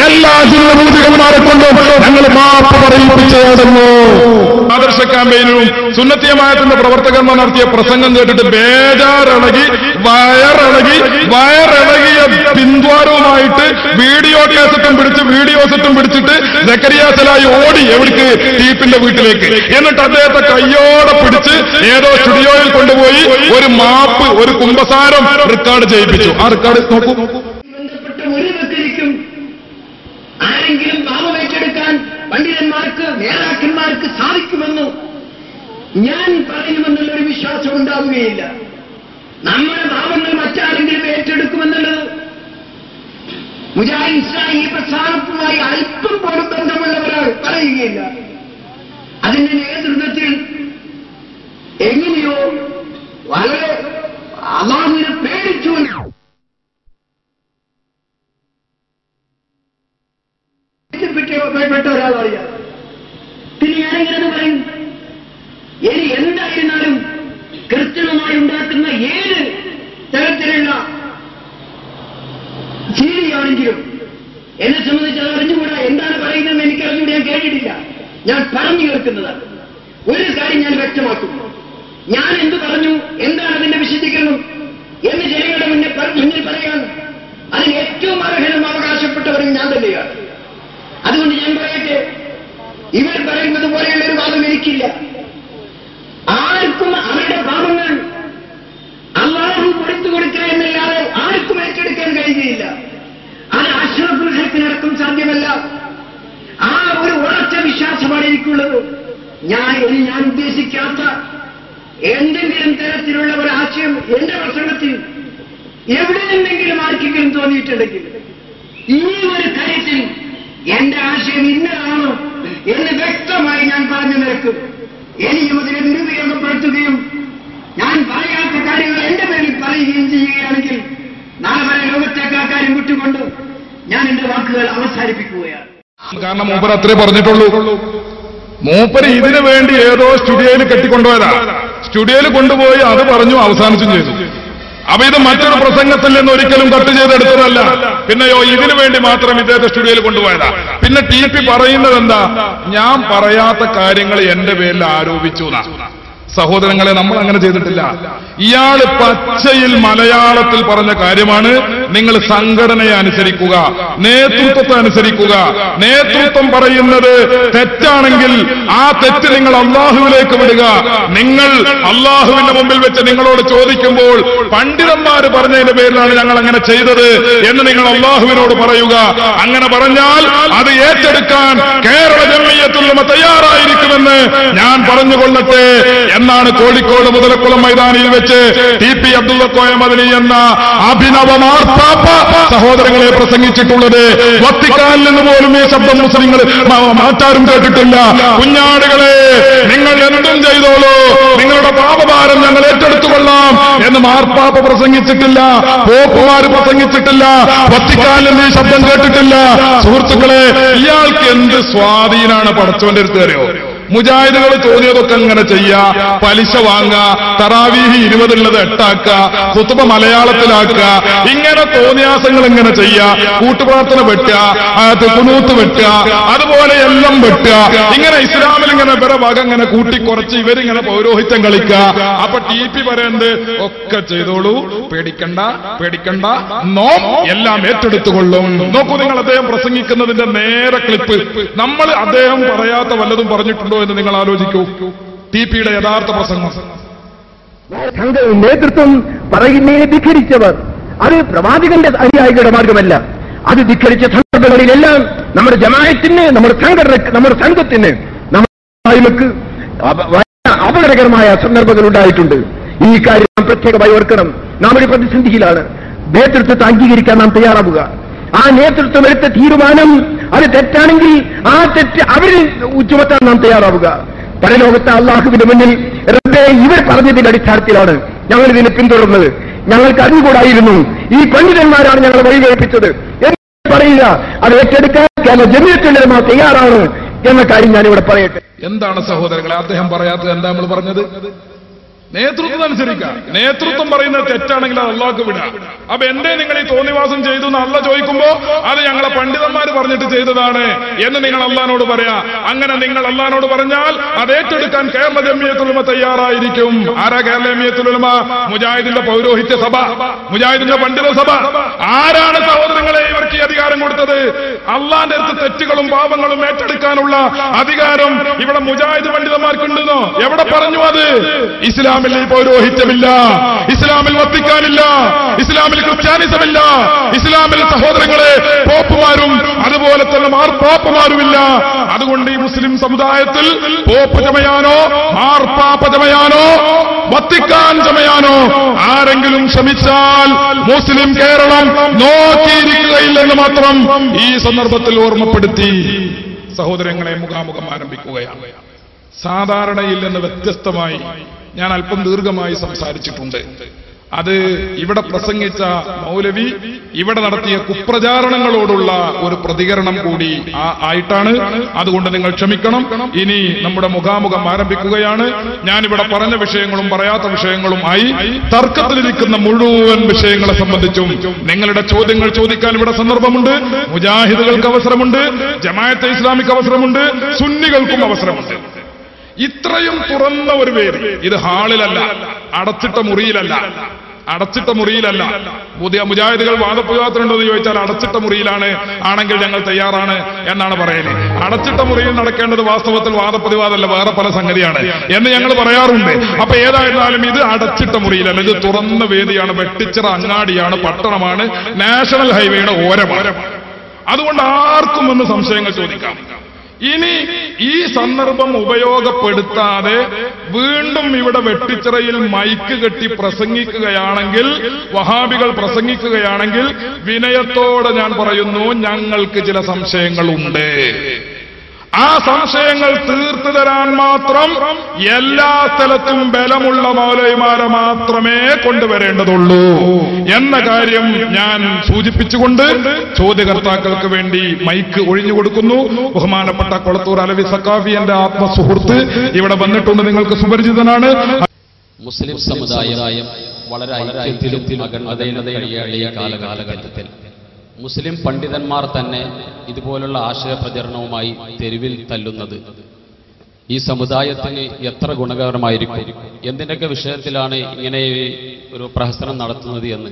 എല്ലാ ജില്ലമാരെ കൊണ്ടും ഞങ്ങൾ മാപ്പ് പറയിപ്പിച്ചേടുന്നു. ആദർശ ക്യാമ്പയിനും സുന്നത്തിയമായത്തിന്റെ പ്രവർത്തകന്മാർ നടത്തിയ പ്രസംഗം കേട്ടിട്ട് ബേജാറിളകി വയറിളകിയ പിന്ദ്വാരവുമായിട്ട് വീഡിയോസെറ്റും പിടിച്ചിട്ട് സക്കരിയ സലായി ഓടി എവിടേക്ക്? TPന്റെ വീട്ടിലേക്ക്. എന്നിട്ട് അദ്ദേഹത്തെ കയ്യോടെ പിടിച്ച് ഏതോ സ്റ്റുഡിയോയിൽ കൊണ്ടുപോയി ഒരു മാപ്പ്, ഒരു കുമ്പസാരം റെക്കോർഡ് ചെയ്യിപ്പിച്ചു. ആ റെക്കോർഡ് നോക്കൂ. ബന്ധപ്പെട്ട ഒരു വ്യക്തിക്കും ആരെങ്കിലും പാപം ഏറ്റെടുക്കാൻ പണ്ഡിതന്മാർക്ക് നേതാക്കന്മാർക്ക് സാധിക്കുമെന്ന് ഞാൻ പറയുമെന്നുള്ളൊരു വിശ്വാസം ഉണ്ടാവുകയില്ല. നമ്മുടെ പാപങ്ങൾ മറ്റാരെങ്കിലും ഏറ്റെടുക്കുമെന്നുള്ളത് മുജാഹിദ് ഇസ്ലാമി പ്രസ്ഥാനവുമായി അല്പം പോലും ബന്ധമുള്ളവരാൾ പറയുകയില്ല. അതിന്റെ നേതൃത്വത്തിൽ എങ്ങനെയോ വളരെ അള്ളാഹുവിനെ പേടിച്ചു പെട്ട ഒരാളറിയാം. പിന്നെ ഞാനെങ്ങനെ പറയും? ഇനി എന്തായിരുന്നാലും കൃത്രിമമായി ഉണ്ടാക്കുന്ന ഏത് തരത്തിലുള്ള ശീലിയാണെങ്കിലും എന്നെ സംബന്ധിച്ച് അത് അറിഞ്ഞുകൂടാ. എന്താണ് പറയുന്നതെന്ന് എനിക്കറിഞ്ഞുകൂടി, ഞാൻ കേട്ടിട്ടില്ല. ഞാൻ പറഞ്ഞു കേൾക്കുന്നതാണ്. ഒരു കാര്യം ഞാൻ വ്യക്തമാക്കും. ഞാൻ എന്ത് പറഞ്ഞു, എന്താണ് അതിന്റെ വിശദീകരണം എന്ന് ജനങ്ങളുടെ മുന്നിൽ പറയാൻ അതിന് ഏറ്റവും അർഹനും അവകാശപ്പെട്ടവരും ഞാൻ തന്നെയാണ്. അതുകൊണ്ട് ഞാൻ പറയട്ടെ, ഇവർ പറയുന്നത് പോലെയുള്ള ഒരു വാദം എനിക്കില്ല. ആർക്കും അവരുടെ പാപങ്ങൾ അല്ലാഹു കൊടുത്തു കൊടുക്കുക എന്നല്ലാതെ ആർക്കും ഏറ്റെടുക്കാൻ കഴിയുകയില്ല. അത് അഷ്റഫുൽ ഖൽഖിനടക്കം സാധ്യമല്ല. ആ ഒരു ഉറച്ച വിശ്വാസമാണ് എനിക്കുള്ളത്. ഞാൻ ഉദ്ദേശിക്കാത്ത എന്തെങ്കിലും തരത്തിലുള്ള ഒരു ആശയം എന്റെ പ്രസംഗത്തിൽ എവിടെ നിന്നെങ്കിലും ആർക്കെങ്കിലും തോന്നിയിട്ടുണ്ടെങ്കിൽ ഈ ഒരു കാര്യത്തിൽ എന്റെ ആശയം ഇന്നതാണോ എന്ന് വ്യക്തമായി ഞാൻ പറഞ്ഞു നിൽക്കും. ഇനിയും അതിനെ ദുരുപയോഗപ്പെടുത്തുകയും ഞാൻ പറയാത്ത കാര്യങ്ങൾ എന്റെ പേരിൽ പറയുകയും ചെയ്യുകയാണെങ്കിൽ നാളെ വരെ ലോകത്തേക്ക് ആ കാര്യം വിട്ടുകൊണ്ട് ഞാൻ എന്റെ വാക്കുകൾ അവസാനിപ്പിക്കുകയാണ്. കാരണം മൂപ്പർ അത്രേ പറഞ്ഞിട്ടുള്ളൂ. മൂപ്പര് ഇതിനു വേണ്ടി ഏതോ സ്റ്റുഡിയോയിൽ കെട്ടിക്കൊണ്ടുപോയതാ. സ്റ്റുഡിയോയിൽ കൊണ്ടുപോയി അത് പറഞ്ഞു അവസാനിച്ചും ചെയ്തു. അപ്പൊ ഇത് മറ്റൊരു പ്രസംഗത്തിൽ നിന്ന് ഒരിക്കലും കട്ട് ചെയ്തെടുത്തതല്ല. പിന്നെയോ ഇതിനു വേണ്ടി മാത്രം ഇദ്ദേഹത്തെ സ്റ്റുഡിയോയിൽ കൊണ്ടുപോയതാ. പിന്നെ TP പറയുന്നത് എന്താ, ഞാൻ പറയാത്ത കാര്യങ്ങൾ എന്റെ പേരിൽ ആരോപിച്ചു. സഹോദരങ്ങളെ, നമ്മൾ അങ്ങനെ ചെയ്തിട്ടില്ല. ഇയാള് പച്ചയിൽ മലയാളത്തിൽ പറഞ്ഞ കാര്യമാണ്, നിങ്ങൾ സംഘടനയെ അനുസരിക്കുക, നേതൃത്വത്തെ അനുസരിക്കുക. നേതൃത്വം പറയുന്നത് തെറ്റാണെങ്കിൽ ആ തെറ്റ് നിങ്ങൾ അള്ളാഹുവിലേക്ക് വിടുക. നിങ്ങൾ അള്ളാഹുവിന്റെ മുമ്പിൽ വെച്ച് നിങ്ങളോട് ചോദിക്കുമ്പോൾ പണ്ഡിതന്മാര് പറഞ്ഞതിന്റെ പേരിലാണ് ഞങ്ങൾ അങ്ങനെ ചെയ്തത് എന്ന് നിങ്ങൾ അള്ളാഹുവിനോട് പറയുക. അങ്ങനെ പറഞ്ഞാൽ അത് ഏറ്റെടുക്കാൻ കേരള ജംഇയ്യത്തുൽ ഉലമ തയ്യാറായിരിക്കുമെന്ന് ഞാൻ പറഞ്ഞുകൊള്ളട്ടെ എന്നാണ് കോഴിക്കോട് മുതലക്കുളം മൈതാനിയിൽ വെച്ച് TP അബ്ദുള്ള കോയ മദനി എന്ന അഭിനവ മാർപ്പാപ്പ സഹോദരങ്ങളെ പ്രസംഗിച്ചിട്ടുള്ളത്. വത്തിക്കാനിൽ നിന്ന് പോലും ഈ ശബ്ദം മുസ്ലിങ്ങൾ മാറ്റാരും കേട്ടിട്ടില്ല. കുഞ്ഞാടുകളെ, നിങ്ങൾ എന്തും ചെയ്തോളൂ, നിങ്ങളുടെ പാപഭാരം ഞങ്ങൾ ഏറ്റെടുത്തുകൊള്ളാം എന്ന് മാർപ്പാപ്പ പ്രസംഗിച്ചിട്ടില്ല, പോപ്പുമാര് പ്രസംഗിച്ചിട്ടില്ല, വത്തിക്കാനിൽ നിന്ന് ഈ ശബ്ദം കേട്ടിട്ടില്ല. സുഹൃത്തുക്കളെ, ഇയാൾക്ക് എന്ത് സ്വാധീനാണ് പടച്ചവന്റെ അടുത്ത് അറിയോ? മുജാഹിദുകൾ തോന്നിയതൊക്കെ അങ്ങനെ ചെയ്യാ, പലിശ വാങ്ങുക, തറാവീഹ് 20 ഉള്ളത് 8 ആക്കുക, ഖുത്ബ മലയാളത്തിലാക്കുക, ഇങ്ങനെ തോന്നിയാസങ്ങൾ ഇങ്ങനെ ചെയ്യുക, കൂട്ടുപ്രാർത്ഥന വെട്ടുക, ഖുനൂത്ത് വെട്ടുക, അതുപോലെ എല്ലാം വെട്ടുക. ഇങ്ങനെ ഇസ്ലാമിൽ ഇങ്ങനെ ഇവരെ വക ഇങ്ങനെ കൂട്ടിക്കുറച്ച് ഇവരിങ്ങനെ പൗരോഹിത്യം കളിക്കുക. അപ്പൊ TP പറയുന്നത് ഒക്കെ ചെയ്തോളൂ, പേടിക്കണ്ട പേടിക്കണ്ട, നോ എല്ലാം ഏറ്റെടുത്തുകൊള്ളും. നോക്കൂ നിങ്ങൾ, അദ്ദേഹം പ്രസംഗിക്കുന്നതിന്റെ നേരെ ക്ലിപ്പ്. നമ്മൾ അദ്ദേഹം പറയാത്ത വല്ലതും പറഞ്ഞിട്ടുണ്ടോ എന്ന് നിങ്ങൾ ആലോചിക്കൂ. TPയുടെ യഥാർത്ഥ പ്രസംഗം. നേതൃത്വം പറയുന്നതിനെ ധിഖരിച്ചവർ അത് പ്രവാചകന്റെ അനുയായികളുടെ മാർഗമല്ല. അത് ധിഖരിച്ച സന്ദർഭങ്ങളിലെല്ലാം നമ്മുടെ ജമാഅത്തിന്, നമ്മുടെ സംഘടനക്ക്, നമ്മുടെ സംഘത്തിന്, നമുക്ക് അപകടകരമായ സന്ദർഭങ്ങൾ ഉണ്ടായിട്ടുണ്ട്. ഈ കാര്യം നാം പ്രത്യേകമായി ഓർക്കണം. നാം ഒരു പ്രതിസന്ധിയിലാണ്. നേതൃത്വത്തെ അംഗീകരിക്കാൻ നാം തയ്യാറാവുക. ആ നേതൃത്വം എടുത്ത തീരുമാനം അത് തെറ്റാണെങ്കിൽ ആ തെറ്റ് അവരിൽ ചുമത്താൻ നാം തയ്യാറാവുക. പരലോകത്തെ അള്ളാഹുവിന്റെ മുന്നിൽ റബ്ബേ, ഇവർ പറഞ്ഞതിന്റെ അടിസ്ഥാനത്തിലാണ് ഞങ്ങൾ ഇതിനെ പിന്തുടർന്നത്, ഞങ്ങൾക്ക് അറിഞ്ഞുകൂടായിരുന്നു, ഈ പണ്ഡിതന്മാരാണ് ഞങ്ങൾ വഴികഴിപ്പിച്ചത് എന്ന് പറയുക. അത് ഏറ്റെടുക്കാൻ കേരള ജംഇയ്യത്തുൽ ഉലമ തയ്യാറാണ് എന്ന കാര്യം ഞാനിവിടെ പറയട്ടെ. എന്താണ് സഹോദരങ്ങളെ അദ്ദേഹം പറയാത്തത്? എന്താ നമ്മൾ പറഞ്ഞത്? നേതൃത്വം അനുസരിക്കുക. നേതൃത്വം പറയുന്നത് തെറ്റാണെങ്കിൽ അത് അള്ളാഹ്ക്ക് വിടുക. അപ്പൊ എന്തേ നിങ്ങൾ ഈ തോന്നിവാസം ചെയ്തു എന്ന് അള്ളാഹ് ചോദിക്കുമ്പോ അത് ഞങ്ങളെ പണ്ഡിതന്മാർ പറഞ്ഞിട്ട് ചെയ്തതാണ് എന്ന് നിങ്ങൾ അള്ളാഹിനോട് പറയാ. അങ്ങനെ നിങ്ങൾ അള്ളാഹിനോട് പറഞ്ഞാൽ അത് ഏറ്റെടുക്കാൻ കേരള ജംഇയ്യത്തുൽ ഉലമ തയ്യാറായിരിക്കും. ആരാ കേരള ജംഇയ്യത്തുൽ ഉലമ? മുജാഹിദിന്റെ പൗരോഹിത്യ സഭ, മുജാഹിദിന്റെ പണ്ഡിത സഭ. ആരാണ് സഹോദരങ്ങളെ ഇവർക്ക് ഈ അധികാരം കൊടുത്തത്? അള്ളാന്റെ അടുത്ത് തെറ്റുകളും പാപങ്ങളും ഏറ്റെടുക്കാനുള്ള അധികാരം ഇവിടെ മുജാഹിദ് പണ്ഡിതന്മാർക്കുണ്ടെന്നോ എവിടെ പറഞ്ഞു? അത് ഇസ്ലാമിൽ ഈ പൗരോഹിത്യമില്ല, ഇസ്ലാമിൽ വത്തിക്കാനില്ല, ഇസ്ലാമിൽ ക്രിസ്ത്യാനിസമില്ല, ഇസ്ലാമിൽ സഹോദരങ്ങളെ പോപ്പുമാരും അതുപോലെ തന്നെ മാർപ്പാപ്പമാരുമില്ല. അതുകൊണ്ട് ഈ മുസ്ലിം സമുദായത്തിൽ പോപ്പ് ചമയാനോ മാർപ്പാപ്പ ചമയാനോ വത്തിക്കാൻ ചമയാനോ ആരെങ്കിലും ശ്രമിച്ചാൽ മുസ്ലിം കേരളം നോക്കിയിരിക്കുകയില്ലെന്ന് മാത്രം ഈ സന്ദർഭത്തിൽ ഓർമ്മപ്പെടുത്തി സഹോദരങ്ങളെ മുഖാമുഖം ആരംഭിക്കുകയാണ്. സാധാരണയിൽ നിന്ന് വ്യത്യസ്തമായി ഞാൻ അല്പം ദീർഘമായി സംസാരിച്ചിട്ടുണ്ട്. അത് ഇവിടെ പ്രസംഗിച്ച മൗലവി ഇവിടെ നടത്തിയ കുപ്രചാരണങ്ങളോടുള്ള ഒരു പ്രതികരണം കൂടി ആയിട്ടാണ്. അതുകൊണ്ട് നിങ്ങൾ ക്ഷമിക്കണം. ഇനി നമ്മുടെ മുഖാമുഖം ആരംഭിക്കുകയാണ്. ഞാനിവിടെ പറഞ്ഞ വിഷയങ്ങളും പറയാത്ത വിഷയങ്ങളും ആയി തർക്കത്തിലിരിക്കുന്ന മുഴുവൻ വിഷയങ്ങളെ സംബന്ധിച്ചും നിങ്ങളുടെ ചോദ്യങ്ങൾ ചോദിക്കാൻ ഇവിടെ സന്ദർഭമുണ്ട്. മുജാഹിദുകൾക്ക് അവസരമുണ്ട്, ജമാഅത്തെ ഇസ്ലാമിക്ക് അവസരമുണ്ട്, സുന്നികൾക്കും അവസരമുണ്ട്. ഇത്രയും തുറന്ന ഒരു വേദി, ഇത് ഹാളിലല്ല, അടച്ചിട്ട മുറിയിലല്ല. പുതിയ മുജാഹിദുകൾ വാദപ്രതിവാദത്തിനുണ്ടോ എന്ന് ചോദിച്ചാൽ അടച്ചിട്ട മുറിയിലാണ്, ആണെങ്കിൽ ഞങ്ങൾ തയ്യാറാണ് എന്നാണ് പറയല്. അടച്ചിട്ട മുറിയിൽ നടക്കേണ്ടത് വാസ്തവത്തിൽ വാദപ്രതിവാദമല്ല, വേറെ പല സംഗതിയാണ് എന്ന് ഞങ്ങൾ പറയാറുണ്ട്. അപ്പൊ ഏതായിരുന്നാലും ഇത് അടച്ചിട്ട മുറിയിലല്ല, ഇത് തുറന്ന വേദിയാണ്. വെട്ടിച്ചിറ അങ്ങാടിയാണ്, പട്ടണമാണ്, നാഷണൽ ഹൈവേയുടെ ഓരമാണ്. അതുകൊണ്ട് ആർക്കും വന്ന് സംശയങ്ങൾ ചോദിക്കാം. ഇനി ഈ സന്ദർഭം ഉപയോഗപ്പെടുത്താതെ വീണ്ടും ഇവിടെ വെട്ടിച്ചിറയിൽ മൈക്ക് കെട്ടി പ്രസംഗിക്കുകയാണെങ്കിൽ, വഹാബികൾ പ്രസംഗിക്കുകയാണെങ്കിൽ, വിനയത്തോടെ ഞാൻ പറയുന്നു, ഞങ്ങൾക്ക് ചില സംശയങ്ങളുണ്ട്. ആ സംശയങ്ങൾ തീർത്തു തരാൻ മാത്രം എല്ലാ സ്ഥലത്തും ബലമുള്ള മൗലവിമാരെ മാത്രമേ കൊണ്ടുവരേണ്ടതുള്ളൂ എന്ന കാര്യം ഞാൻ സൂചിപ്പിച്ചുകൊണ്ട് ചോദ്യകർത്താക്കൾക്ക് വേണ്ടി മൈക്ക് ഒഴിഞ്ഞുകൊടുക്കുന്നു. ബഹുമാനപ്പെട്ട കൊളത്തൂർ അലവി സഖാഫി, എന്റെ ആത്മസുഹൃത്ത്, ഇവിടെ വന്നിട്ടുണ്ട്, നിങ്ങൾക്ക് സുപരിചിതനാണ്. മുസ്ലിം സമുദായം വളരെ ഐക്യത്തിലും അഖണ്ഡതയിലും കഴിയേണ്ട കാലഘട്ടത്തിൽ മുസ്ലിം പണ്ഡിതന്മാർ തന്നെ ഇതുപോലുള്ള ആശയ പ്രചരണവുമായി തെരുവിൽ തല്ലുന്നത് ഈ സമുദായത്തിന് എത്ര ഗുണകരമായിരിക്കും, എന്തിനൊക്കെ വിഷയത്തിലാണ് ഇങ്ങനെ ഒരു പ്രഹസനം നടത്തുന്നത് എന്ന്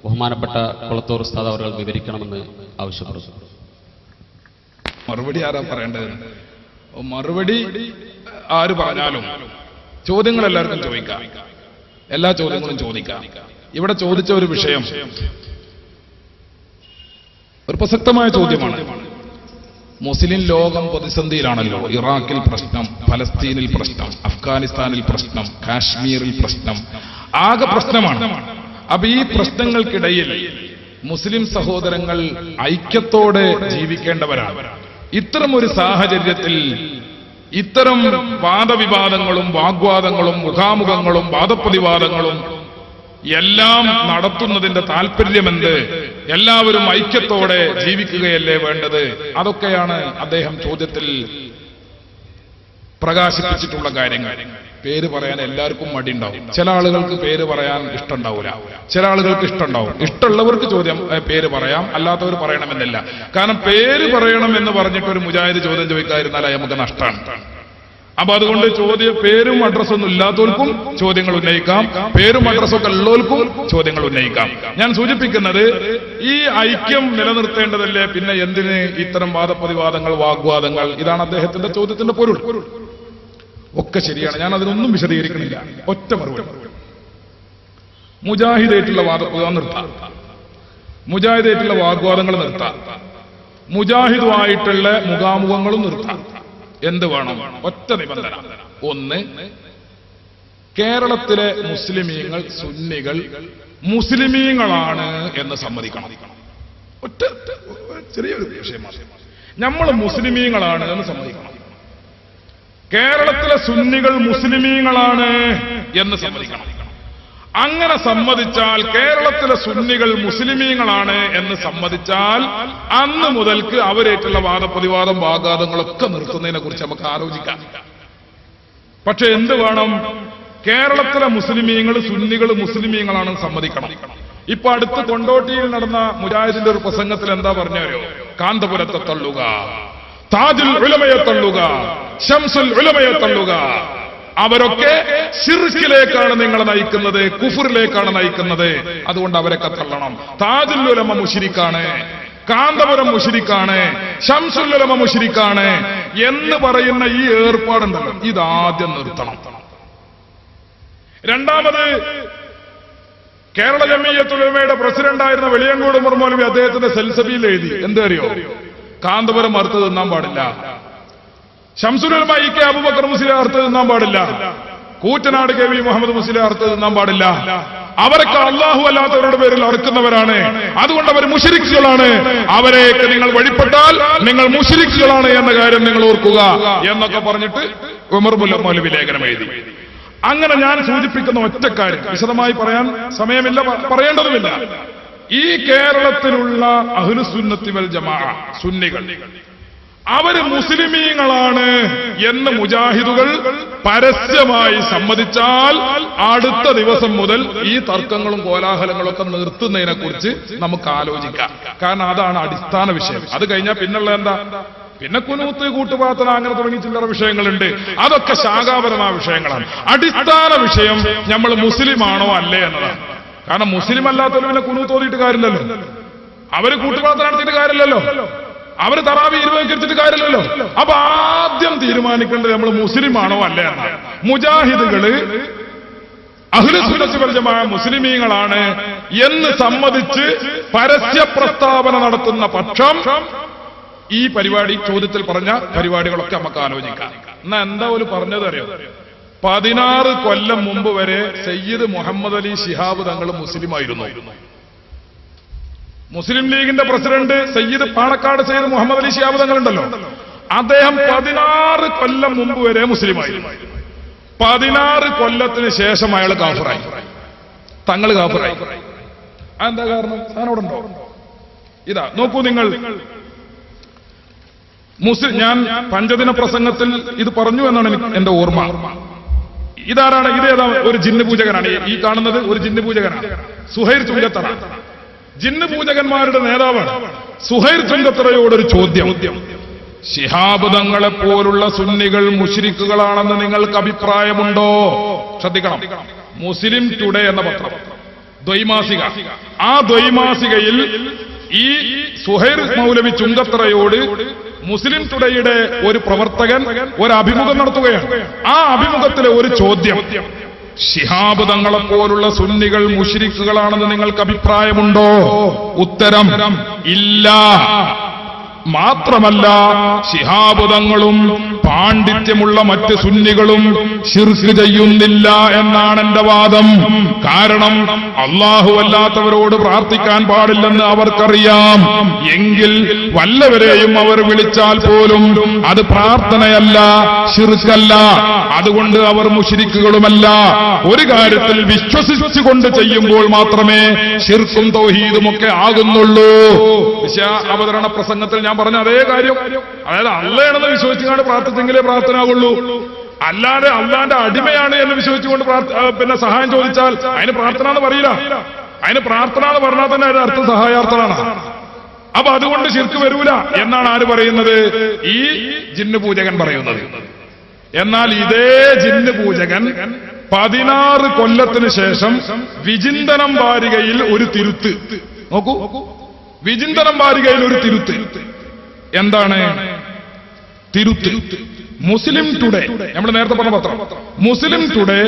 ബഹുമാനപ്പെട്ട കൊളത്തൂർ ഉസ്താദ് അവർ വിവരിക്കണമെന്ന് ആവശ്യപ്പെടുന്നു. മറുപടി ആരാ പറയേണ്ടത്? മറുപടി ആര് പറഞ്ഞാലും ചോദ്യങ്ങൾ എല്ലാവർക്കും ചോദിക്കാം, എല്ലാ ചോദ്യങ്ങളും ചോദിക്കാം. ഇവിടെ ചോദിച്ച ഒരു വിഷയം ഒരു പ്രസക്തമായ ചോദ്യമാണ്. മുസ്ലിം ലോകം പ്രതിസന്ധിയിലാണല്ലോ. ഇറാഖിൽ പ്രശ്നം, ഫലസ്തീനിൽ പ്രശ്നം, അഫ്ഗാനിസ്ഥാനിൽ പ്രശ്നം, കാശ്മീരിൽ പ്രശ്നം, ആകെ പ്രശ്നമാണ്. അപ്പൊ ഈ പ്രശ്നങ്ങൾക്കിടയിൽ മുസ്ലിം സഹോദരങ്ങൾ ഐക്യത്തോടെ ജീവിക്കേണ്ടവരാണ്. ഇത്തരം ഒരു സാഹചര്യത്തിൽ ഇത്തരം വാദവിവാദങ്ങളും വാഗ്വാദങ്ങളും മുഖാമുഖങ്ങളും വാദപ്രതിവാദങ്ങളും എല്ലാം നടത്തുന്നതിന്റെ താല്പര്യമെന്ത്? എല്ലാവരും ഐക്യത്തോടെ ജീവിക്കുകയല്ലേ വേണ്ടത്? അതൊക്കെയാണ് അദ്ദേഹം ചോദ്യത്തിൽ പ്രകാശിപ്പിച്ചിട്ടുള്ള കാര്യങ്ങൾ. പേര് പറയാൻ എല്ലാവർക്കും മടിയുണ്ടാവും. ചില ആളുകൾക്ക് പേര് പറയാൻ ഇഷ്ടമുണ്ടാവില്ല, ചില ആളുകൾക്ക് ഇഷ്ടമുണ്ടാവും. ഇഷ്ടമുള്ളവർക്ക് പേര് പറയാം, അല്ലാത്തവർ പറയണമെന്നില്ല. കാരണം പേര് പറയണം എന്ന് പറഞ്ഞിട്ട് ഒരു മുജാഹിദ് ചോദ്യം ചോദിക്കാതിരുന്നാൽ നമുക്ക് നഷ്ടമാണ്. അപ്പൊ അതുകൊണ്ട് പേരും അഡ്രസ്സൊന്നും ഇല്ലാത്തവർക്കും ചോദ്യങ്ങൾ ഉന്നയിക്കാം, പേരും അഡ്രസ്സൊക്കെ ഉള്ളവർക്കും ചോദ്യങ്ങൾ ഉന്നയിക്കാം. ഞാൻ സൂചിപ്പിക്കുന്നത് ഈ ഐക്യം നിലനിർത്തേണ്ടതല്ലേ, പിന്നെ എന്തിന് ഇത്തരം വാദപ്രതിവാദങ്ങൾ വാഗ്വാദങ്ങൾ? ഇതാണ് അദ്ദേഹത്തിന്റെ ചോദ്യത്തിന്റെ പൊരുൾ. ഒക്കെ ശരിയാണ്, ഞാൻ അതിനൊന്നും വിശദീകരിക്കുന്നില്ല. ഒറ്റ മറുപടി, മുജാഹിദായിട്ടുള്ള വാദപ്രതിവാദം നിർത്താം, മുജാഹിദായിട്ടുള്ള വാഗ്വാദങ്ങൾ നിർത്താം, മുജാഹിദുമായിട്ടുള്ള മുഖാമുഖങ്ങളും നിർത്താം. എന്ത് വേണം? ഒറ്റ നിബന്ധന. ഒന്ന്, കേരളത്തിലെ മുസ്ലിമീങ്ങൾ, സുന്നികൾ മുസ്ലിമീങ്ങളാണ് എന്ന് സമ്മതിക്കണം. ഒറ്റ ചെറിയൊരു വിഷയമാണ്. നമ്മൾ മുസ്ലിമീങ്ങളാണ് എന്ന് സമ്മതിക്കണം. കേരളത്തിലെ സുന്നികൾ മുസ്ലിമീങ്ങളാണ് എന്ന് സമ്മതിക്കണം. അങ്ങനെ സമ്മതിച്ചാൽ, കേരളത്തിലെ സുന്നികൾ മുസ്ലിമീങ്ങളാണ് എന്ന് സമ്മതിച്ചാൽ, അന്ന് മുതൽക്ക് അവരേറ്റുള്ള വാദപ്രതിവാദം വാഗ്വാദങ്ങളൊക്കെ നിർത്തുന്നതിനെ കുറിച്ച് നമുക്ക് ആലോചിക്കാം. പക്ഷെ എന്ത് വേണം? കേരളത്തിലെ മുസ്ലിമീങ്ങൾ, സുന്നികൾ മുസ്ലിമീങ്ങളാണെന്ന് സമ്മതിക്കണം. ഇപ്പൊ അടുത്ത് കൊണ്ടോട്ടിയിൽ നടന്ന മുജാഹിദിന്റെ ഒരു പ്രസംഗത്തിൽ എന്താ പറഞ്ഞോ? കാന്തപുരത്തെ തള്ളുക, താജുൽ ഉലമയെ തള്ളുക, ശംസുൽ ഉലമയെ തള്ളുക. അവരൊക്കെ ശിർക്കിലേക്കാണ് നിങ്ങളെ നയിക്കുന്നത്, കുഫറിലേക്കാണ് നയിക്കുന്നത്. അതുകൊണ്ട് അവരൊക്കെ തള്ളണം. താജുൽ ഉലമ മുശ്രിക്കാണ്, കാന്തപുരം മുശ്രിക്കാണ്, ശംസുൽ ഉലമ മുശ്രിക്കാണ് എന്ന് പറയുന്ന ഈ ഏർപ്പാടുണ്ടല്ലോ, ഇതാദ്യം നിർത്തണം. രണ്ടാമത്, കേരള ജമിയത്തുൽ ഉലമയുടെ പ്രസിഡന്റായിരുന്ന വെളിയങ്കോട് ഉമർ മൗലവി അദ്ദേഹത്തിന്റെ സെൽസബിയിൽ എഴുതി, എന്തറിയോ? കാന്തപുരം അറുത്ത് തിന്നാൻ പാടില്ല, ശംസുൽ ഉലമ ഇ കെ അബൂബക്കർ മുസ്ലിയാർ അറുത്ത് തിന്നാൻ പാടില്ല, കൂറ്റനാട് കെ വി മുഹമ്മദ് മുസ്ലിയാർ അറുത്ത് തിന്നാൻ പാടില്ല. അവരൊക്കെ അള്ളാഹു അല്ലാത്തവരുടെ പേരിൽ അറുക്കുന്നവരാണ്, അതുകൊണ്ട് അവർ മുശ്രിക്കുകളാണ്. അവരെയൊക്കെ നിങ്ങൾ വഴിപ്പെട്ടാൽ നിങ്ങൾ മുശ്രിക്കുകളാണ് എന്ന കാര്യം നിങ്ങൾ ഓർക്കുക എന്നൊക്കെ പറഞ്ഞിട്ട് ഉമർ മൗലവി ലേഖനം എഴുതി. അങ്ങനെ ഞാൻ സൂചിപ്പിക്കുന്ന ഒറ്റക്കാര്യം വിശദമായി പറയാൻ സമയമില്ല, പറയേണ്ടതുമില്ല. ഈ കേരളത്തിലുള്ള അഹ്ലുസുന്നത്തി വൽ ജമാഅ സുന്നികൾ അവര് മുസ്ലിമീങ്ങളാണ് എന്ന് മുജാഹിദുകൾ പരസ്യമായി സമ്മതിച്ചാൽ അടുത്ത ദിവസം മുതൽ ഈ തർക്കങ്ങളും കോലാഹലങ്ങളും ഒക്കെ നിർത്തുന്നതിനെ കുറിച്ച് നമുക്ക് ആലോചിക്കാം. കാരണം അതാണ് അടിസ്ഥാന വിഷയം. അത് കഴിഞ്ഞാൽ പിന്നുള്ള എന്താ, പിന്നെ കുനൂത്ത്, കൂട്ടുപാത്ര, അങ്ങനെ തുടങ്ങി ചില്ലറ വിഷയങ്ങളുണ്ട്. അതൊക്കെ ശാഖാപരമായ വിഷയങ്ങളാണ്. അടിസ്ഥാന വിഷയം നമ്മൾ മുസ്ലിമാണോ അല്ലേ എന്നതാണ്. കാരണം മുസ്ലിം അല്ലാത്തവർ പിന്നെ കുനൂത്ത് ഓതിയിട്ട് കാര്യമില്ലല്ലോ, അവര് കൂട്ടുപാത്ര നടത്തിയിട്ട് കാര്യമില്ലല്ലോ, അവര് തറാവി നിർവഹിച്ചിട്ട് കാര്യമില്ലല്ലോ. അപ്പൊ ആദ്യം തീരുമാനിക്കേണ്ടത് നമ്മൾ മുസ്ലിമാണോ അല്ലേ എന്നാണ്. മുജാഹിദുകള് അഹ്ലുസുന്നത്തി വൽ ജമാഅ മുസ്ലിമീങ്ങളാണ് എന്ന് സമ്മതിച്ച് പരസ്യ പ്രസ്താവന നടത്തുന്ന പക്ഷം ഈ പരിപാടി, ചോദ്യത്തിൽ പറഞ്ഞ പരിപാടികളൊക്കെ നമുക്ക് ആലോചിക്കാം. എന്നാ എന്താ ഒരു പറഞ്ഞത് അറിയോ? 16 കൊല്ലം മുമ്പ് വരെ സയ്യിദ് മുഹമ്മദ് അലി ശിഹാബ് തങ്ങൾ മുസ്ലിമായിരുന്നു. മുസ്ലിം ലീഗിന്റെ പ്രസിഡന്റ് സയ്യിദ് പാണക്കാട് സയ്യിദ് മുഹമ്മദ് അലി ശിഹാബ് തങ്ങളുണ്ടല്ലോ, അദ്ദേഹം 16 കൊല്ലം മുമ്പ് വരെ മുസ്ലിമായിരുന്നു. 16 കൊല്ലത്തിന് ശേഷം അയാൾ കാഫിറായി, തങ്ങൾ കാഫിറായി. എന്താ കാരണം? സാധനോടുണ്ടോ? ഇതാ നോക്കൂ നിങ്ങൾ. ഞാൻ പഞ്ചദിന പ്രസംഗത്തിൽ ഇത് പറഞ്ഞു എന്നാണ് എന്റെ ഓർമ്മ. ഇതാരാണ്? ഇതേതാ? ഒരു ജിന്ന് പൂജകനാണ് ഈ കാണുന്നത്. ഒരു ജിന്ന് പൂജകനാണ്, സുഹൈർ ചുങ്കത്തറ. ജിന്ന് പൂജകന്മാരുടെ നേതാവാണ്. സുഹൈർ ചുങ്കത്തറയോടൊരു ചോദ്യം. ശിഹാബ് തങ്ങളെ പോലുള്ള സുന്നികൾ മുശ്രിക്കുകളാണെന്ന് നിങ്ങൾക്ക് അഭിപ്രായമുണ്ടോ? ശ്രദ്ധിക്കണം. മുസ്ലിം ടുഡേ എന്ന പത്രം, ദ്വൈമാസിക, ആ ദ്വൈമാസികയിൽ ഈ സുഹൈർ മൗലവി ചുങ്കത്തറയോട് മുസ്ലിം ടുഡേയുടെ ഒരു പ്രവർത്തകൻ ഒരു അഭിമുഖം നടത്തുകയാണ്. ആ അഭിമുഖത്തിലെ ഒരു ചോദ്യം, ശിഹാബ് തങ്ങളെ പോലുള്ള സുന്നികൾ മുശ്രിക്കുകളാണെന്ന് നിങ്ങൾക്ക് അഭിപ്രായമുണ്ടോ? ഉത്തരം ഇല്ല. മാത്രമല്ല ശിഹാബ് തങ്ങളും പാണ്ഡിത്യമുള്ള മറ്റ് സുന്നികളും ശിർക്ക് ചെയ്യുന്നില്ല എന്നാണ് എന്റെ വാദം. കാരണം അല്ലാഹു അല്ലാത്തവരോട് പ്രാർത്ഥിക്കാൻ പാടില്ലെന്ന് അവർക്കറിയാം. എങ്കിൽ വല്ലവരെയും അവർ വിളിച്ചാൽ പോലും അത് പ്രാർത്ഥനയല്ല, ശിർക്കല്ല. അതുകൊണ്ട് അവർ മുശ്രിക്കുകളുമല്ല. ഒരു കാര്യത്തിൽ വിശ്വസിച്ചുകൊണ്ട് ചെയ്യുമ്പോൾ മാത്രമേ ശിർക്കും തൗഹീദും ഒക്കെ ആകുന്നുള്ളൂ. അവതരണ പ്രസംഗത്തിൽ ഞാൻ പറഞ്ഞ അതേ കാര്യം. അതായത് അള്ളയാണെന്ന് വിശ്വസിച്ചുകൊണ്ട് പ്രാർത്ഥിച്ചെങ്കിലേ പ്രാർത്ഥനയാകുള്ളൂ. അല്ലാതെ അള്ളാന്റെ അടിമയാണ് എന്ന് വിശ്വസിച്ചുകൊണ്ട് പിന്നെ സഹായം ചോദിച്ചാൽ അതിന് പ്രാർത്ഥന എന്ന് പറയില്ല. അതിന് പ്രാർത്ഥന എന്ന് പറഞ്ഞാൽ തന്നെ അതിന്റെ അർത്ഥം സഹായാർത്ഥമാണ്. അപ്പൊ അതുകൊണ്ട് ശിർക്ക് വരൂല എന്നാണ് ആര് പറയുന്നത്? ഈ ജിന്ന് പൂജകൻ പറയുന്നത്. എന്നാൽ ഇതേ ജിന്ന് പൂജകൻ 16 കൊല്ലത്തിന് ശേഷം വിചിന്തനം വാരികയിൽ ഒരു തിരുത്ത് നോക്കൂ. വിചിന്തനം വാരികയിൽ ഒരു തിരുത്ത്. എന്താണ് തിരുത്ത്? മുസ്ലിം ടുഡേ, നമ്മൾ നേരത്തെ പറഞ്ഞ പത്രം, മുസ്ലിം ടുഡേ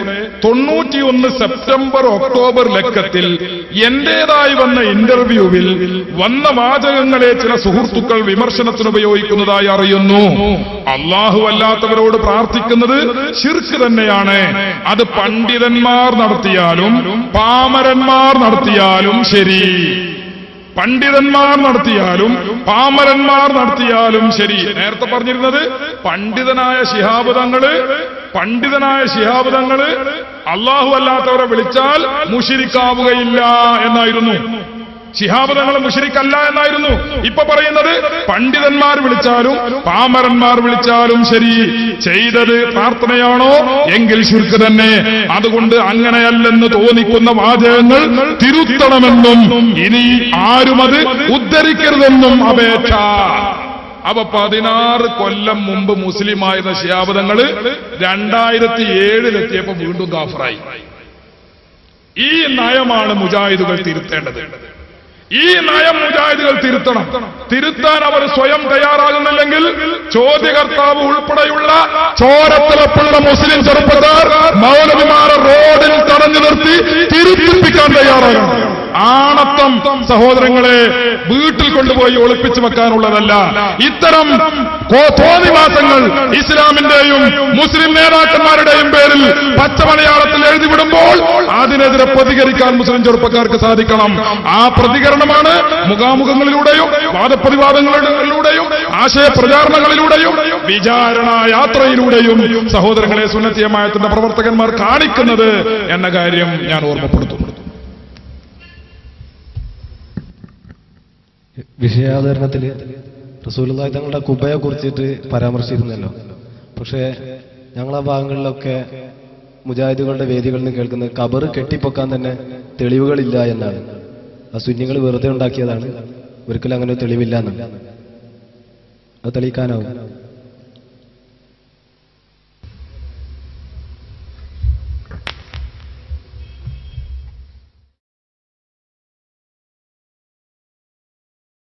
91 സെപ്റ്റംബർ ഒക്ടോബർ ലക്കത്തിൽ എന്റേതായി വന്ന ഇന്റർവ്യൂവിൽ വന്ന വാചകങ്ങളെ ചില സുഹൃത്തുക്കൾ വിമർശനത്തിന് ഉപയോഗിക്കുന്നതായി അറിയുന്നു. അല്ലാഹു അല്ലാത്തവരോട് പ്രാർത്ഥിക്കുന്നത് ശിർക്ക് തന്നെയാണ്. അത് പണ്ഡിതന്മാർ നടത്തിയാലും പാമരന്മാർ നടത്തിയാലും ശരി, പണ്ഡിതന്മാർ നടത്തിയാലും പാമരന്മാർ നടത്തിയാലും ശരി. നേരത്തെ പറഞ്ഞിരുന്നത് പണ്ഡിതനായ ശിഹാബ് തങ്ങള് അല്ലാഹു അല്ലാത്തവരെ വിളിച്ചാൽ മുശ്രിക്കാവുകയില്ല എന്നായിരുന്നു. ശിഹാബ് തങ്ങൾ മുശ്രിക്കല്ല എന്നായിരുന്നു. ഇപ്പൊ പറയുന്നത് പണ്ഡിതന്മാർ വിളിച്ചാലും പാമരന്മാർ വിളിച്ചാലും ശരി, ചെയ്തത് പ്രാർത്ഥനയാണോ എങ്കിൽ ശിർക്ക് തന്നെ. അതുകൊണ്ട് അങ്ങനെയല്ലെന്ന് തോന്നിക്കുന്ന വാചകങ്ങൾ തിരുത്തണമെന്നും ഇനി ആരും അത് ഉദ്ധരിക്കരുതെന്നും അപേക്ഷ. അപ്പൊ 16 കൊല്ലം മുമ്പ് മുസ്ലിമായിരുന്ന ശിഹാബ് തങ്ങള് 2007 വീണ്ടും കാഫിറായി. ഈ നയമാണ് മുജാഹിദുകൾ തിരുത്തേണ്ടത്. ഈ നയം മുജാഹിദുകൾ തിരുത്തണം. തിരുത്താൻ അവർ സ്വയം തയ്യാറാകുന്നില്ലെങ്കിൽ ചോദ്യകർത്താവ് ഉൾപ്പെടെയുള്ള ചോരത്തിളപ്പുള്ള മുസ്ലിം ചെറുപ്പക്കാർ മൗലവിമാരെ റോഡിൽ തടഞ്ഞു നിർത്തി തിരുത്തിപ്പിക്കാൻ തയ്യാറാകണം. ആണത്തം സഹോദരങ്ങളെ വീട്ടിൽ കൊണ്ടുപോയി ഒളിപ്പിച്ചു വെക്കാനുള്ളതല്ല. ഇത്തരം തോന്നിവാസങ്ങൾ ഇസ്ലാമിന്റെയും മുസ്ലിം നേതാക്കന്മാരുടെയും പേരിൽ പച്ചമലയാളത്തിൽ എഴുതിവിടുമ്പോൾ അതിനെതിരെ പ്രതികരിക്കാൻ മുസ്ലിം ചെറുപ്പക്കാർക്ക് സാധിക്കണം. ആ പ്രതികരണമാണ് മുഖാമുഖങ്ങളിലൂടെയും വാദപ്രതിവാദങ്ങളിലൂടെയും ആശയ പ്രചാരണങ്ങളിലൂടെയും വിചാരണ യാത്രയിലൂടെയും സഹോദരങ്ങളെ സുന്നത്തി ജമാഅത്തിന്റെ പ്രവർത്തകന്മാർ കാണിക്കുന്നത് എന്ന കാര്യം ഞാൻ ഓർമ്മപ്പെടുത്തുന്നു. വിഷയാവതരണത്തിൽ റസൂലുള്ളാഹി തങ്ങളുടെ കുബയെ കുറിച്ചിട്ട് പരാമർശിച്ചിരുന്നല്ലോ. പക്ഷേ ഞങ്ങളാ ഭാഗങ്ങളിലൊക്കെ മുജാഹിദുകളുടെ വേദികളിൽ നിന്ന് കേൾക്കുന്നത് ഖബർ കെട്ടിപ്പൊക്കാൻ തന്നെ തെളിവുകളില്ല എന്നാണ്. ആ സുന്നികൾ വെറുതെ ഉണ്ടാക്കിയതാണ്, ഒരിക്കലും അങ്ങനെ തെളിവില്ല എന്നാണ്. അത് തെളിയിക്കാനാവും.